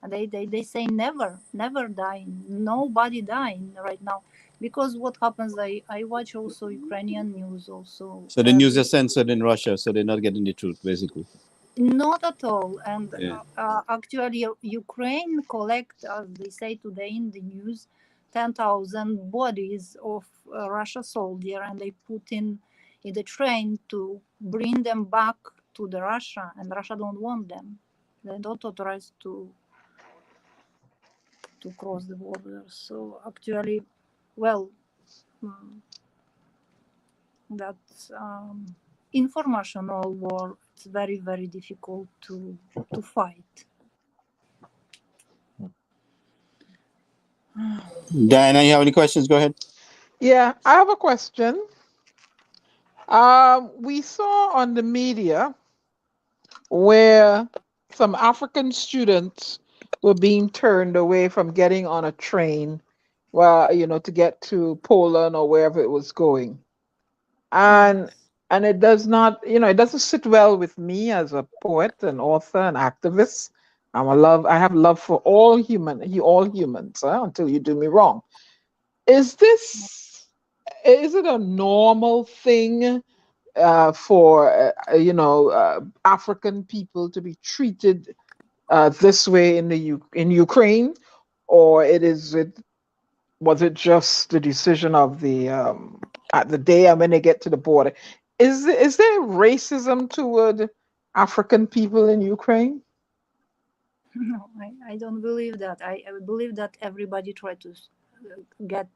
And they say never dying, nobody dying right now. Because what happens, I watch also Ukrainian news also. So the news is censored in Russia, so they're not getting the truth, basically. Not at all. And actually, Ukraine collect, as they say today in the news, 10,000 bodies of Russia soldier, and they put in the train to bring them back to the Russia, and Russia don't want them. They don't authorize to cross the border. So actually, well, that's informational war. It's very, very difficult to fight. Diana, you have any questions? Go ahead. Yeah, I have a question. We saw on the media where some African students were being turned away from getting on a train, well, to get to Poland or wherever it was going. And it does not, it doesn't sit well with me as a poet and author and activist. I have love for all humans until you do me wrong. Is it a normal thing for African people to be treated this way in Ukraine, or was it just the decision of the at the day when they get to the border? Is there racism toward African people in Ukraine? No, I don't believe that. I believe that everybody try to get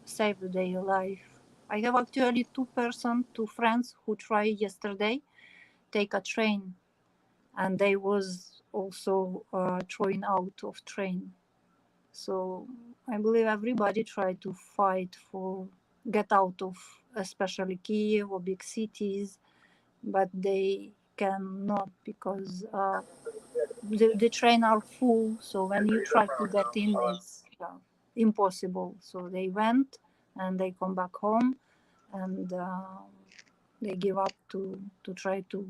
save their life. I have actually two friends who tried yesterday take a train, and they was also thrown out of train. So I believe everybody try to fight for get out of especially Kiev or big cities, but they cannot because the train are full. So when you try to get in, it's impossible. So they went and they come back home, and they give up to try to.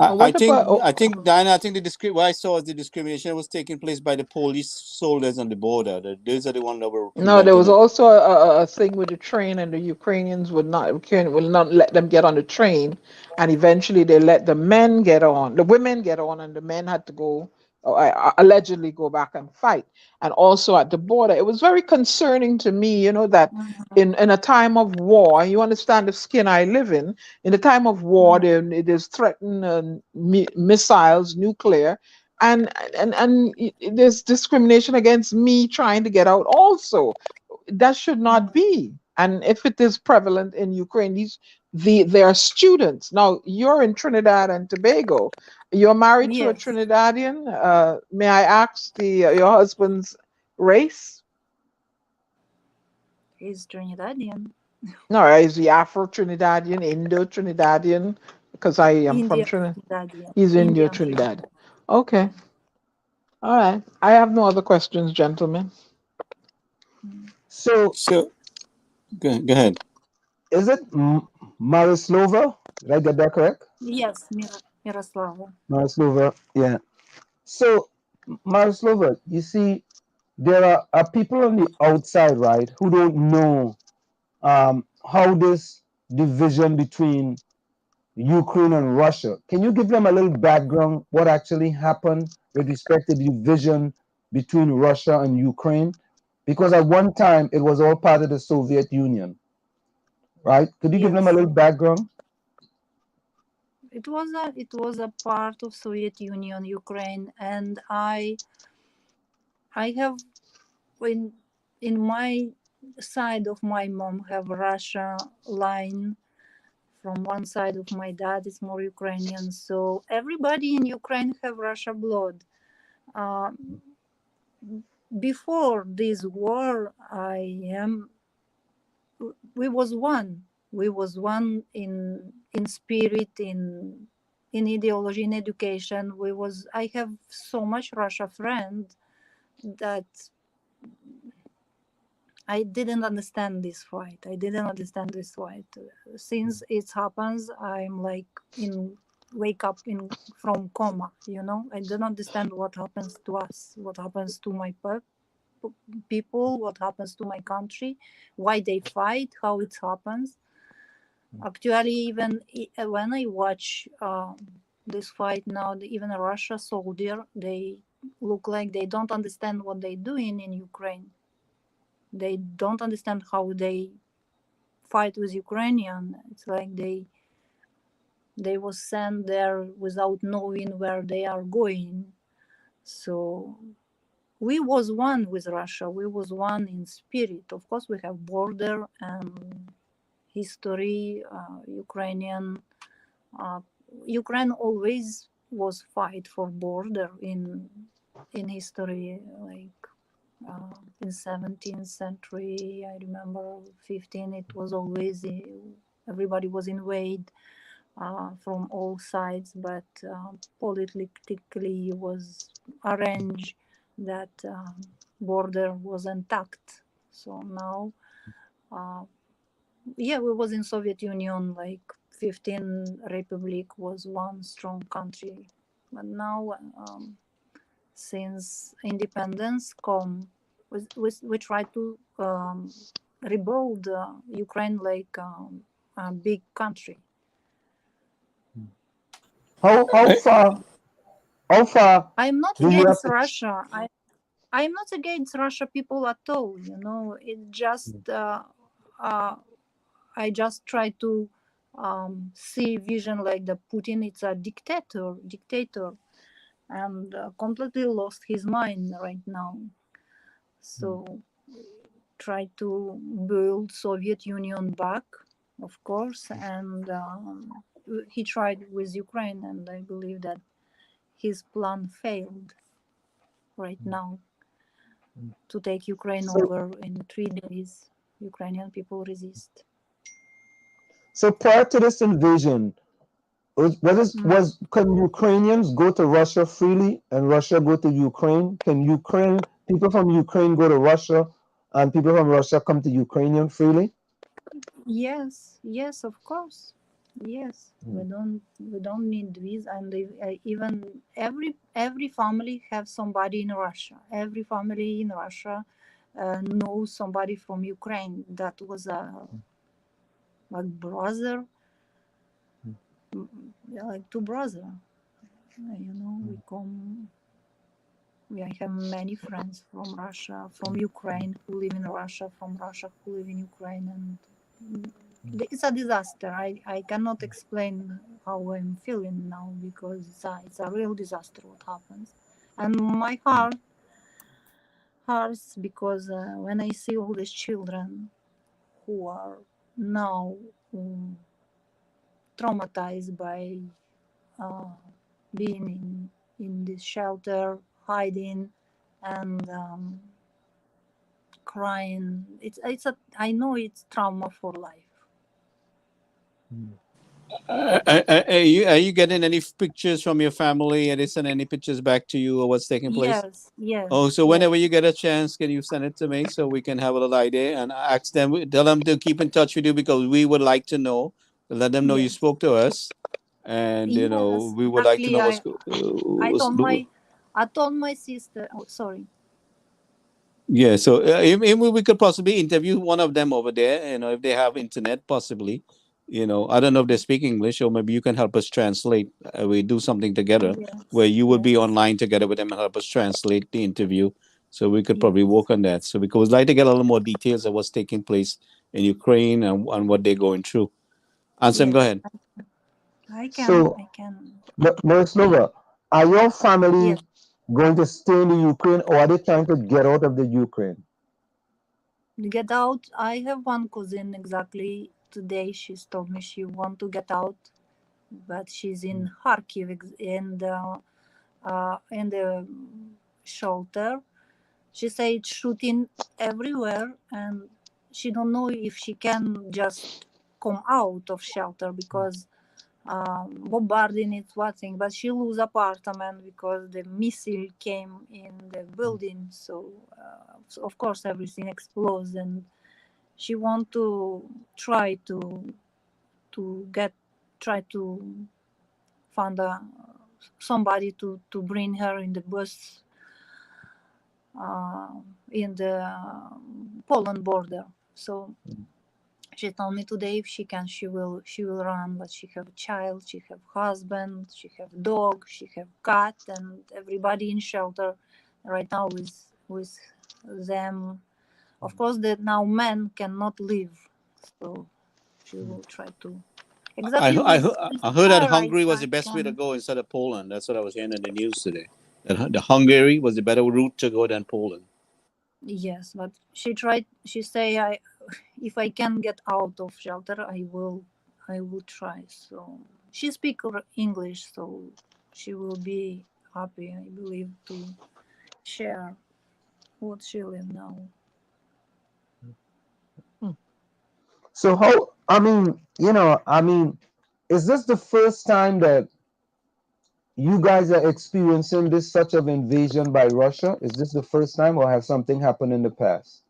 What about I think Diana, I think what I saw is the discrimination was taking place by the police soldiers on the border. Those are the ones that were no? There preventing was it. also a thing with the train, and the Ukrainians will not let them get on the train, and eventually they let the men get on, the women get on, and the men had to go, allegedly go back and fight. And also at the border, it was very concerning to me, that in a time of war, you understand the skin I live in a time of war, there's threatened missiles, nuclear, and there's discrimination against me trying to get out also. That should not be. And if it is prevalent in Ukraine, they are students. Now you're in Trinidad and Tobago. You're married to a Yes, Trinidadian. May I ask your husband's race? he's Trinidadian. No, is he Afro Trinidadian, Indo Trinidadian? Because I am from Indian Trinidad. Trinidadian. He's Indio Indian Trinidad. Trinidad. Okay. All right. I have no other questions, gentlemen. So So go ahead. is it Myroslava? Did I get that correct? Yes, Myroslava. Myroslava, yeah. So Myroslava, you see, there are people on the outside, right, who don't know how this division between Ukraine and Russia. Can you give them a little background what actually happened with respect to the division between Russia and Ukraine? Because at one time it was all part of the Soviet Union, right? Could you give them a Yes, little background? it was a part of Soviet Union, Ukraine, and I have in my side of my mom have Russia line. From one side of my dad is more Ukrainian, so everybody in Ukraine have Russia blood. Uh, Before this war, we was one. We was one in spirit, in ideology, in education. I have so much Russia friend that I didn't understand this fight. Since it happens, I'm like wake up from coma. I don't understand what happens to us, what happens to my people, what happens to my country, why they fight, how it happens. Actually, even when I watch this fight now, even a Russia soldier, they look like they don't understand what they're doing in Ukraine. They don't understand how they fight with Ukrainian. It's like they was sent there without knowing where they are going. So we was one with Russia. We was one in spirit. Of course, we have border and history. Ukraine always was fight for border in history, like in 17th century. I remember 15. It was always everybody was invaded from all sides, but politically was arranged that border was intact. So now, we was in Soviet Union, like 15 republic was one strong country, but now since independence come, we try to rebuild Ukraine like a big country. How far I'm not do you have against to Russia. I'm not against Russia people at all. It just I just try to see vision like the Putin. It's a dictator, and completely lost his mind right now. So try to build Soviet Union back, of course, and he tried with Ukraine, and I believe that his plan failed right now to take Ukraine over in 3 days. Ukrainian people resist. so prior to this invasion, can Ukrainians go to Russia freely and Russia go to Ukraine? Can people from Ukraine go to Russia and people from Russia come to Ukrainian freely? Yes, of course. Yes, we don't need visa, and even every family have somebody in Russia. Every family in Russia knows somebody from Ukraine that was a like brother, like two brother. We come. I have many friends from Russia, from Ukraine who live in Russia, from Russia who live in Ukraine, and it's a disaster. I cannot explain how I'm feeling now because it's a real disaster what happens, and my heart hurts because when I see all these children who are now traumatized by being in this shelter, hiding, and crying. I know it's trauma for life. Are you getting any pictures from your family? Are they sending any pictures back to you or what's taking place? Yes. Oh, so whenever you get a chance, can you send it to me so we can have a little idea and ask them, tell them to keep in touch with you because we would like to know, let them know you Yes. spoke to us, and Yes, we would like to exactly. know I told my sister. Oh, sorry. Yeah, so if we could possibly interview one of them over there, if they have internet, possibly. I don't know if they speak English, or maybe you can help us translate. We do something together where you would be online together with them and help us translate the interview. So we could probably work on that. So because we'd like to get a little more details of what's taking place in Ukraine and what they're going through. Ansem, go ahead. I can. So, Myroslava, are your family going to stay in the Ukraine, or are they trying to get out of the Ukraine? Get out. I have one cousin exactly today. She's told me she want to get out, but she's in Kharkiv in the shelter. She said it's shooting everywhere, and she don't know if she can just come out of shelter because bombarding is one thing, but she lose apartment because the missile came in the building. So of course everything explodes, and she want to try to find somebody to bring her in the bus in the Poland border. So she told me today if she can, she will run. But she have a child, she have husband, she have dog, she have cat, and everybody in shelter right now with them. Of course, that now men cannot leave, so she will try to. Exactly. I heard that Hungary was the best way to go instead of Poland. That's what I was hearing in the news today. That the Hungary was the better route to go than Poland. Yes, but she tried. She say, if I can get out of shelter, I will try. So she speak English, so she will be happy, I believe, to share what she live now. So is this the first time that you guys are experiencing this such of invasion by Russia? Is this the first time, or has something happened in the past?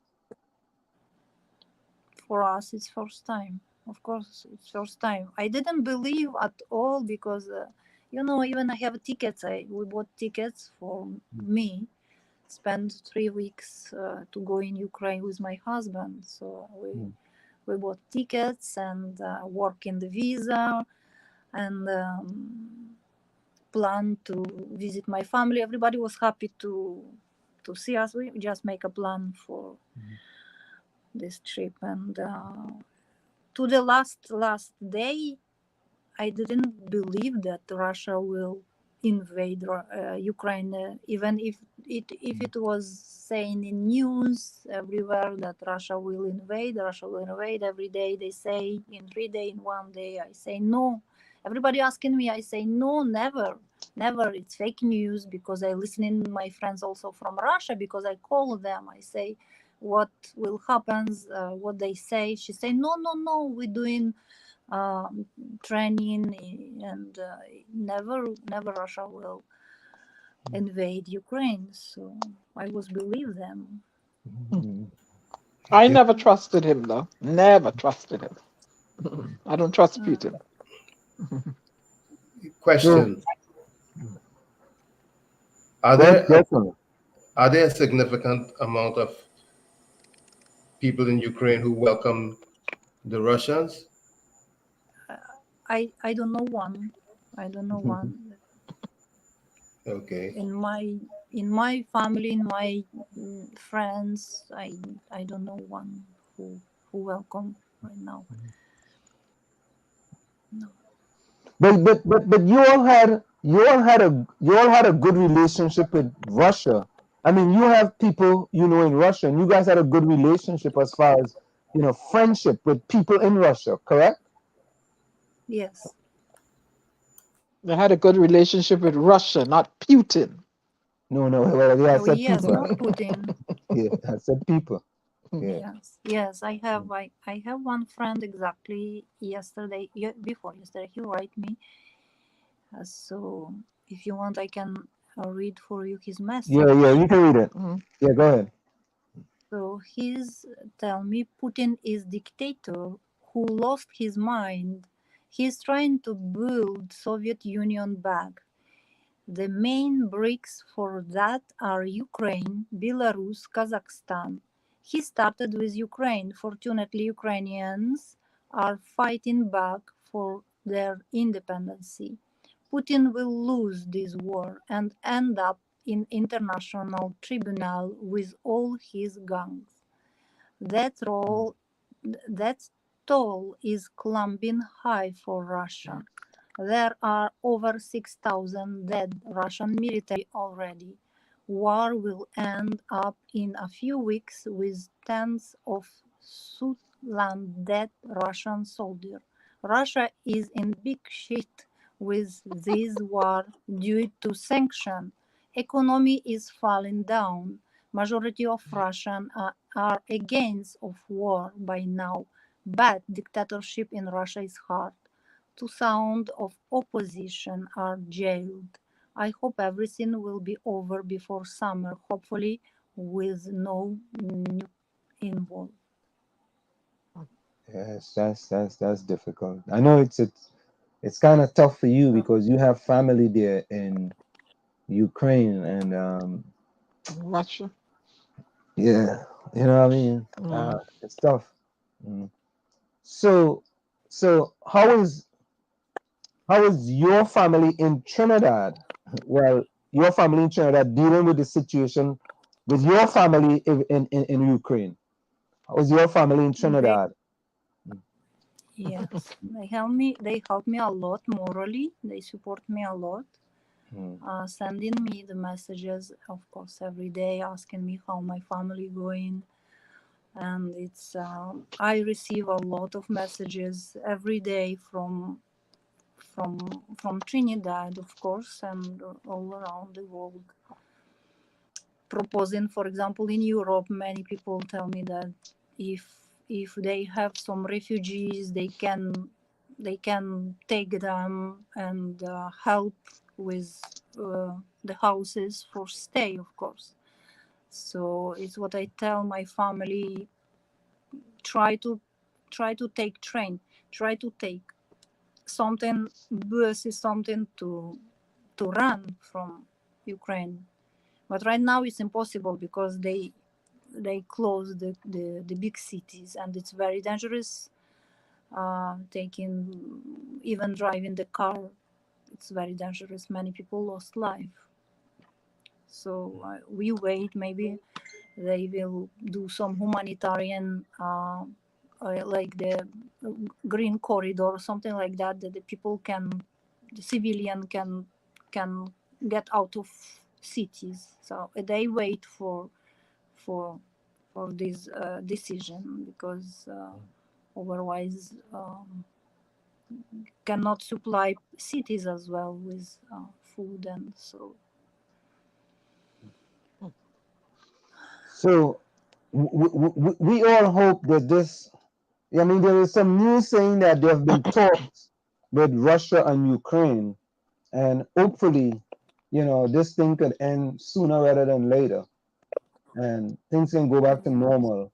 For us, it's first time. Of course, it's first time. I didn't believe at all because, even I have tickets. We bought tickets for me. Spent 3 weeks to go in Ukraine with my husband. So we bought tickets and work in the visa and plan to visit my family. Everybody was happy to see us. We just make a plan for this trip, and to the last day, I didn't believe that Russia will invade Ukraine, even if it was saying in news everywhere that Russia will invade every day. They say in 3 days, in 1 day. I say no. Everybody asking me, I say no, never. It's fake news, because I listening my friends also from Russia, because I call them. I say what will happen, what they say. She say no, we're doing training, and never Russia will invade Ukraine. So I was believe them. I never trusted him, though. Never trusted him. I don't trust Putin. Question: Are Yes, there definitely. a significant amount of people in Ukraine who welcome the Russians? I don't know one. I don't know one. Okay. In my family, in my friends, I don't know one who welcome right now. No. But you all had a good relationship with Russia. I mean, you have people in Russia, and you guys had a good relationship as far as friendship with people in Russia, correct? Yes. They had a good relationship with Russia, not Putin. No, well, yeah, I Oh said yes, people. not Putin. Yeah, I said people. Yeah. Yes. I have one friend exactly yesterday. Before yesterday, he write me. So if you want, I can read for you his message. Yeah, you can read it. Mhm. Yeah, go ahead. So he's tell me Putin is dictator who lost his mind. He's trying to build Soviet Union back. The main bricks for that are Ukraine, Belarus, Kazakhstan. He started with Ukraine. Fortunately, Ukrainians are fighting back for their independence. Putin will lose this war and end up in international tribunal with all his gangs. That role, that toll is climbing high for Russia. There are over 6,000 dead Russian military already. War will end up in a few weeks with tens of Sudan dead Russian soldiers. Russia is in big shit with this war due to sanction. Economy is falling down. Majority of Russians are against of war by now, but dictatorship in Russia is hard. 2,000 of opposition are jailed. I hope everything will be over before summer, hopefully with no nuke involved. Yes, that's difficult. I know it's kind of tough for you because you have family there in Ukraine, and Russia. yeah, you know what I mean. It's tough. Mm. So, how is your family in Trinidad? Well, your family in Trinidad dealing with the situation with your family in Ukraine. How is your family in They, Trinidad? yes, they help me a lot morally. They support me a lot. Sending me the messages, of course, every day, asking me how my family going. And it's I receive a lot of messages every day from Trinidad, of course, and all around the world. Proposing, for example, in Europe, many people tell me that if they have some refugees, they can take them and help with the houses for stay, of course. So it's what I tell my family: try to take train, try to take something, bus is something to run from Ukraine. But right now it's impossible because they close the big cities, and it's very dangerous. Even driving the car, it's very dangerous. Many people lost life. So we wait. Maybe they will do some humanitarian, like the green corridor or something like that, that the people the civilian can get out of cities. So they wait for this decision, because otherwise cannot supply cities as well with food. And so So we all hope that this. I mean, there is some news saying that there have been talks with Russia and Ukraine, and hopefully, this thing could end sooner rather than later, and things can go back to normal,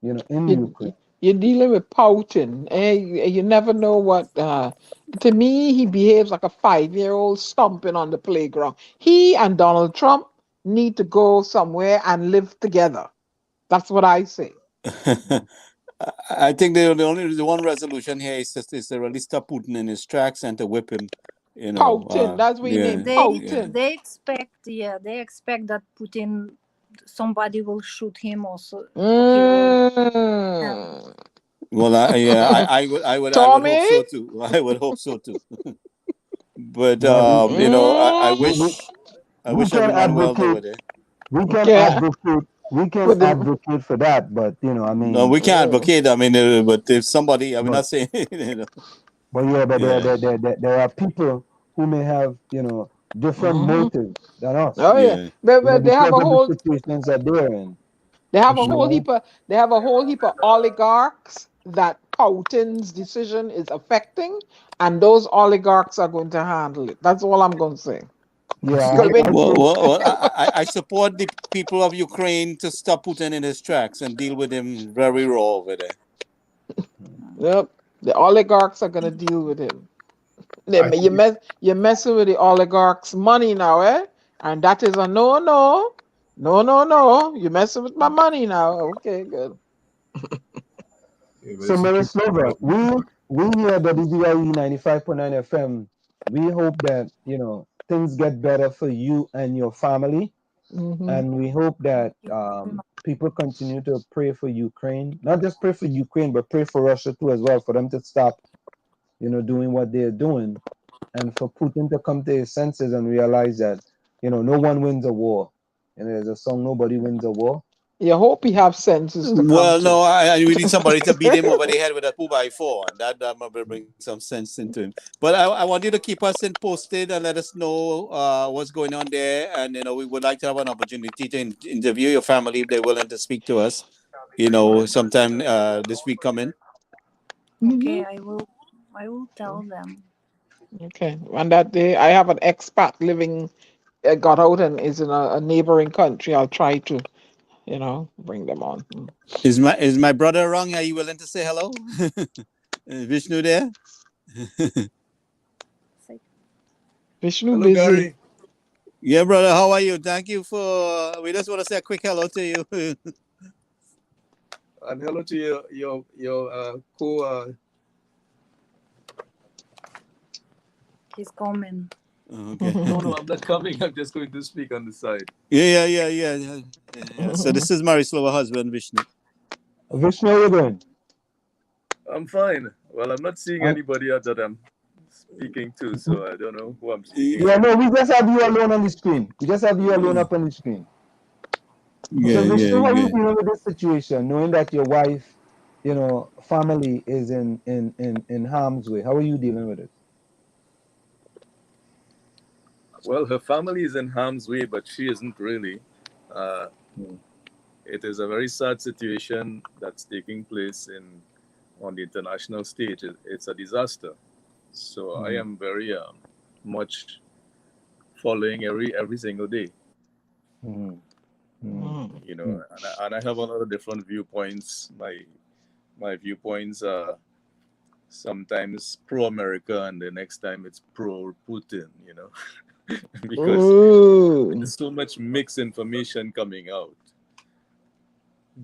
in You, Ukraine. You're dealing with Putin. You never know what. To me, he behaves like a 5-year-old stomping on the playground. He and Donald Trump need to go somewhere and live together. That's what I say. I think the one resolution here is to really stop Putin in his tracks and to whip him. Putin, that's what you name Putin. They expect that Putin, somebody will shoot him also. Well, I would hope so too. I would hope so too. But I wish everyone well over there. We can advocate for that, but I mean, no, we can't advocate. I mean, but if somebody, I'm not saying, But there are people who may have different motives than us. Oh yeah, but they have a whole situations that they're in. They have a whole heap of oligarchs that Putin's decision is affecting, and those oligarchs are going to handle it. That's all I'm going to say. Yeah. I support the people of Ukraine to stop Putin in his tracks and deal with him very raw over there. Yep, the oligarchs are going to deal with him. You're messing with the oligarchs' money now, eh? And that is a no. You're messing with my money now. Okay, good. So, Myroslava, we here at WZYE 95.9 FM, we hope that things get better for you and your family, and we hope that people continue to pray for Ukraine. Not just pray for Ukraine, but pray for Russia too as well, for them to stop, doing what they're doing, and for Putin to come to his senses and realize that no one wins a war. And there's a song, "Nobody Wins a War." You hope he have senses to come. Well, no, we need somebody to beat him over the head with a 2x4, and that will bring some sense into him. But I want you to keep us posted and let us know what's going on there. And we would like to have an opportunity to interview your family if they're willing to speak to us. Sometime this week coming. Okay, I will tell them. Okay, on that day, I have an expat living, got out and is in a neighboring country. I'll try to, bring them on. Is my brother wrong? Are you willing to say hello? Vishnu there? Vishnu hello, busy. Gary. Yeah, brother, how are you? Thank you we just want to say a quick hello to you. And hello to your co He's coming. Okay. No, I'm not coming. I'm just going to speak on the side. Yeah. So this is Myroslava husband, Vishnu. Vishnu, how you doing? I'm fine. Well, I'm not seeing anybody else that I'm speaking to, so I don't know who I'm speaking. Yeah, no, we just have you alone on the screen. We just have you alone up on the screen. So Vishnu, how are you dealing with this situation, knowing that your wife, family is in harm's way? How are you dealing with it? Well, her family is in harm's way, but she isn't really. It is a very sad situation that's taking place on the international stage. It's a disaster. So I am very much following every single day. And I have a lot of different viewpoints. My viewpoints are sometimes pro-America, and the next time it's pro-Putin. Because there's so much mixed information coming out.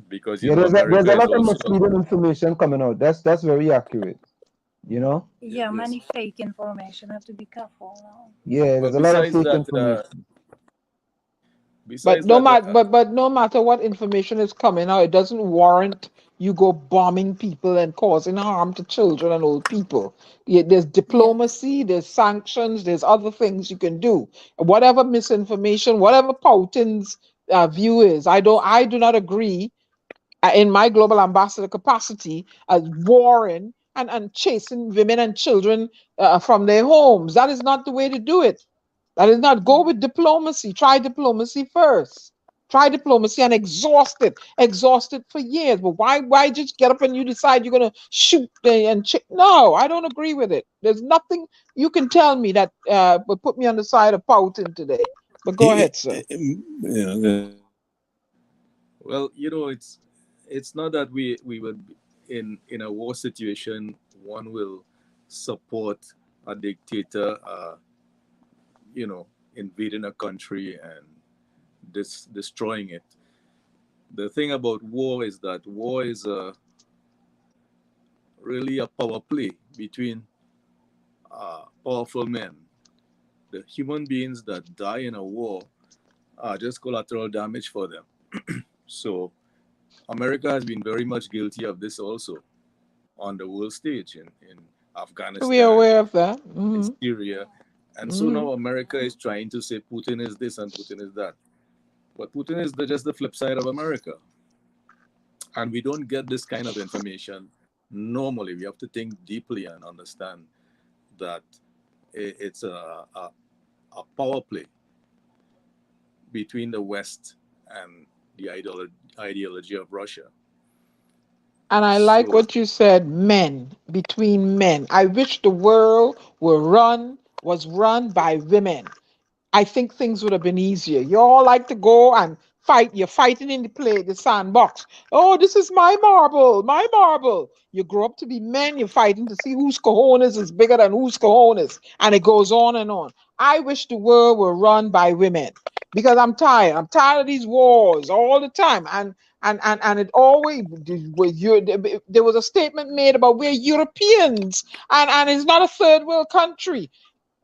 Because there's a lot of misleading information coming out. That's very accurate. Yeah, many fake information. Have to be careful now. Yeah, there's a lot of fake information. But no matter what information is coming out, it doesn't warrant you go bombing people and causing harm to children and old people. There's diplomacy, there's sanctions, there's other things you can do. Whatever misinformation, whatever Putin's view is, I do not agree in my global ambassador capacity as warring and chasing women and children from their homes. That is not the way to do it. That is not. Go with diplomacy. Try diplomacy first. Try diplomacy and exhaust it for years. But why just get up and you decide you're going to shoot and no, I don't agree with it. There's nothing you can tell me that would put me on the side of Putin today. But go ahead, sir. Well, it's not that we would. in a war situation, one will support a dictator, invading a country and destroying it. The thing about war is that war is really a power play between powerful men. The human beings that die in a war are just collateral damage for them. So America has been very much guilty of this also on the world stage in Afghanistan, We are aware of that. in Syria. And so now America is trying to say Putin is this and Putin is that. But Putin is just the flip side of America. And we don't get this kind of information normally. We have to think deeply and understand that it's a power play between the West and the ideology of Russia. And I like what you said, men, between men. I wish the world was run by women. I think things would have been easier. You all like to go and fight. You're fighting in the sandbox. Oh, this is my marble, my marble. You grow up to be men, you're fighting to see whose cojones is bigger than whose cojones. And it goes on and on. I wish the world were run by women because I'm tired. I'm tired of these wars all the time. And it always, there was a statement made about we're Europeans and it's not a third world country.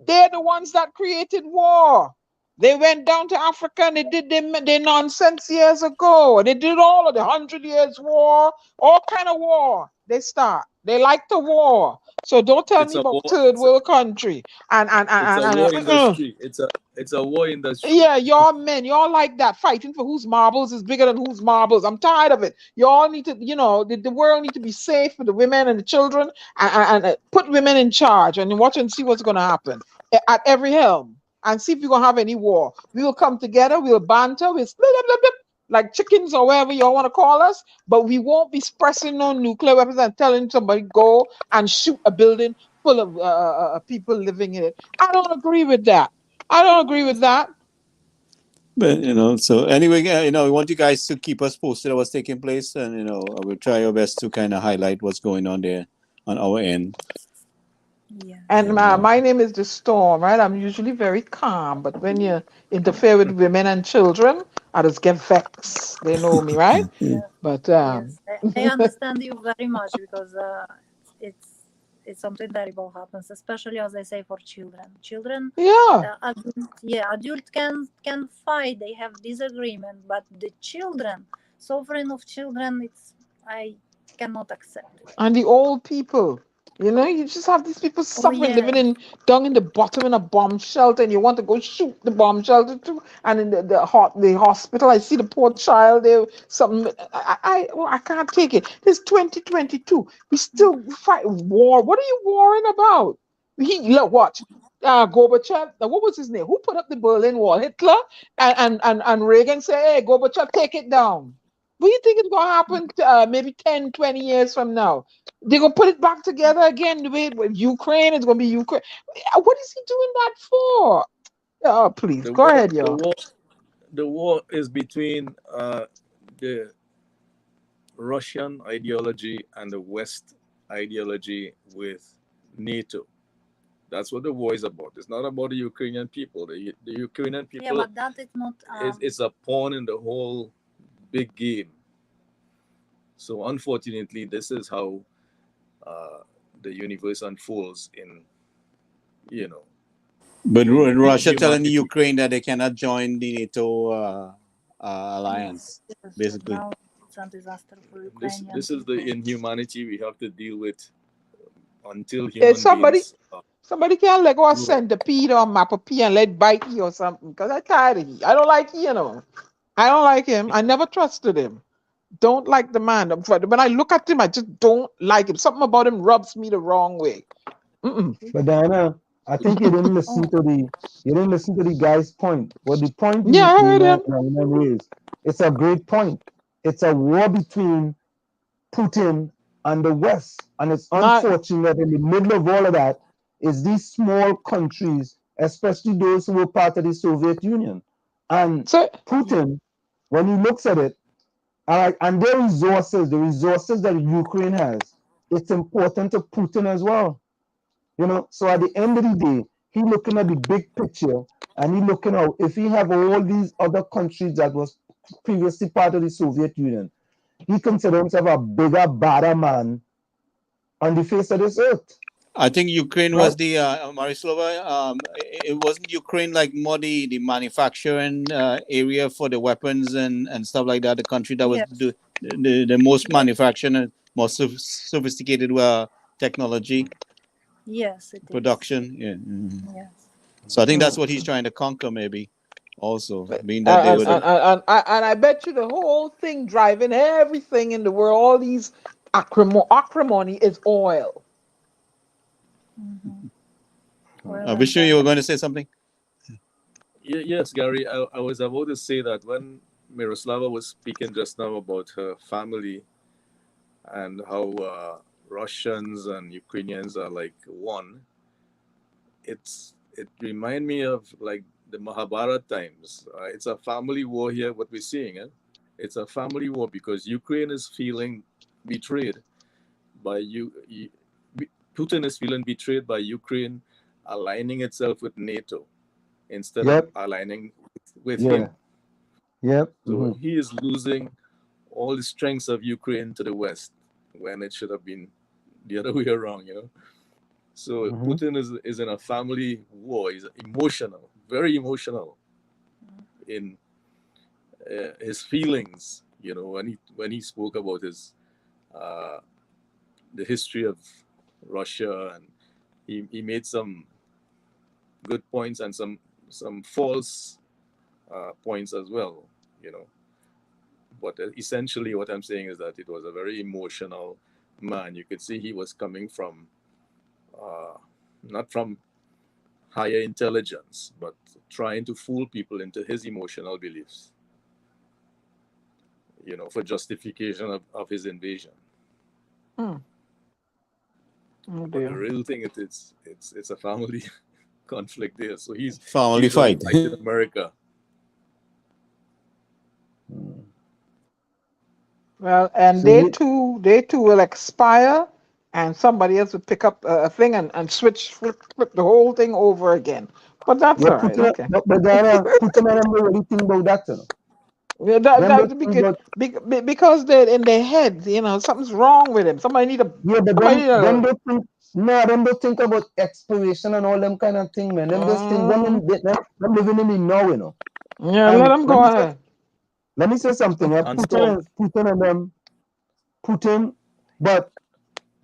They're the ones that created war. They went down to Africa and they did their nonsense years ago. They did all of the 100 Years' War, all kind of war. They like the war. So don't tell me about third world country. It's a war industry. It's a war industry. Yeah, y'all men, y'all like that, fighting for whose marbles is bigger than whose marbles. I'm tired of it. Y'all need to, the world need to be safe for the women and the children and put women in charge and watch and see what's going to happen at every helm and see if we're going to have any war. We will come together, we'll banter, we'll split up, like chickens or whatever y'all want to call us, but we won't be pressing no nuclear weapons and telling somebody go and shoot a building full of people living in it. I don't agree with that. But so anyway, we want you guys to keep us posted on what's taking place, and we'll try our best to kind of highlight what's going on there on our end. Yeah. And my name is the Storm, right? I'm usually very calm, but when you interfere with women and children, I just get vexed. They know me, right? Yeah. But yes, I understand you very much because it's something terrible happens, especially as I say for children. Children, adults can fight. They have disagreement, but the children, suffering of children, I cannot accept. And the old people. You just have these people suffering, living down in the bottom in a bomb shelter, and you want to go shoot the bomb shelter too. And in the hospital, I see the poor child there. Something I can't take it. This 2022, we still fight war. What are you warring about? Look, watch. Gorbachev. What was his name? Who put up the Berlin Wall? Hitler and Reagan say, "Hey, Gorbachev, take it down." What do you think is going to happen maybe 10, 20 years from now? They're going to put it back together again. The way with Ukraine, it's going to be Ukraine. What is he doing that for? Oh, please, go ahead, y'all. The war is between the Russian ideology and the West ideology with NATO. That's what the war is about. It's not about the Ukrainian people. The Ukrainian people. Yeah, but that is not. It's a pawn in the whole big game. So unfortunately, this is how the universe unfolds But Russia telling Ukraine that they cannot join the NATO alliance, basically. Now it's a disaster for Ukraine. This is the inhumanity we have to deal with until somebody can't let go a centipede or map a pea and let bite you or something, because I'm tired of you. I don't like I don't like him. I never trusted him. Don't like the man. When I look at him, I just don't like him. Something about him rubs me the wrong way. But Diana, I think you didn't listen to the guy's point. Well, the point I heard him. It's a great point. It's a war between Putin and the West, and it's unfortunate in the middle of all of that is these small countries, especially those who were part of the Soviet Union. And Putin, when he looks at it, And their resources, the resources that Ukraine has, it's important to Putin as well. So at the end of the day, he looking at the big picture, and he looking at if he have all these other countries that was previously part of the Soviet Union, he considers himself a bigger, badder man on the face of this earth. I think Ukraine Right? was the Myroslava. It wasn't Ukraine like more the manufacturing area for the weapons and stuff like that. The country that was Yes. the most manufacturing and most sophisticated technology Yes, it is. production. Yeah. Mhm. Yes. So I think that's what he's trying to conquer, maybe. Also, being that And, they and, were and, and, and I bet you the whole thing driving everything in the world, all these acrimony is oil. Well, I wish you were going to say something. Yes, Gary, I was about to say that when Myroslava was speaking just now about her family and how Russians and Ukrainians are like one, it remind me of like the Mahabharata times. It's a family war here, what we're seeing. It's a family war because Ukraine is feeling betrayed by Putin is feeling betrayed by Ukraine aligning itself with NATO instead of aligning with him. Yep. So he is losing all the strengths of Ukraine to the West when it should have been the other way around, So Putin is in a family war. He's emotional, very emotional in his feelings, when he spoke about his the history of Russia, and he made some good points and some false points as well, But essentially, what I'm saying is that it was a very emotional man. You could see he was coming from not from higher intelligence, but trying to fool people into his emotional beliefs, for justification of his invasion. Oh But the real thing it's a family conflict there. So he's family fight in America. Well, and they too will expire, and somebody else will pick up a thing and flip the whole thing over again. But that's all right. Okay. But Putin and them really think about that, Yeah, because they're in their heads, something's wrong with him. Somebody need a them don't think about exploration and all them kind of thing, man. Them just think them living in the now, Yeah, let them go ahead. Let me say something. Putin, but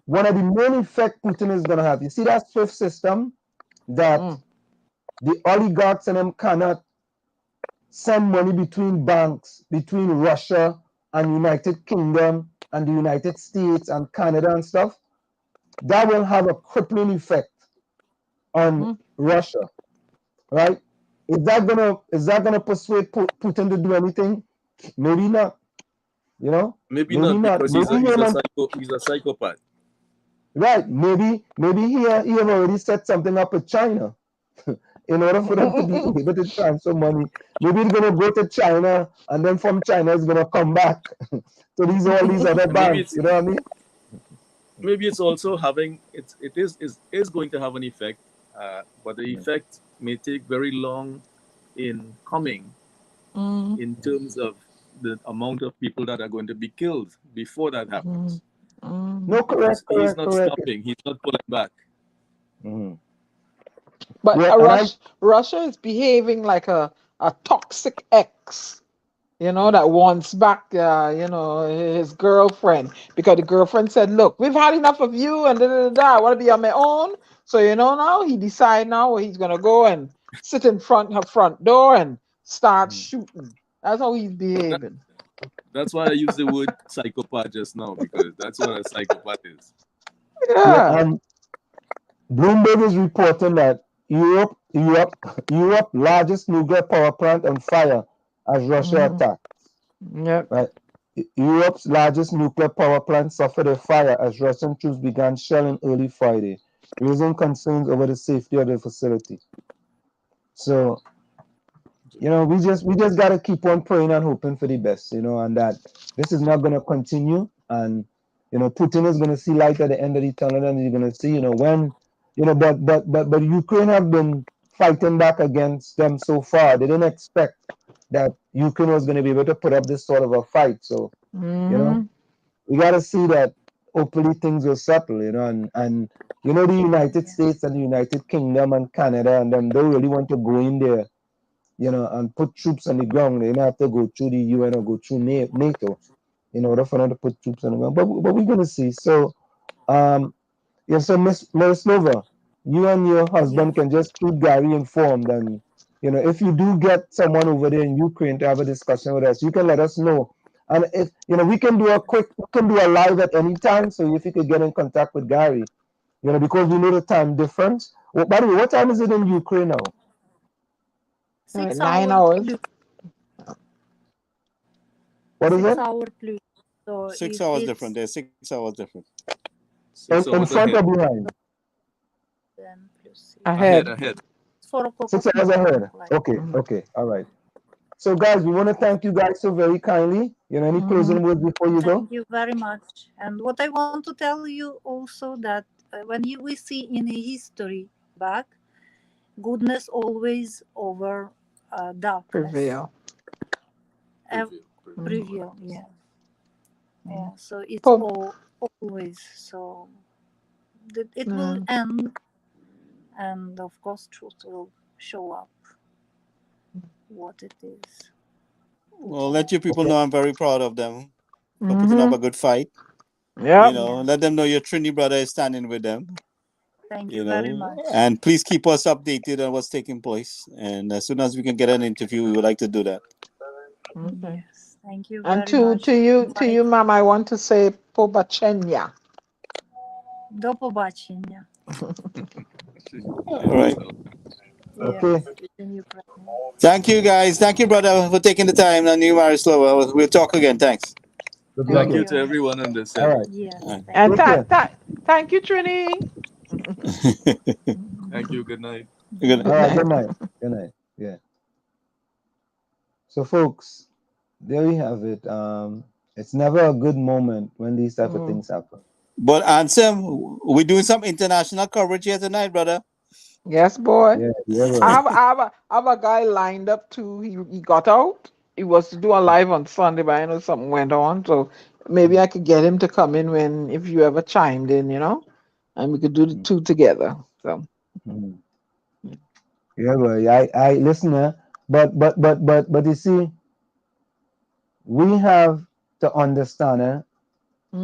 one of the main effect Putin is gonna have. You see that SWIFT system that the oligarchs and them cannot send money between banks, between Russia and United Kingdom and the United States and Canada and stuff. That will have a crippling effect on Russia, right? Is that gonna persuade Putin to do anything? Maybe not. Maybe not because he's a psychopath. Right? Maybe he have already set something up with China in order for them to be able to transfer money. Maybe it's gonna go to China, and then from China it's gonna come back to all these other banks. You know what I mean? Maybe it's also it is going to have an effect, but the effect may take very long in coming in terms of the amount of people that are going to be killed before that happens. No, correct. He's not stopping. He's not pulling back. But Russia is behaving like a toxic ex, that wants back, his girlfriend, because the girlfriend said, "Look, we've had enough of you, and I want to be on my own." So now he decide now he's gonna go and sit in her front door and start shooting. That's how he's behaving. That's why I use the word psychopath just now, because that's what a psychopath is. Yeah. Bloomberg is reporting that Europe largest nuclear power plant on fire as Russia attacked. Yep. Right. Europe's largest nuclear power plant suffered a fire as Russian troops began shelling early Friday, raising concerns over the safety of the facility. So you know, we just gotta keep on praying and hoping for the best, you know, and that this is not gonna continue, and you know, Putin is gonna see light at the end of the tunnel, and he's gonna see, you know, when, you know, but Ukraine have been fighting back against them so far. They didn't expect that Ukraine was gonna be able to put up this sort of a fight. So, you know, we gotta see that hopefully things will settle, you know, and you know, the United States and the United Kingdom and Canada and them don't really want to go in there, you know, and put troops on the ground. They don't have to go through the UN or go through NATO in order for them to put troops on the ground. But we're gonna see. So yeah, so Miss Myroslava, you and your husband can just keep Gary informed, and you know, if you do get someone over there in Ukraine to have a discussion with us, you can let us know. And if you know, we can do a live at any time. So if you could get in contact with Gary, you know, because we know the time difference. Well, by the way, what time is it in Ukraine now? 6 9 hours. hours. What is 6 it? hours plus. So 6 if hours it's different. There's 6 hours different. 6 In hours front ahead. or behind? then plus Ahead, Ahead. ahead. 4 o'clock 6 of hours ahead. morning. Like, Okay, okay, all right. So guys, we want to thank you guys so very kindly. You know, any closing words before you go? thank you very much. And what I want to tell you also that when we see in history back, goodness always over darkness. Prevail. Prevail, yeah. Yeah, so it's Pope. always so it will end, and of course truth will show up what it is. Well, let your people know I'm very proud of them for putting up Mm-hmm. a good fight. You Yep. know, Yeah. let them know your Trini brother is standing with them. Thank You you very know, much. and please keep us updated on what's taking place. And as soon as we can get an interview, we would like to do that. Okay. Yes, thank you And very much. to you, ma'am, I want to say pobachenya. До побачення. All right. Okay. Yes, in Ukraine. Thank you, guys. Thank you, brother, for taking the time. And you, Myroslava. We'll talk again. Thanks. Good Thank Thank you luck. to everyone on this All end. right. Yes, All right. thank And Take care. thank you, Trini. Thank you. Good night. Good All night. right. Good night. Good night. Yeah. So, folks, there we have it. It's never a good moment when these type of things happen. But Ansem, we're doing some international coverage here tonight, brother. Yes, boy. Yeah. Yeah. I Bro. have a guy lined up too. He got out. He was to do a live on Sunday, but I know something went on. So maybe I could get him to come in when if you ever chimed in, you know, and we could do the two together. So Mhm. Yeah, boy. I listen. But you see, we have to understand.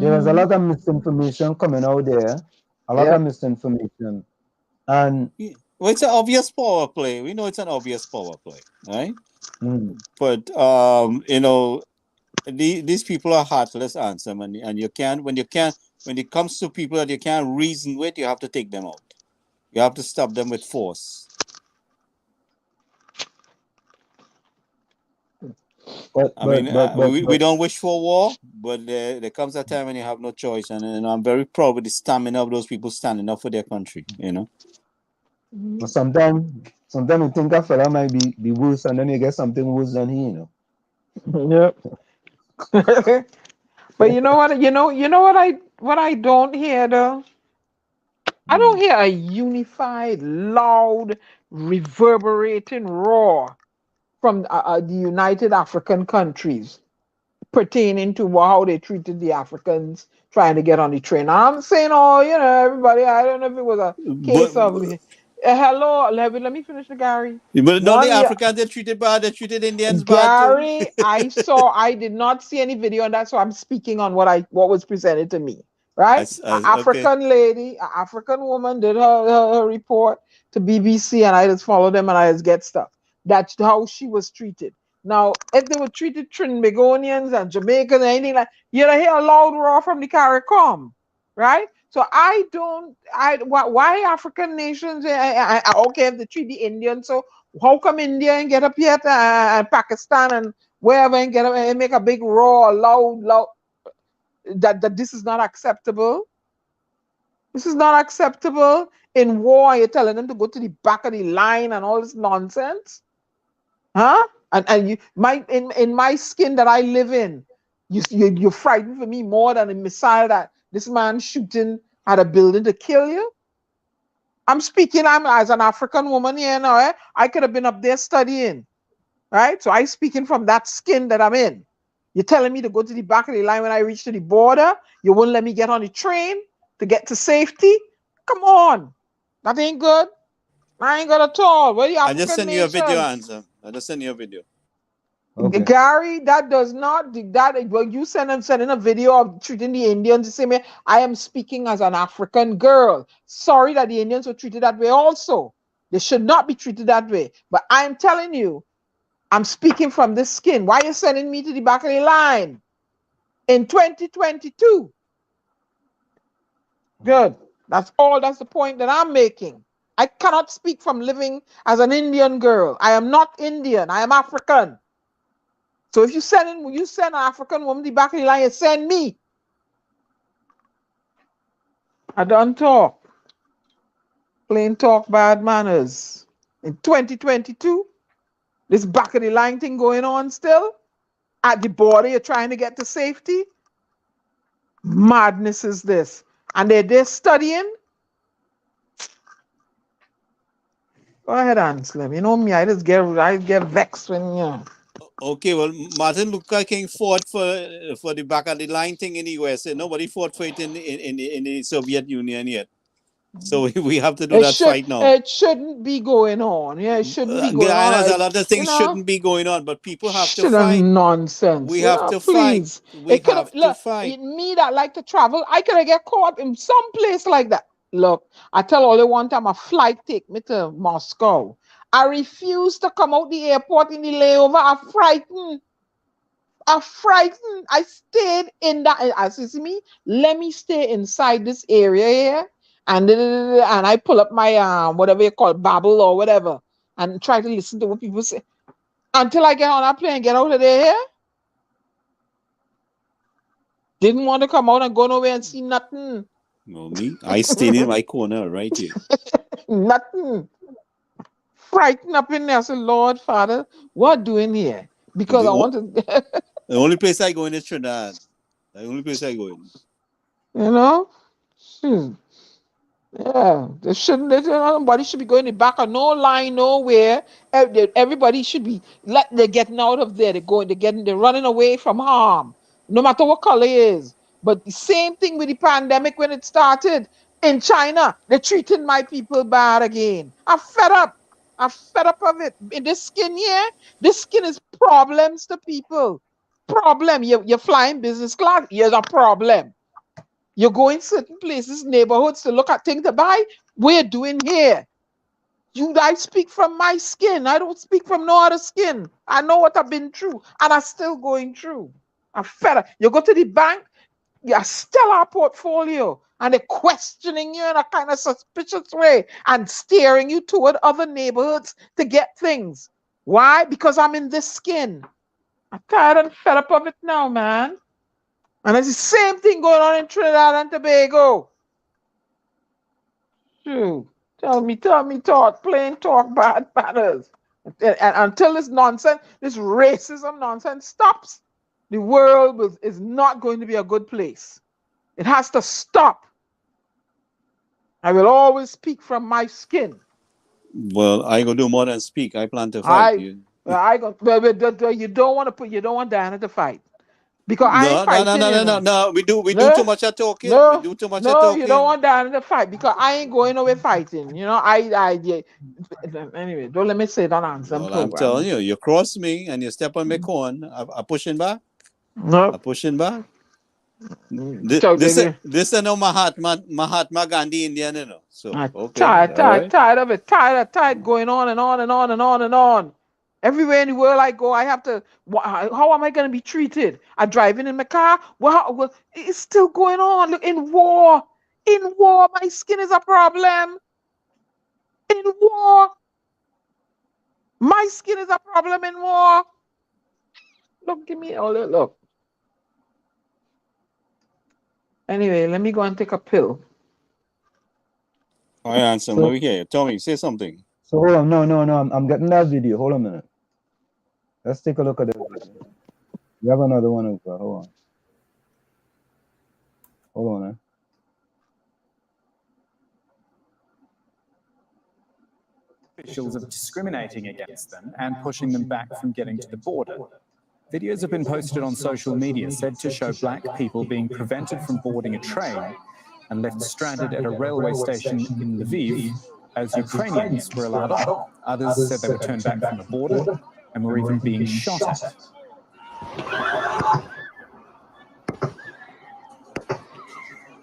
There is a lot of misinformation coming out there. A lot of yep. misinformation, and Yeah. Well, it's an obvious power play. We know it's an obvious power play, right? mm, But you know, these people are heartless, Ansem, and you can't when it comes to people that you can't reason with, you have to take them out. You have to stop them with force. but I mean, we but don't wish for war, but there comes a time when you have no choice, and I'm very proud with the stamina of those people standing up for their country. You know. sometimes you think a fella might be worse, and then you get something worse than he. You know. Yep. But you know what? You know what I don't hear though. I don't hear a unified, loud, reverberating roar from the United African countries pertaining to how they treated the Africans trying to get on the train. I'm saying, oh, you know, everybody. I don't know if it was a But case of hello. Let me finish the Gary. but not the One year, Africans they treated bad. They treated Indians bad too. Gary, I did not see any video, and that's why I'm speaking on what was presented to me. Right? An Okay. African lady, an African woman did her report to BBC, and I just follow them and I just get stuff. That's how she was treated. Now, if they were treated Trinidadians and Jamaicans and anything like, you'd hear a loud roar from the CARICOM, right? So I don't, why African nations? Okay, if they treat the Indians, so how come India and get up here and Pakistan and wherever and get up and make a big roar, loud, that this is not acceptable? This is not acceptable. In war, you're telling them to go to the back of the line and all this nonsense. Huh? And you in my skin that I live in, you're frightened for me more than a missile that this man shooting at a building to kill you. I'm speaking, I'm as an African woman here now, eh? I could have been up there studying, right? So I speaking from that skin that I'm in. You're telling me to go to the back of the line when I reach to the border. You won't let me get on the train to get to safety. Come on. That ain't good. I ain't good at all. Where the I just African sent you a video nations? answer. I just sent you a video. Okay. Gary, that does not that when you sending a video of treating the Indians the same way. I am speaking as an African girl. Sorry that the Indians were treated that way also. They should not be treated that way. But I'm telling you, I'm speaking from this skin. Why are you sending me to the back of the line in 2022? Good. That's all. That's the point that I'm making. I cannot speak from living as an Indian girl. I am not Indian. I am African. So if you send an African woman the back of the line, you send me. I don't talk. Plain talk, bad manners. In 2022, this back of the line thing going on still. At the border, you're trying to get to safety. Madness is this. And they're studying. Go ahead, Anselm. You know me, I get vexed when Okay, well, Martin Luther King fought for the back of the line thing in the USA. Nobody fought for it in the Soviet Union yet. So we have to do that fight now. It shouldn't be going on. Yeah, it shouldn't be going on. A lot of things shouldn't be going on, but people have to Shit fight. Nonsense. We have to please. fight. We have to fight. Me that like to travel, I could have get caught in some place like that. Look, I tell all the one time a flight take me to Moscow. I refuse to come out the airport in the layover. I'm frightened. I stayed in that. As you see me, let me stay inside this area here. And I pull up my whatever you call it, Babel or whatever, and try to listen to what people say until I get on that plane and get out of there. Didn't want to come out and go nowhere and see nothing. No, me. I stayed in my corner right here. Nothing. Frightened up in there. I said, Lord, Father, what doing here? Because I want to. The only place I go in is Trinidad. The only place I go in. You know? Yeah, nobody should be going in the back of no line nowhere. Everybody should be they're getting out of there. They're running away from harm, no matter what color it is. But the same thing with the pandemic when it started in China. They're treating my people bad again. I'm fed up. I'm fed up of it. In this skin here, this skin is problems to people. Problem. You're flying business class. Here's a problem. You're going certain places, neighborhoods to look at things to buy. We're doing here. I speak from my skin. I don't speak from no other skin. I know what I've been through, and I'm still going through. I'm fed up. You go to the bank, you still our portfolio, and they're questioning you in a kind of suspicious way and steering you toward other neighborhoods to get things. Why? Because I'm in this skin. I'm tired and fed up of it now, man. And it's the same thing going on in Trinidad and Tobago. Shoot. Tell me, talk, plain talk, bad manners. And until this nonsense, this racism nonsense stops, the world is not going to be a good place. It has to stop. I will always speak from my skin. Well, I go do more than speak. I plan to fight. You don't want Diana to fight. Because I ain't fighting. No. We do too much of talking. We do too much of talking. You don't want Diana to fight because I ain't going away fighting. You know, anyway, don't let me say that answer. Well, I'm telling you, you cross me and you step on my corn. I'm pushing back. No. I'm pushing back. This is no Mahatma Gandhi Indian, you know. So okay. Tired of it. Tired going on and on and on and on and on. Everywhere in the world I go, I have to. How am I going to be treated? I'm driving in my car. Well, it's still going on. Look, in war, my skin is a problem. In war, my skin is a problem in war. Look, give me all that. Look. Anyway, let me go and take a pill. All right, Anson, over here. Tell me, say something. So hold on, no. I'm getting that video. Hold on a minute. Let's take a look at this video. We have another one as well. Hold on. Officials of discriminating against them and pushing them back from getting to the border. Videos have been posted on social media said to show black people being prevented from boarding a train and left stranded at a railway station in Lviv as Ukrainians were allowed on. Others said they were turned back from the border and were even being shot at.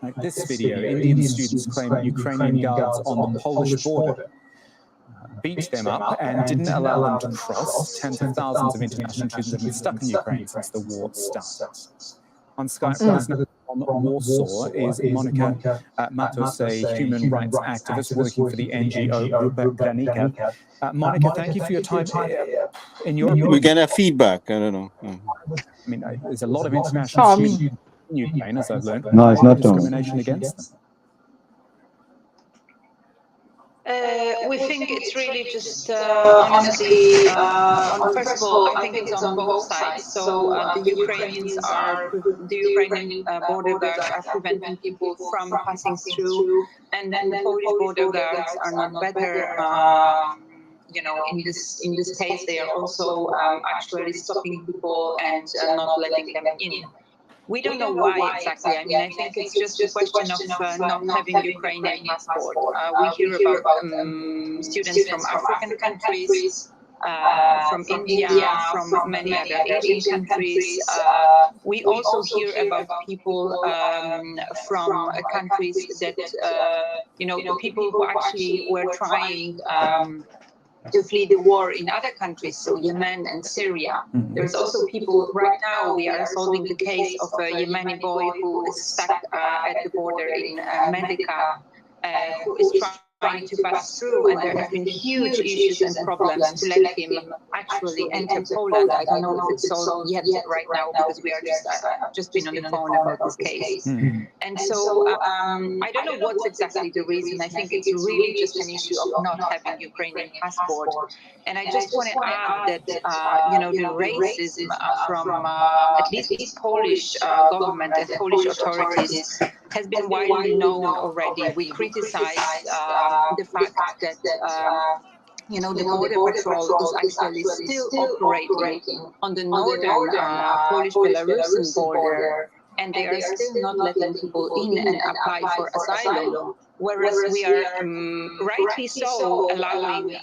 Like this video, Indian students claim Ukrainian guards on the Polish border beat them up and didn't allow them to cross. Tens of thousands of international students have been stuck in Ukraine since the war started. On Skype right now from Warsaw is Monica Matos, a human rights activist working for the NGO Granica. Monica, thank you for your time. In your opinion, we get a feedback. I don't know. I mean, there's a lot of international students in Ukraine, as I've learned. No, it's not discrimination against them. We think it's really just, honestly, first of all, I think it's on both sides. So the Ukrainian border guards are preventing people from passing through, and then the Polish border guards are not better. In this case, they are also actually stopping people and not letting them in. We don't know why exactly. I mean, I think it's just a question of not having Ukrainian passport. We hear about students from African countries, from India, from many other Asian countries. We also hear about people from countries that, people who actually were trying to flee the war in other countries, so Yemen and Syria. There's also people, right now we are solving the case of a Yemeni boy who is stuck at the border in Medica, who is trying to pass through, and there have been huge issues and problems to let him actually enter Poland. I don't know if it's solved yet right now, because we are just been on the phone about this case. And so I don't know what's exactly the reason. I think it's really just an issue of not having Ukrainian passport. And I just want to add that, the racism from at least the Polish government and Polish authorities has been widely known already. We criticize the fact that the border patrol is actually still operating on the northern Polish-Belarusian border, and they are still not letting people in and apply for asylum. Whereas we are rightly so allowing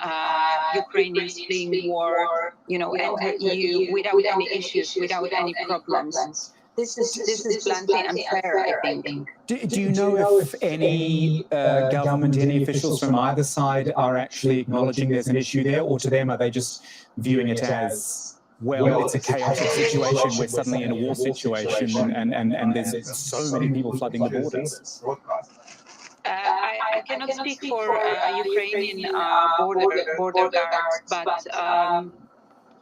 Ukrainians fleeing war, enter EU without any issues, without any problems. This is bluntly unfair, I think. Do you know if any government, any officials from either side are actually acknowledging there's an issue there, or to them are they just viewing it as, well, it's a chaotic situation, we're suddenly in a war situation and there's so many people flooding the borders? I cannot speak for Ukrainian border guards, but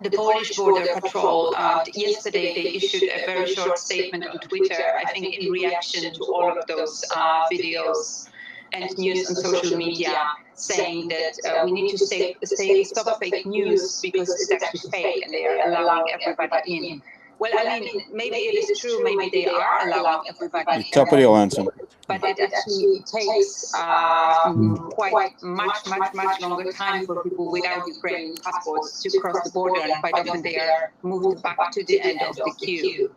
the Polish border patrol, yesterday they issued a very short statement on Twitter, I think in reaction to all of those videos and news on social media, saying that we need to stop fake news because it's actually fake and they are allowing everybody in. Well, I mean, maybe it is true, maybe they are allowing everybody in. Top of your answer. But it actually takes quite much longer time for people without Ukrainian passports to cross the border, and quite often they are moved back to the end of the queue.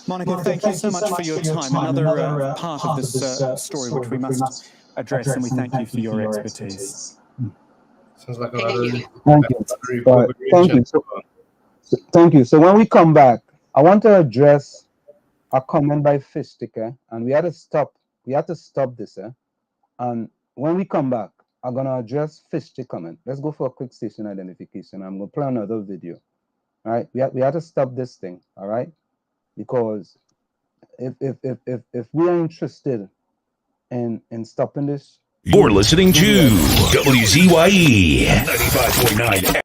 Monica, thank you so much for your time. Another part of this story which we must address, and we thank you for your expertise. Sounds like Thank you. So when we come back, I want to address a comment by Fistica, and we had to stop this. And when we come back, I'm going to address Fistic comment. Let's go for a quick station identification. I'm going to play another video. All right, we have to stop this thing. All right, because if we are interested in stopping this, you're listening to WZYE 95.9.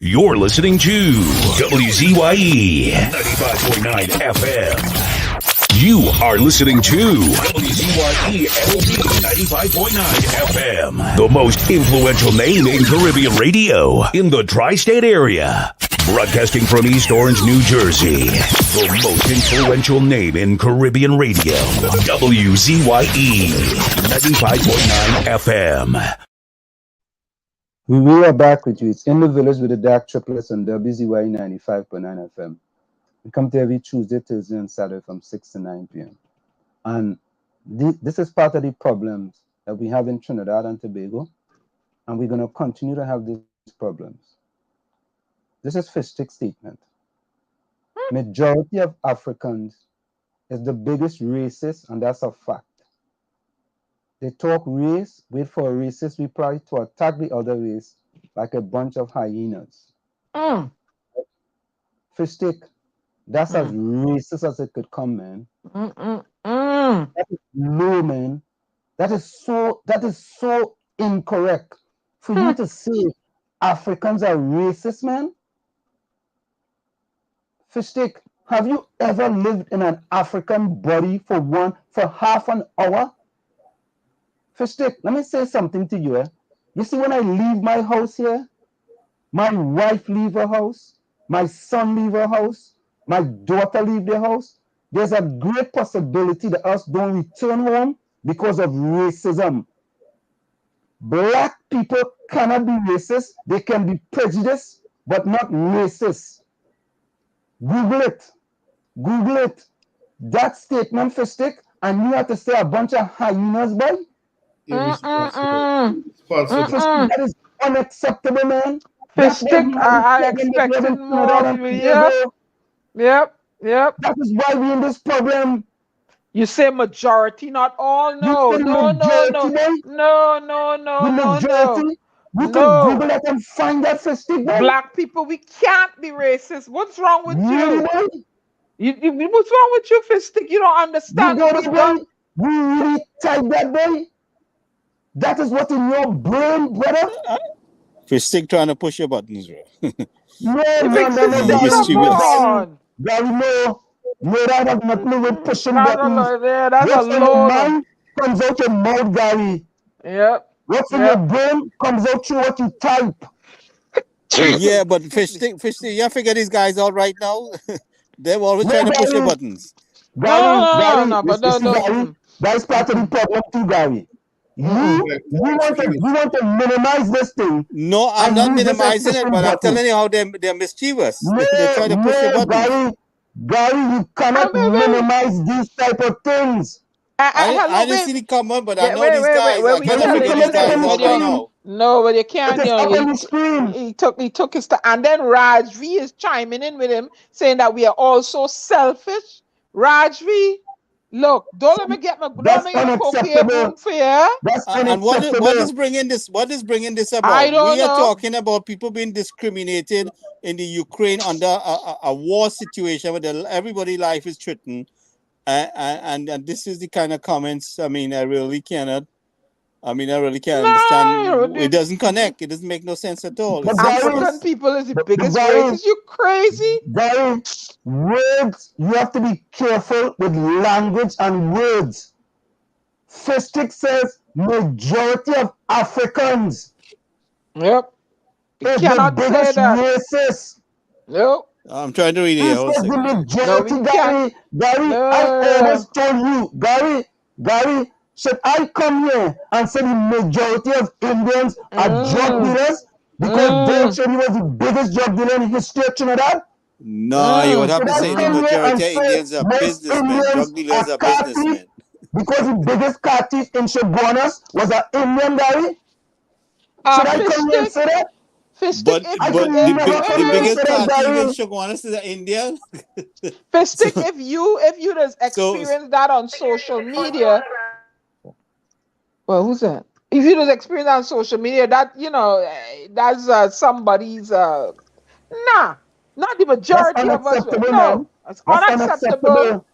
You're listening to WZYE 95.9 FM. You are listening to WZYE LP 95.9 FM, the most influential name in Caribbean radio in the tri-state area. Broadcasting from East Orange, New Jersey, the most influential name in Caribbean radio, WZYE 95.9 FM. We are back with you. It's In the Village with the Dark Triplets on WZYE 95.9 FM. We come to every Tuesday, Thursday, and Saturday from 6 to 9 p.m. And this is part of the problems that we have in Trinidad and Tobago, and we're going to continue to have these problems. This is Fishstick's statement. Majority of Africans is the biggest racist, and that's a fact. They talk race, wait for a racist reply to attack the other race like a bunch of hyenas. Fishstick, that's as racist as it could come, man. That is low, man. That is so incorrect. For you to say Africans are racist, man. Fishstick, have you ever lived in an African body for half an hour? Fishstick, let me say something to you. You see, when I leave my house here, my wife leave her house, my son leave her house, my daughter leave their house, there's a great possibility that us don't return home because of racism. Black people cannot be racist. They can be prejudiced, but not racist. Google it. Google it. That statement, Fishstick, and you have to say a bunch of hyenas, boy. Irresponsible. That is unacceptable, man. Fishstick, I expected more of you. Yep. That is why we in this problem. You say majority, not all. No. The majority. You can Google it and find that Fishstick. Black people, we can't be racist. What's wrong with you? What's wrong with you, Fishstick? You don't understand. You really type that, boy? That is what in your brain, brother? Fishstick trying to push your buttons, bro. No, Gary, no, that has nothing with pushing buttons. What's in your mind comes out your mouth, Gary. Yep. What's in your brain comes out through what you type. Yeah, but Fishstick, you figure these guys out right now? They're always trying to push your buttons. Gary, that's part of the problem too, Gary. You want to minimize this thing. No, I'm not minimizing it, but I'm telling you how they're mischievous. They're trying to push your buttons. Gary, you cannot minimize these type of things. I didn't see the comment, but I know these guys. I can't figure these guys out right now. No, but you can't. He took his and then Rajvi is chiming in with him, saying that we are all so selfish. Rajvi, look, don't let me get my unacceptable for you. And what is bringing this? What is bringing this about? I don't know. We are talking about people being discriminated in the Ukraine under a war situation where everybody's life is threatened. And this is the kind of comments. I mean, I really can't understand. It doesn't connect. It doesn't make no sense at all. African people is the biggest racist. You crazy? Gary, words, you have to be careful with language and words. Fishstick says majority of Africans. Yep. You cannot say that. Racist. Yep. I'm trying to read it. The majority, Gary, I always told you, Gary, should I come here and say the majority of Indians are drug dealers because Dave Cheney was the biggest drug dealer in history of Trinidad? No, you would have to say the majority of Indians are businessmen. Drug dealers are businessmen. Because the biggest car thief in Shogunas was an Indian, Gary? Should I come here and say that? But the biggest party in Shogunas is India. Fishstick, if you just experience that on social media, well, who's that? If you just experience that on social media, that that's somebody's not the majority of us. No, it's unacceptable.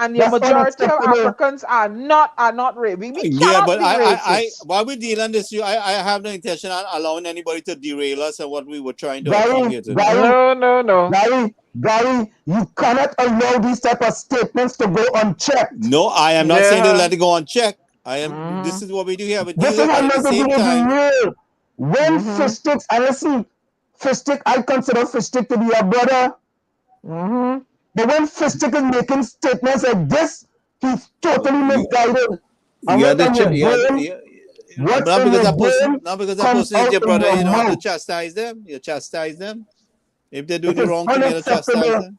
And the That's majority of unacceptable. Africans are not racist. We Yeah, cannot but be racist. while we deal on this, I have no intention of allowing anybody to derail us and what we were trying to achieve here today. Gary, you cannot allow these type of statements to go unchecked. No, I am not saying to let it go unchecked. I am. This is what we do here. But This is at the same time, real. When Fishsticks, and listen, Fishstick, I consider Fishstick to be a brother. But when Fishstick is making statements like this, he's totally misguided. Not because that person is your brother, you don't have to chastise them. You chastise them. If they do the wrong thing, you chastise them.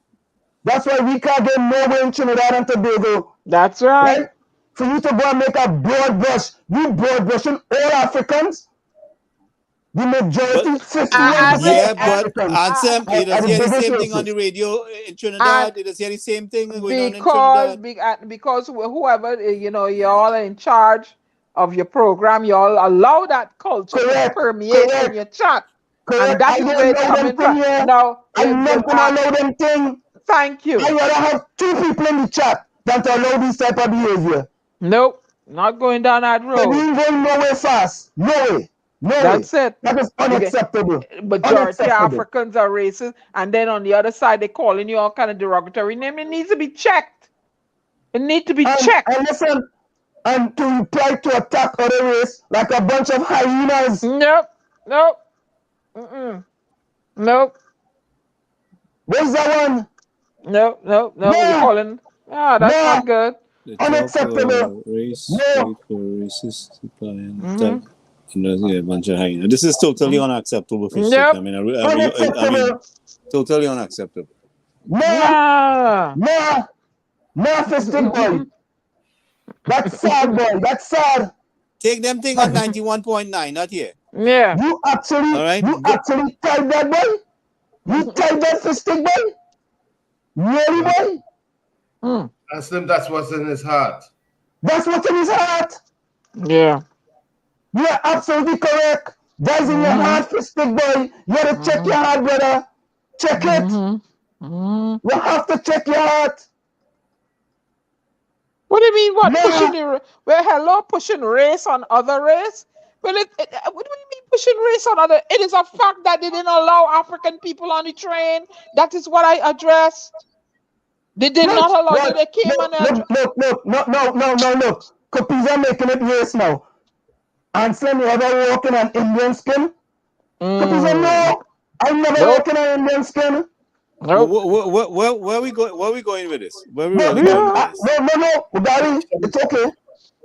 That's why we can't get nowhere in Trinidad and Tobago. That's right. For you to go and make a broad brush, you broad brushing all Africans. The majority, 51%. Yeah, but Ansem, you don't hear the same thing on the radio in Trinidad. You don't hear the same thing going on in Trinidad. Because whoever, y'all are in charge of your program, y'all allow that culture to permeate in your chat. And that is where it's coming from. Now, I'm not going to allow them thing. Thank you. I'd rather have 2 people in the chat than to allow this type of behavior. Nope, not going down that road. We ain't going nowhere fast. No way. That's it. That is unacceptable. Majority of Africans are racist, and then on the other side, they're calling you all kind of derogatory name. It needs to be checked. It needs to be checked. And listen, and to reply to attack other race like a bunch of hyenas. Nope. Where's that one? No. We're calling. That's not good. Unacceptable. Racist a bunch of hyenas. This is totally unacceptable. I mean, totally unacceptable. Nah, Fisting boy. That's sad, boy. That's sad. Take them thing on 91.9, not here. Yeah. You actually typed that, boy? You typed that Fisting boy? Really, boy? Ask him that's what's in his heart. That's what's in his heart? Yeah. You are absolutely correct. That's in your heart, Fisting boy. You have to check your heart, brother. Check it. You have to check your heart. What do you mean? What pushing race on other race? Well, what do you mean pushing race on other? It is a fact that they didn't allow African people on the train. That is what I addressed. They did not allow you. They came Look. Copies are making it race now. Ansem, you ever walk in an Indian skin? Copies are no. I never walk in an Indian skin. Where are we going? Where are we going with this? No, Gary, it's okay.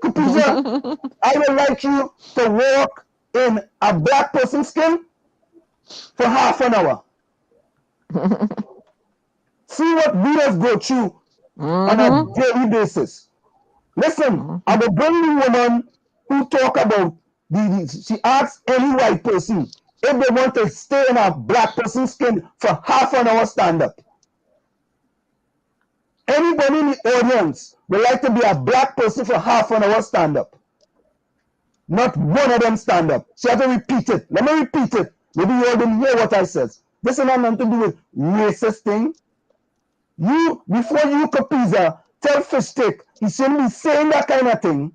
Kupisa, I would like you to walk in a black person's skin for half an hour. See what readers go through on a daily basis. Listen, I'm a brand woman who talk about she asks any white person if they want to stay in a black person's skin for half an hour stand-up. Anybody in the audience would like to be a black person for half an hour stand-up. Not one of them stand up. So I have to repeat it. Let me repeat it. Maybe you all didn't hear what I said. This is not nothing to do with racist thing. You, before you Capiza, tell Fishstick, he shouldn't be saying that kind of thing.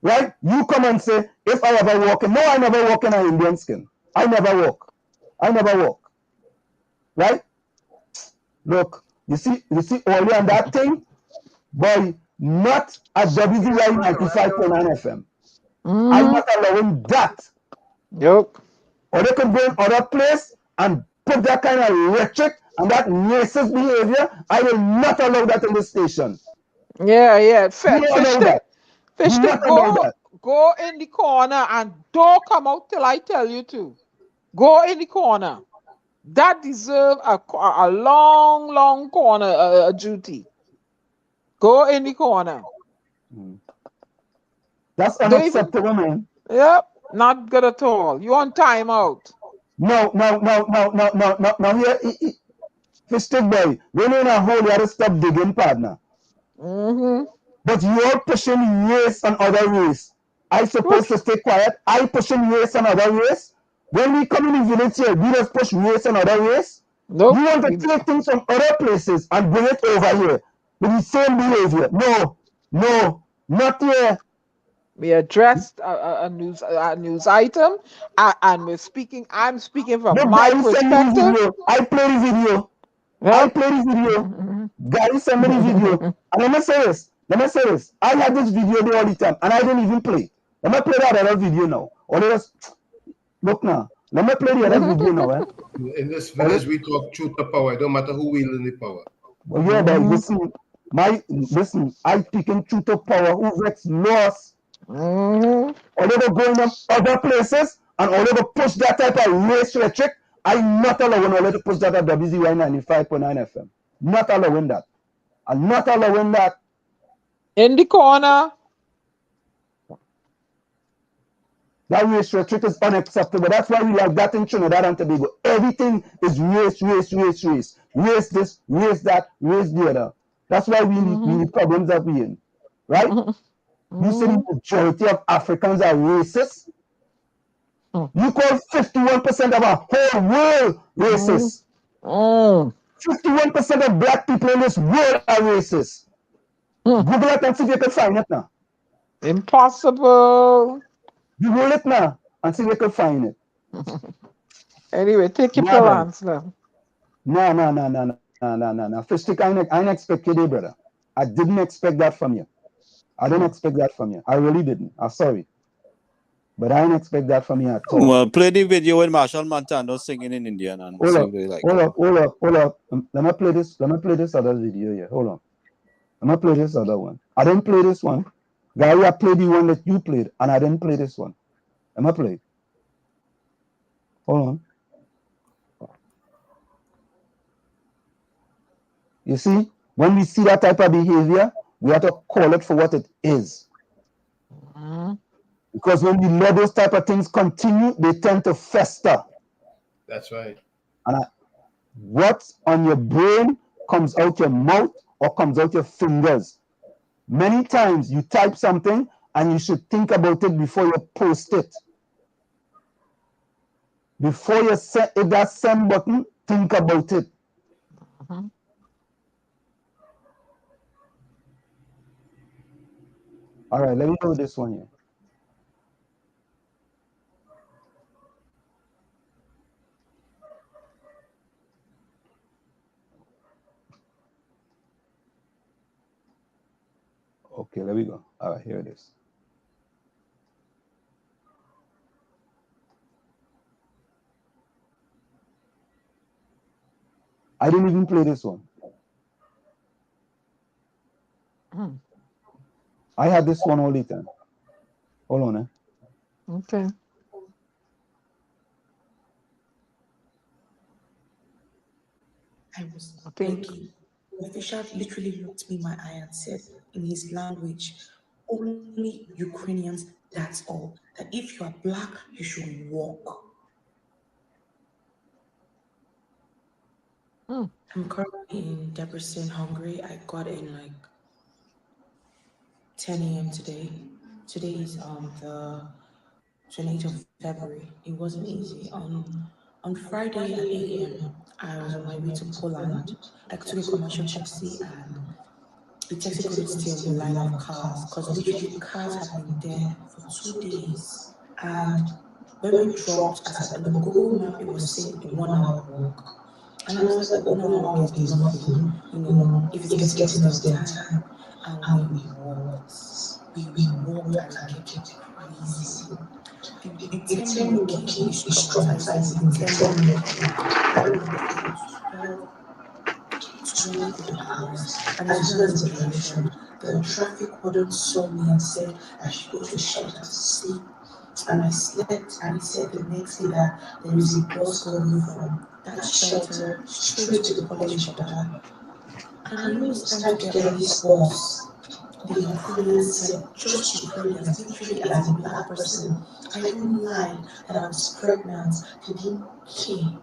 Right? You come and say, if I ever walk in, no, I never walk in an Indian skin. I never walk. Right? Look, you see early on that thing, boy, not at WZYE 95.9 FM. I'm not allowing that. Yep. Or they could go in other place and put that kind of rhetoric and that racist behavior. I will not allow that in the station. Yeah. Fishstick, go in the corner and don't come out till I tell you to. Go in the corner. That deserves a long corner duty. Go in the corner. That's unacceptable, man. Yep, not good at all. You on timeout. No. Here, Fishstick boy, when you're in a hole, you have to stop digging, partner. But you're pushing race on other race. I supposed to stay quiet. I pushing race on other race. When we come in the village here, we just push race on other race. Nope. You want to take things from other places and bring it over here. with the same behavior. No, not here. We addressed a news item, and we're speaking. I'm speaking from The my guy sent me the perspective. video. I play the video. Right? I play the video. Guy sent me the video. And let me say this. I had this video there all the time, and I didn't even play. Let me play that other video now. Or look now. Let me play the other video now. Eh? In this village, we talk truth to power. It don't matter who wielding the power. Well, yeah, but listen, I speaking truth to power. Who gets lost? Although they go in other places, and although they push that type of race rhetoric, I'm not allowing all to push that at WZYE 95.9 FM. Not allowing that. I'm not allowing that. In the corner. That race rhetoric is unacceptable. That's why we like that in Trinidad and Tobago. Everything is race. Race this, race that, race the other. That's why we need problems that we in. Right? You say the majority of Africans are racist. You call 51% of our whole world racist. 51% of black people in this world are racist. Google it and see if you can find it now. Impossible. Google it now and see if you can find it. Anyway, take your plans now. No. Fish stick, I didn't expect you, brother. I didn't expect that from you. I didn't expect that from you. I really didn't. I'm sorry. But I didn't expect that from you at all. Well, play the video with Marshall Montano singing in Indian and see if they like it. Hold up. Let me play this other video here. Hold on. Let me play this other one. I didn't play this one. Gary, I played the one that you played, and I didn't play this one. Let me play. Hold on. You see, when we see that type of behavior, we have to call it for what it is. Because when we let those type of things continue, they tend to fester. That's right. And what's on your brain comes out your mouth or comes out your fingers. Many times you type something and you should think about it before you post it. Before you hit that send button, think about it. All right, let me do this one here. Okay, there we go. All right, here it is. I didn't even play this one. I had this one all the time. Hold on, Okay. I was begging. The official literally looked me in my eye and said in his language, only Ukrainians, that's all. That if you are black, you should walk. I'm currently in Debrecen, Hungary. I got in like 10 a.m. today. Today is the 28th of February. It wasn't easy. On Friday at 8 a.m., I was on my way to Poland. I took a commercial taxi and the taxi couldn't stay on the line of cars because literally cars had been there for 2 days. And when we dropped, on the Google map, it was saying a 1 hour walk. And I was like, 1 hour walk is nothing, if it's getting us there on time. And we walked. We walked and it kept crazy. The 10 walking is traumatizing. The 12 hours. And as soon as the duration, the traffic warden saw me and said I should go to shelter to sleep. And I slept, and he said the next day that there is a bus going from that shelter straight to the college border. And when it was time to get on this bus, the Ukrainians said, just Ukrainians, literally as a black person. I don't lie that I was pregnant. They didn't care.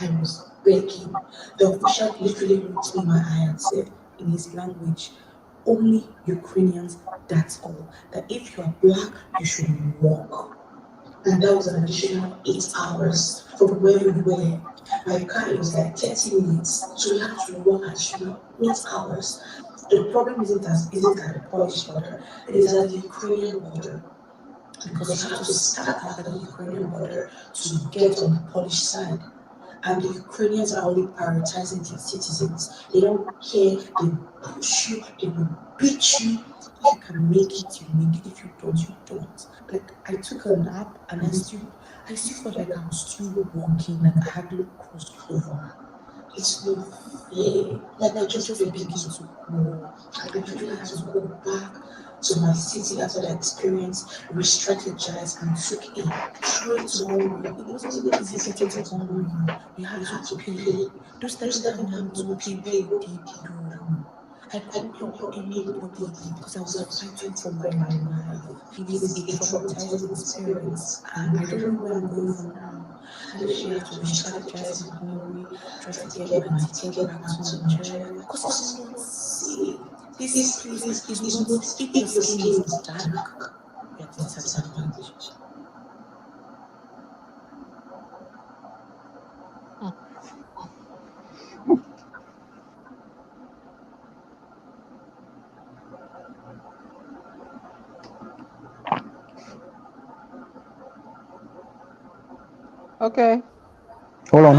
I was begging. The official literally looked me in my eye and said in his language, only Ukrainians, that's all. That if you are black, you should walk. And that was an additional 8 hours from where we were. By car, it was like 30 minutes. So we had to walk additional 8 hours. The problem isn't at the Polish border, it is at the Ukrainian border. Because you have to start at the Ukrainian border to get on the Polish side. And the Ukrainians are only prioritizing their citizens. They don't care, they push you, they will beat you. If you can make it, you make it. If you don't, you don't. Like, I took a nap and I still felt like I was still walking, like I hadn't crossed over. It's not fair. Like, I just beginning to grow. I really had to go back to my city after that experience, re-strategized and took a train to Hungary. It wasn't even easy getting to Hungary. We had to pay. Those times that I wanted to pay, they did do. I couldn't help anybody because I was fighting for my life. It is a traumatizing experience, and I don't know where I'm going from now. I literally have to re-strategize in Hungary, try to get my ticket back to Nigeria because it's not safe. This place is not, if your skin is dark, you're disadvantaged. Okay. Hold on.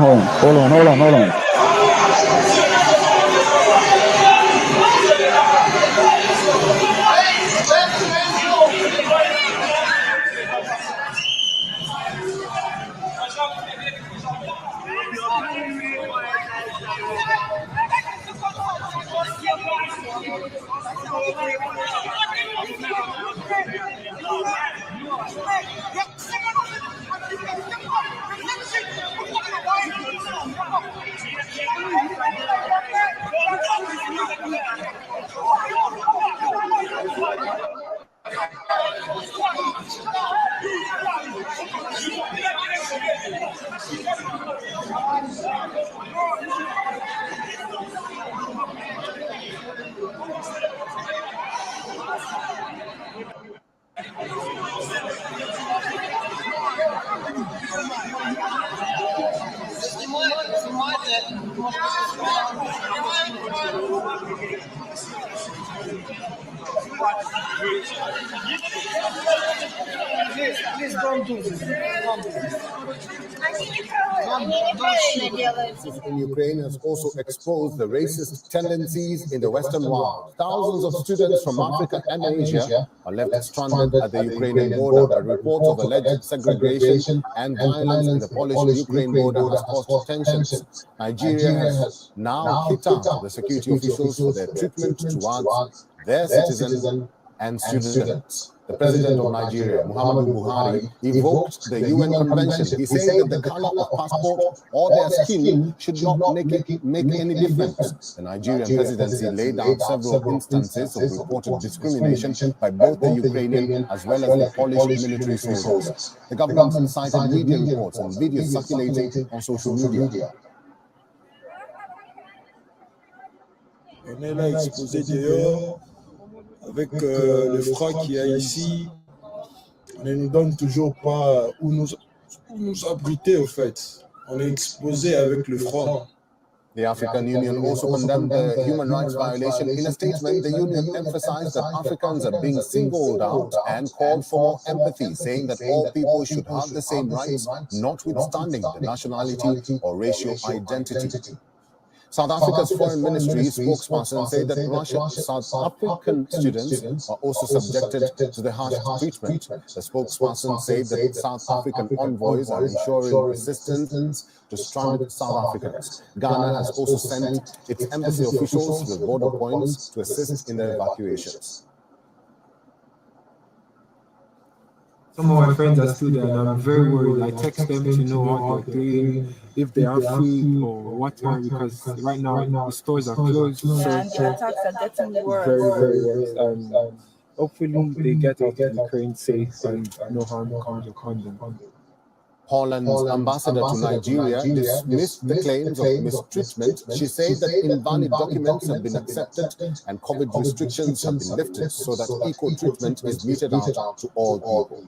Please don't do this. In Ukraine has also exposed the racist tendencies in the Western world. Thousands of students from Africa and Asia are left stranded at the Ukrainian border. A report of alleged segregation and violence in the Polish-Ukraine border has caused tensions. Nigeria has now hit out the security officials for their treatment towards their citizens and students. The president of Nigeria, Muhammadu Buhari, evoked the UN Convention. He said that the color of passport or their skin should not make any difference. The Nigerian presidency laid out several instances of reported discrimination by both the Ukrainian as well as the Polish military soldiers. The government cited media reports and videos circulating on social media. On est là exposé dehors avec le froid qu'il y a ici. On ne nous donne toujours pas où nous abriter au fait. On est exposé avec le froid. The African Union also condemned the human rights violation. In a statement, the Union emphasized that Africans are being singled out and called for more empathy, saying that all people should have the same rights, notwithstanding the nationality or racial identity. South Africa's foreign ministry spokesperson said that South African students are also subjected to the harsh treatment. The spokesperson said that South African envoys are ensuring assistance to stranded South Africans. Ghana has also sent its embassy officials with border points to assist in their evacuations. Some of my friends are still there and I'm very worried. I text them to know what they're doing, if they have food or water, because right now the stores are closed. Yeah, and the attacks are getting worse. Very, very worse. Hopefully they get out of Ukraine safe and no harm comes upon them. Poland's ambassador to Nigeria dismissed the claims of mistreatment. She said that invalid documents have been accepted and COVID restrictions have been lifted so that equal treatment is meted out to all people.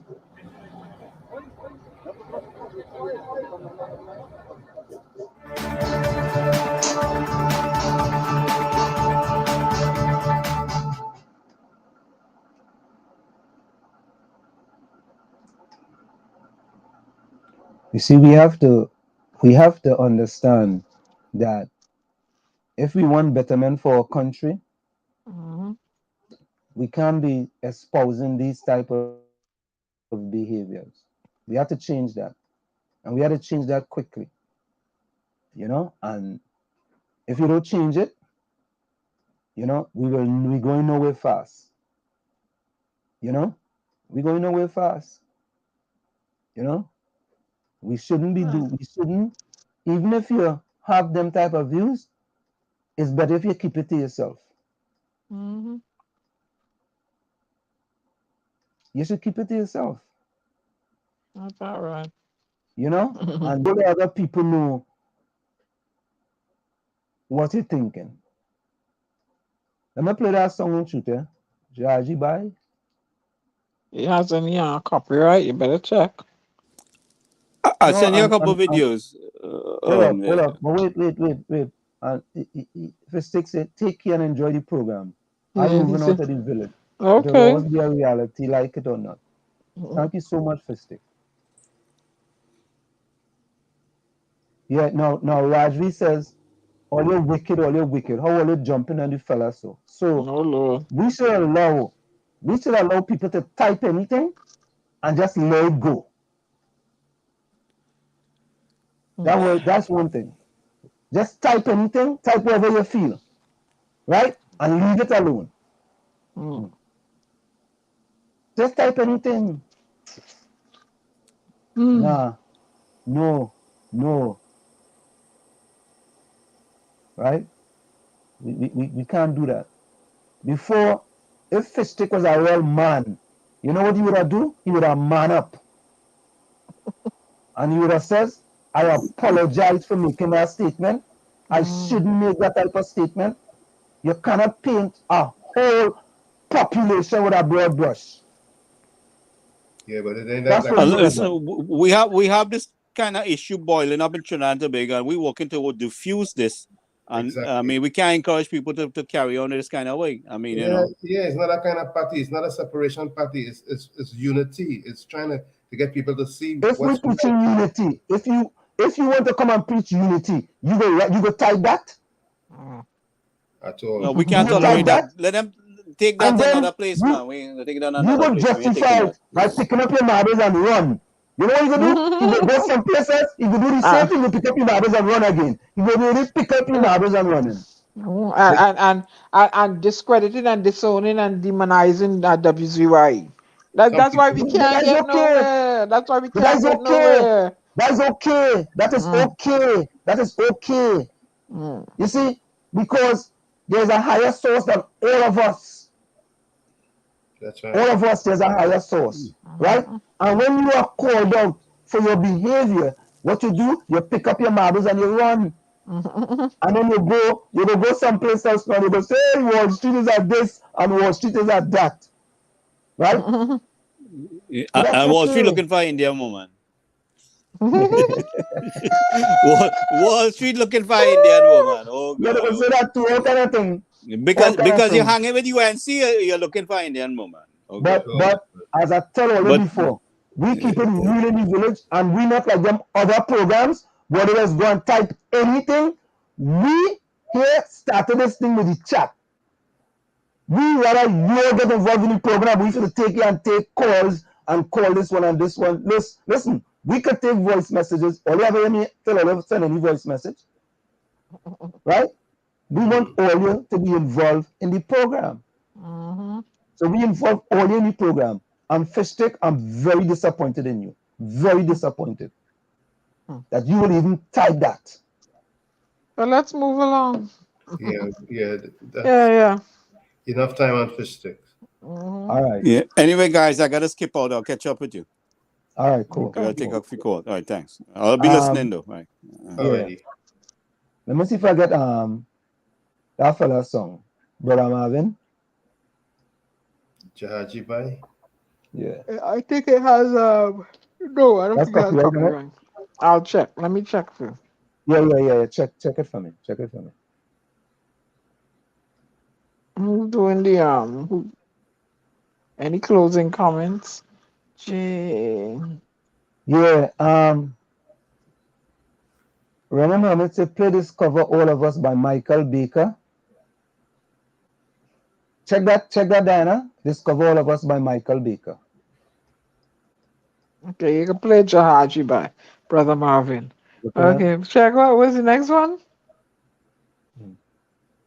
You see, we have to understand that if we want betterment for our country, Mhm. we can't be espousing these type of behaviors. We have to change that, and we have to change that quickly. And if you don't change it, we going nowhere fast. You know, we going nowhere fast. You know, we shouldn't, even if you have them type of views, it's better if you keep it to yourself. Mhm. You should keep it to yourself. That's all right. And don't let other people know what you're thinking. Let me play that song in shooter. Jaji bye. It has any copyright. You better check. I No, send you a couple of videos. hold up. But wait. And if it sticks it, take care and enjoy the program. I'm Yeah, he moving out said. of the village. It will Okay. always be a reality, like it or not. Thank you so much for sticking. Yeah, now Rajvi says, all you're wicked. How are you jumping on the fella so? So Oh Lord. we should allow people to type anything and just let it go. That's one thing. Just type anything, type whatever you feel, right? And leave it alone. Just type anything. Nah, no, right? We can't do that. Before, if Fishstick was a real man, you know what he would have do? He would have man up. And he would have says, I apologize for making that statement. I shouldn't make that type of statement. You cannot paint a whole population with a broad brush. Yeah, but it ain't That's that what he would have Listen, done. we have this kind of issue boiling up in Trinidad and Tobago, and we're working to diffuse this. And I exactly. mean, we can't encourage people to carry on in this kind of way. I mean, Yeah, it's not that kind of party. It's not a separation party. It's unity. It's trying to get people to see If we what's preaching right. unity, if you want to come and preach unity, you go type that. At all. No, we You can't go type tolerate that. that, Let them take that and to then another place, you man. We take it on you another go place. We ain't taking justify that. it by picking up your marbles and run. You know what you go do? You go some places, you go do the same thing, you pick up your marbles and run again. You go really pick up your marbles and running. And discrediting and disowning and demonizing WZYE. Some That's why people. we But can't that is get okay. nowhere. That's why we But that can't is get okay. nowhere. That is okay. That is okay. That is okay. You see, because there's a higher source than all of us. That's All right. of us, there's a higher source, right? And when you are called out for your behavior, what you do, you pick up your marbles and you run. And then you go someplace else now. You go say, hey, Wall Street is at this and Wall Street is at that, right? So that's And Wall Street okay. looking for Indian woman. Wall Street looking for Indian woman. Oh You never say God. that to all kind of thing. All kind of Because you're thing. hanging with UNC, you're looking for Indian woman. Okay. But as I tell all you But before, we keep it real in the village and we not like them other programs where they just go and type anything. We here started this thing with the chat. We rather you get involved in the program, we should take it and take calls and call this one and this one. Listen, we could take voice messages. All you have any tell all you send any voice message, right? We want all you to be involved in the program. So we involve all you in the program. And Fishstick, I'm very disappointed in you. Very disappointed that you will even type that. So let's move along. Yeah. That's Yeah. enough time on fish sticks. All right. yeah. Anyway, guys, I gotta skip out. I'll catch up with you. All right, cool. I gotta take a few calls. All right, thanks. I'll be Um, listening though. Right. yeah. Alrighty. Let me see if I get that fella's song. Brother Marvin. Jahaji Bhai. Yeah. I think it has no, I don't That's think it has copyright, isn't it? copyright. I'll check. Let me check for. Yeah. Check it for me. Check it for me. Who's doing the any closing comments? Jay. Yeah. Remember, it's a play Discover All of Us by Michael Baker. Check that, Diana. Discover All of Us by Michael Baker. Okay, you can play Jahaji by Brother Marvin. Okay, man. Okay, check out. What's the next one?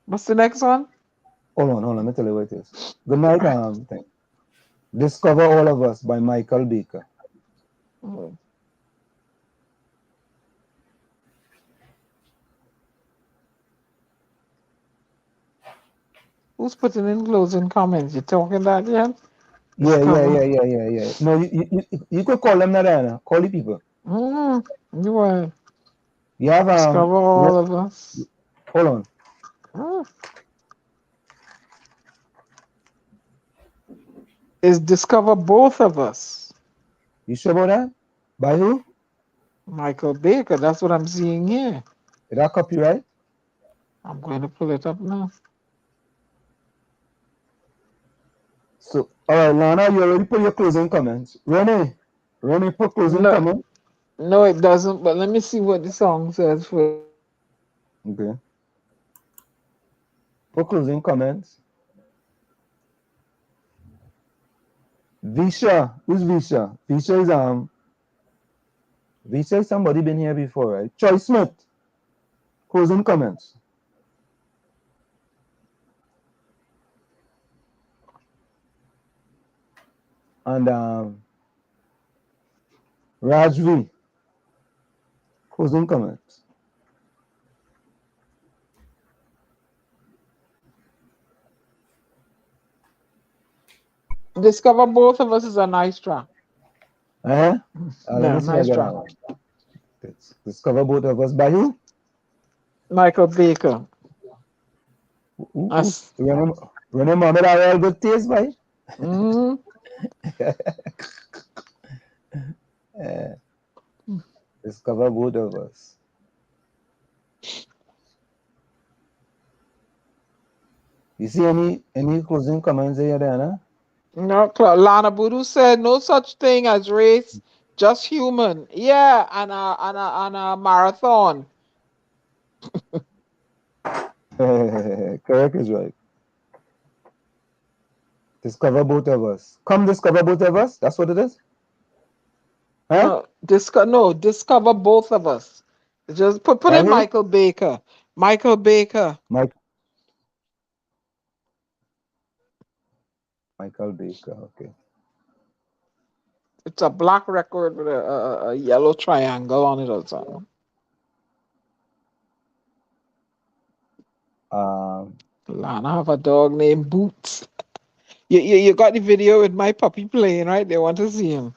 What's the next one? Hold on, let me tell you what it is. Good night, thing. Discover All of Us by Michael Baker. Oh. Who's putting in closing comments? You talking that yet? Yeah. No, you could call them now, Diana. Call the people. You want You have Discover All of Us. Hold on. Is Discover Both of Us. You sure about that? By who? Michael Baker. That's what I'm seeing here. Is that copyright? I'm going to pull it up now. So, all right, Lana, you already put your closing comments. Ronnie, put closing comment. No, it doesn't. But let me see what the song says for. Okay. Put closing comments. Visha, who's Visha? Visha is somebody been here before, right? Troy Smith. Closing comments. And Rajvi. Closing comments. Discover Both of Us is a nice track. Let me see nice again. track. Discover Both of Us by who? Michael Baker. Renee Mohammed have all good taste, by. Discover Both of Us. You see any closing comments there, Diana? No, Lana Budu said no such thing as race, just human. Yeah, and a marathon. Correct is right. Discover Both of Us. Come discover both of us. That's what it is. Huh? Discover Both of Us. Just put in Michael Baker. Michael Baker. Michael Baker. Okay. It's a black record with a yellow triangle on it or something. Lana have a dog named Boots. You got the video with my puppy playing, right? They want to see him.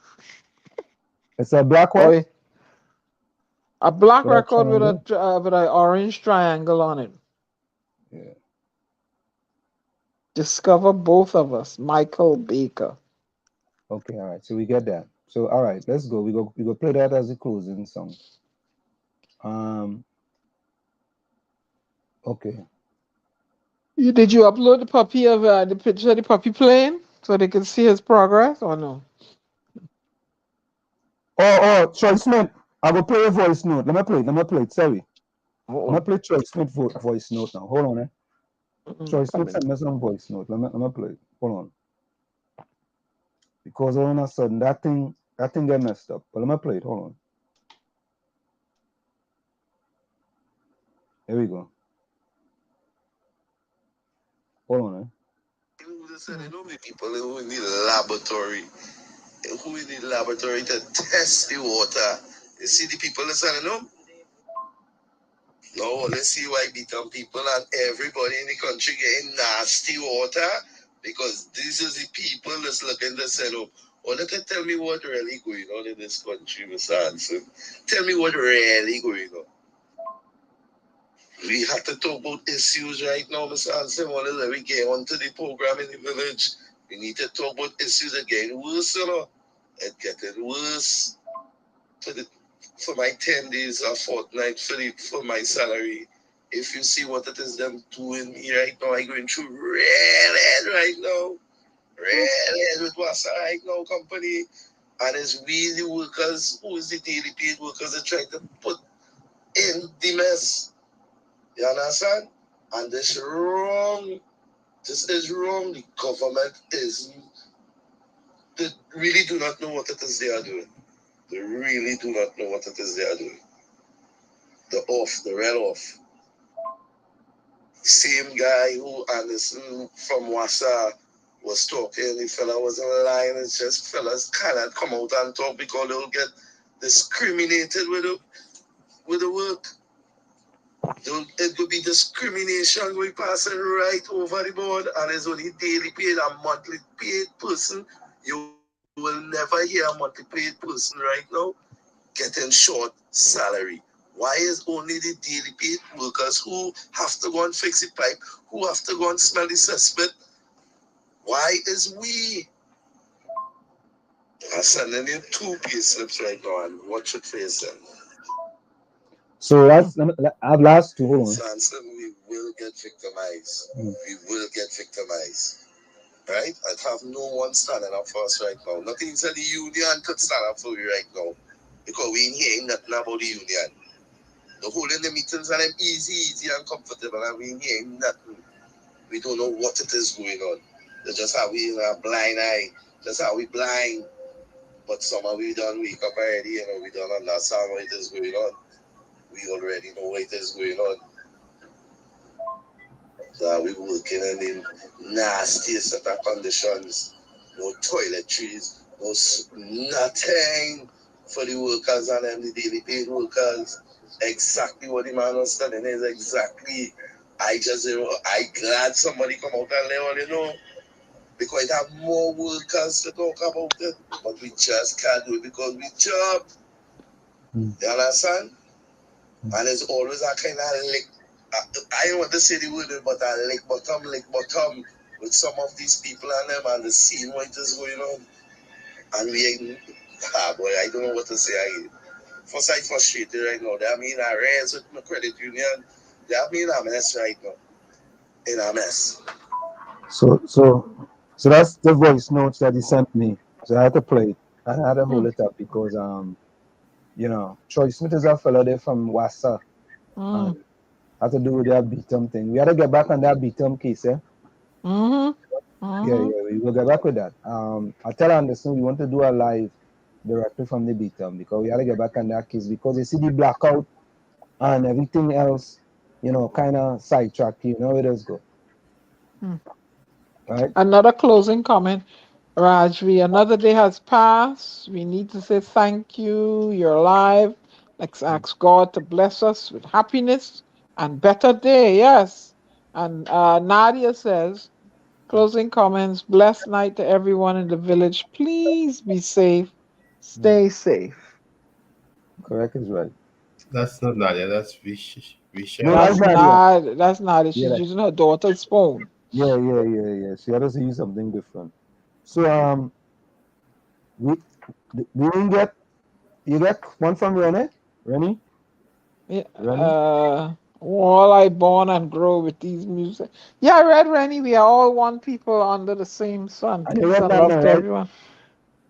It's a black one? A black record with an orange triangle on it. Yeah. Discover Both of Us, Michael Baker. Okay, all right. So we get that. So all right, let's go. We go play that as a closing song. Okay. Did you upload the puppy of the picture of the puppy playing so they can see his progress or no? Oh, Troy Smith. I will play a voice note. Let me play it. Sorry. Let me play Troy Smith voice note now. Hold on, Troy Smith sent me some voice note. Let me play it. Hold on. Because all of a sudden that thing get messed up. But let me play it. Hold on. Here we go. Hold on, People who need a laboratory, to test the water. You see the people listening to them? No, let's see why become people and everybody in the country getting nasty water because this is the people that's looking to set up. Or let them tell me what really going on in this country, Mr. Hanson. Tell me what really going on. We have to talk about issues right now, Mr. Hanson. One is that we get onto the program in the village. We need to talk about issues that getting worse, you know. It's getting worse. For my 10 days or fortnight for my salary. If you see what it is them doing me right now, I'm going through red right now. Red with Wassa right now, company. And it's we the workers, who is the daily paid workers that try to put in the mess. You understand? And this is wrong. The government they really do not know what it is they are doing. They really do not know what it is they are doing. The red off. Same guy who Anderson from Wassa was talking, the fella was lying. It's just fellas cannot come out and talk because they'll get discriminated with the work. It will be discrimination going passing right over the board, and it's only daily paid and monthly paid person. You will never hear a monthly paid person right now getting short salary. Why is only the daily paid workers who have to go and fix the pipe, who have to go and smell the cesspit? Why is we? I'm sending you 2 pay slips right now and watch it face them. So I've last two. Hold on. Sanson, we will get victimized. We will get victimized. Right? I have no one standing up for us right now. Nothing said the union could stand up for you right now. Because we ain't hearing nothing about the union. The whole in the meetings and them easy and comfortable, and we ain't hearing nothing. We don't know what it is going on. That's just how we in a blind eye. That's how we blind. But somehow we done wake up already, we don't understand what it is going on. We already know what it is going on. So we working in the nastiest set of conditions. No toiletries, nothing for the workers and them, the daily paid workers. Exactly what the man was telling is exactly. I glad somebody come out and let all you know. Because it have more workers to talk about it. But we just can't do it because we job. You understand? And it's always a kind of lick. I don't want to say the word, but a lick bottom with some of these people and them and the scene what is going on. And boy, I don't know what to say. First, I'm frustrated right now. They have me in a race with my credit union. They have me in a mess right now. In a mess. So that's the voice notes that he sent me. So I had to play it. I had to hold it up because Troy Smith is a fellow there from Wassa. Had to do with that beat-em thing. We had to get back on that beat-em case, eh? Yeah, we will get back with that. I tell Anderson we want to do a live directly from the beat-em because we had to get back on that case because you see the blackout and everything else, kind of sidetrack you. It does go. Right? Another closing comment. Rajvi, another day has passed. We need to say thank you. You're alive. Let's ask God to bless us with happiness and better day. Yes. And Nadia says, closing comments, blessed night to everyone in the village. Please be safe. Stay safe. Correct is right. That's not Nadia, that's Visha. No, that's Nadia. That's Nadia. She's using her daughter's phone. Yeah. She had to see something different. So we didn't get you get one from Rennie? Rennie? Yeah. All I born and grow with these music. Yeah, I read Rennie. We are all one people under the same sun. And Peace and love to everyone.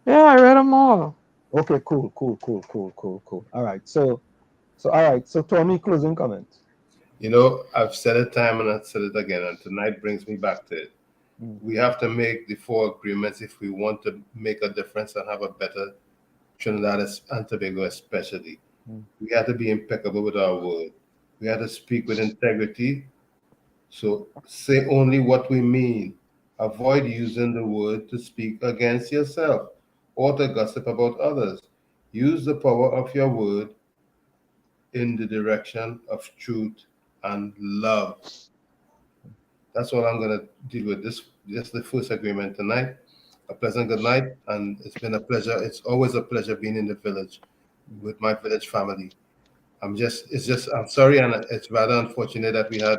Yeah, I read them all. Okay, cool. All right. So Tommy, closing comments. I've said it time and I've said it again, and tonight brings me back to it. We have to make the 4 agreements if we want to make a difference and have a better Trinidad and Tobago especially. We have to be impeccable with our word. We have to speak with integrity. So say only what we mean. Avoid using the word to speak against yourself or to gossip about others. Use the power of your word in the direction of truth and love. That's all I'm going to deal with. This is the first agreement tonight. A pleasant good night, and it's been a pleasure. It's always a pleasure being in the village with my village family. I'm sorry, and it's rather unfortunate that we had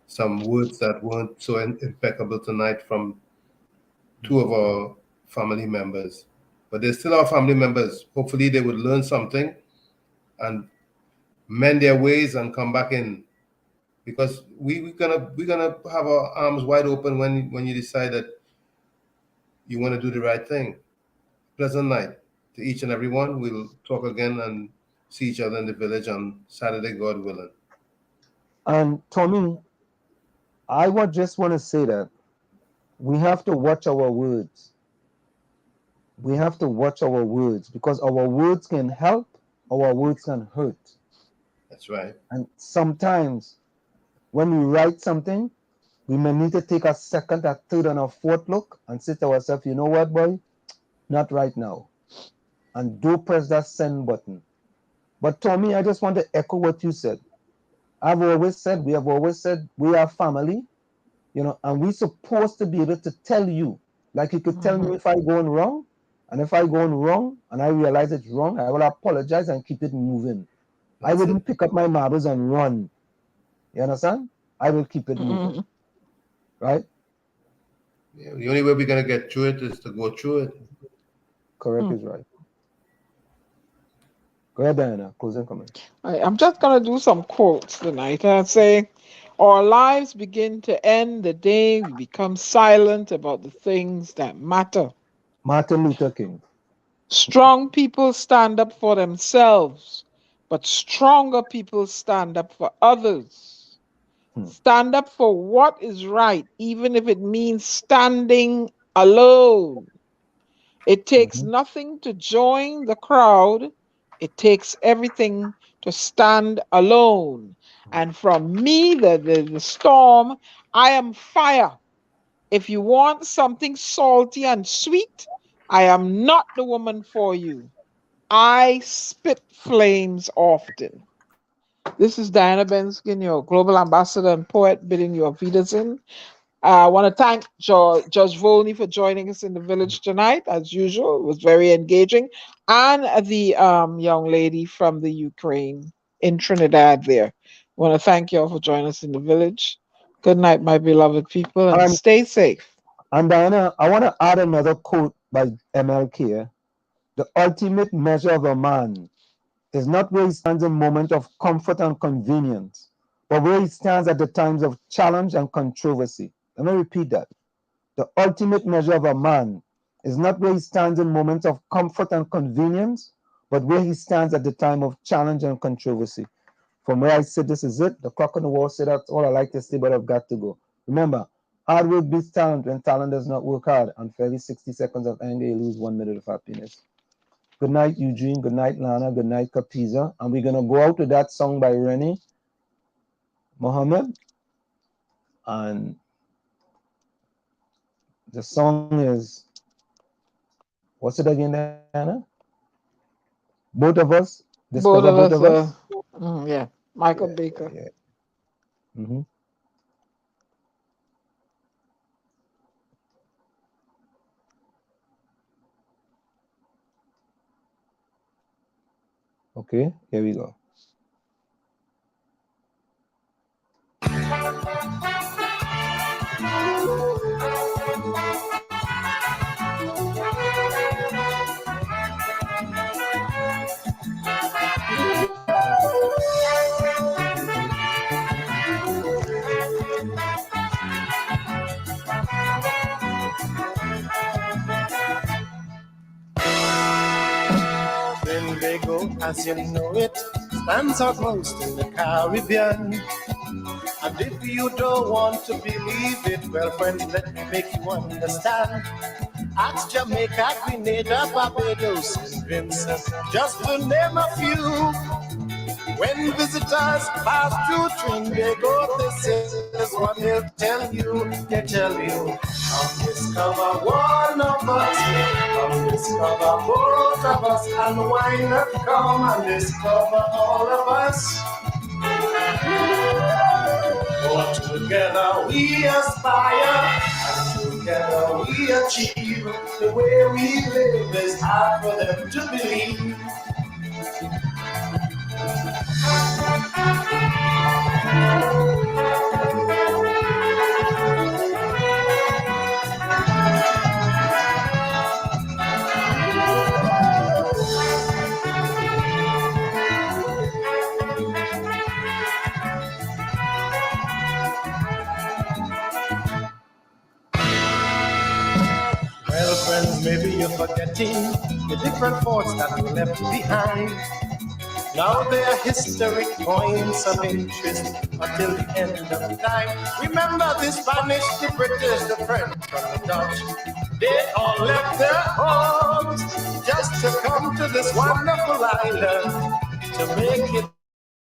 some words that weren't so impeccable tonight from 2 of our family members. But they're still our family members. Hopefully they would learn something and mend their ways and come back in. Because we're gonna have our arms wide open when you decide that you want to do the right thing. Pleasant night to each and every one. We'll talk again and see each other in the village on Saturday, God willing. And Tommy, I would just want to say that we have to watch our words. We have to watch our words because our words can help, our words can hurt. That's right. And sometimes when we write something, we may need to take a second, a third, and a fourth look and say to ourselves, you know what, boy? Not right now. And do press that send button. But Tommy, I just want to echo what you said. We have always said, we are family, and we're supposed to be able to tell you, like you could tell me if I'm going wrong, and if I'm going wrong and I realize it's wrong, I will apologize and keep it moving. I wouldn't pick up my marbles and run. You understand? I will keep it moving. Right? Yeah, the only way we're going to get through it is to go through it. Correct is right. Go ahead, Diana. Closing comment. I'm just going to do some quotes tonight and say, our lives begin to end the day we become silent about the things that matter. Martin Luther King. Strong people stand up for themselves, but stronger people stand up for others. Stand up for what is right, even if it means standing alone. It takes nothing to join the crowd. It takes everything to stand alone. And from me, the storm, I am fire. If you want something salty and sweet, I am not the woman for you. I spit flames often. This is Diana Benskin, your global ambassador and poet, bidding you auf Wiedersehen. I want to thank Judge Volney for joining us in the village tonight, as usual. It was very engaging. And the young lady from the Ukraine in Trinidad there. I want to thank you all for joining us in the village. Good night, my beloved people, and stay safe. And Diana, I want to add another quote by MLK. The ultimate measure of a man is not where he stands in moments of comfort and convenience, but where he stands at the times of challenge and controversy. Let me repeat that. The ultimate measure of a man is not where he stands in moments of comfort and convenience, but where he stands at the time of challenge and controversy. From where I sit, this is it. The clock on the wall said that's all I like to say, but I've got to go. Remember, hard work beats talent when talent does not work hard. Unfairly 60 seconds of anger, you lose 1 minute of happiness. Good night, Eugene. Good night, Lana. Good night, Capiza. And we're going to go out with that song by Rennie Mohammed. And the song is, what's it again, Diana? Both of Us. Discover Both of Us. Yeah, Michael Baker. Yeah. Okay, here we go. Trinidad, as you know it, stands out most in the Caribbean. And if you don't want to believe it, well, friends, let me make you understand. Ask Jamaica, Grenada, Barbados, and Vincent, just to name a few. When visitors pass through Trinidad, this is what they'll tell you. They tell you, come discover one of us, come discover both of us, and why not come and discover all of us? For together we aspire, and together we achieve. The way we live is hard for them to believe. Well, friends, maybe you're forgetting the different thoughts that we left behind. Now they are historic points of interest until the end of time. Remember the Spanish, the British, the French, and the Dutch. They all left their homes just to come to this wonderful island to make it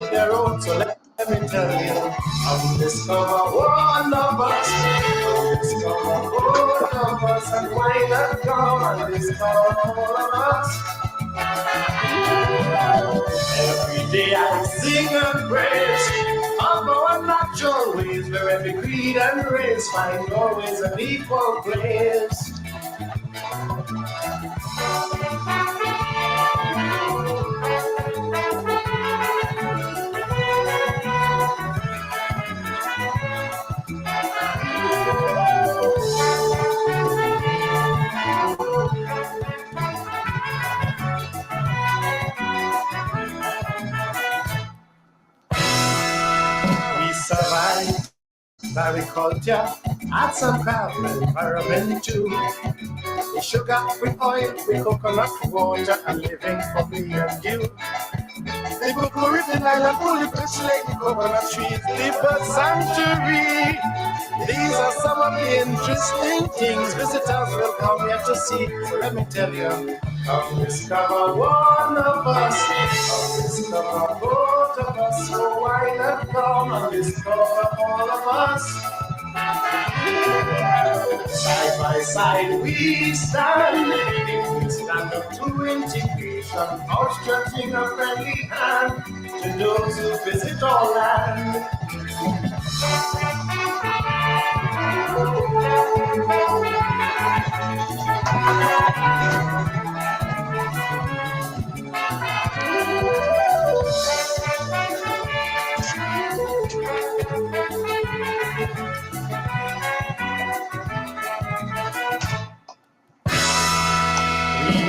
their own. So let me tell you, I'll discover one of us, I'll discover both of us, and why not come and discover all of us? Every day I sing and praise of our natural ways, where every creed and race find always an equal place. We survive agriculture and some carbon environment too. With sugar, with oil, with coconut water, and living for me and you. The Caribbean island, fully fresh like the coconut trees, the bird sanctuary. These are some of the interesting things visitors will come here to see. So let me tell you, come discover one of us, come discover both of us. So why not come and discover all of us? Side by side we stand, we stand up to integration, outstretching a friendly hand to those who visit our land.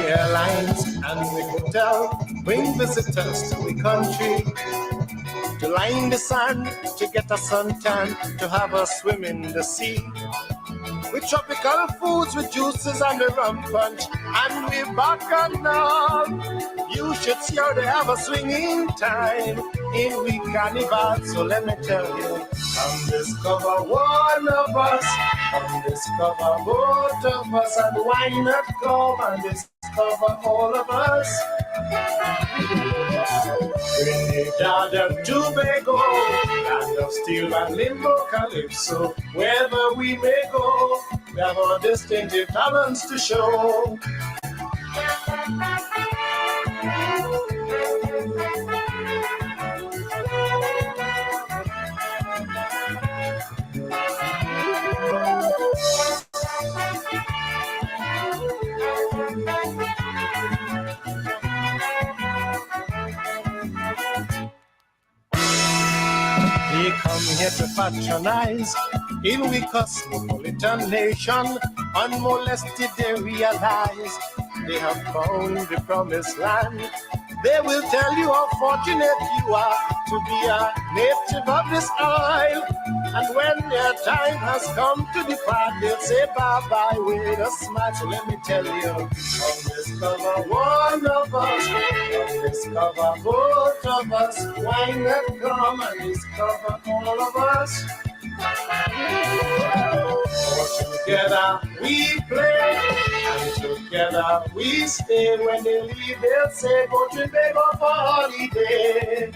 Airlines and the hotel bring visitors to the country to line the sand, to get a suntan, to have a swim in the sea. With tropical foods, with juices and the rum punch, and we back and on. You should see how they have a swinging time in we carnival. So let me tell you, come discover one of us, come discover both of us, and why not come and discover all of us? Trinidad and Tobago, land of steel and limbo calypso. Wherever we may go, we have our distinctive talents to show. They come here to patronize in we cosmopolitan nation. Unmolested they realize they have found the promised land. They will tell you how fortunate you are to be a native of this isle. And when their time has come to depart, they'll say bye-bye with a smile. So let me tell you, come discover one of us, come discover both of us. Why not come and discover all of us? For together we play, and together we stay. When they leave, they'll say, go to bed for holiday.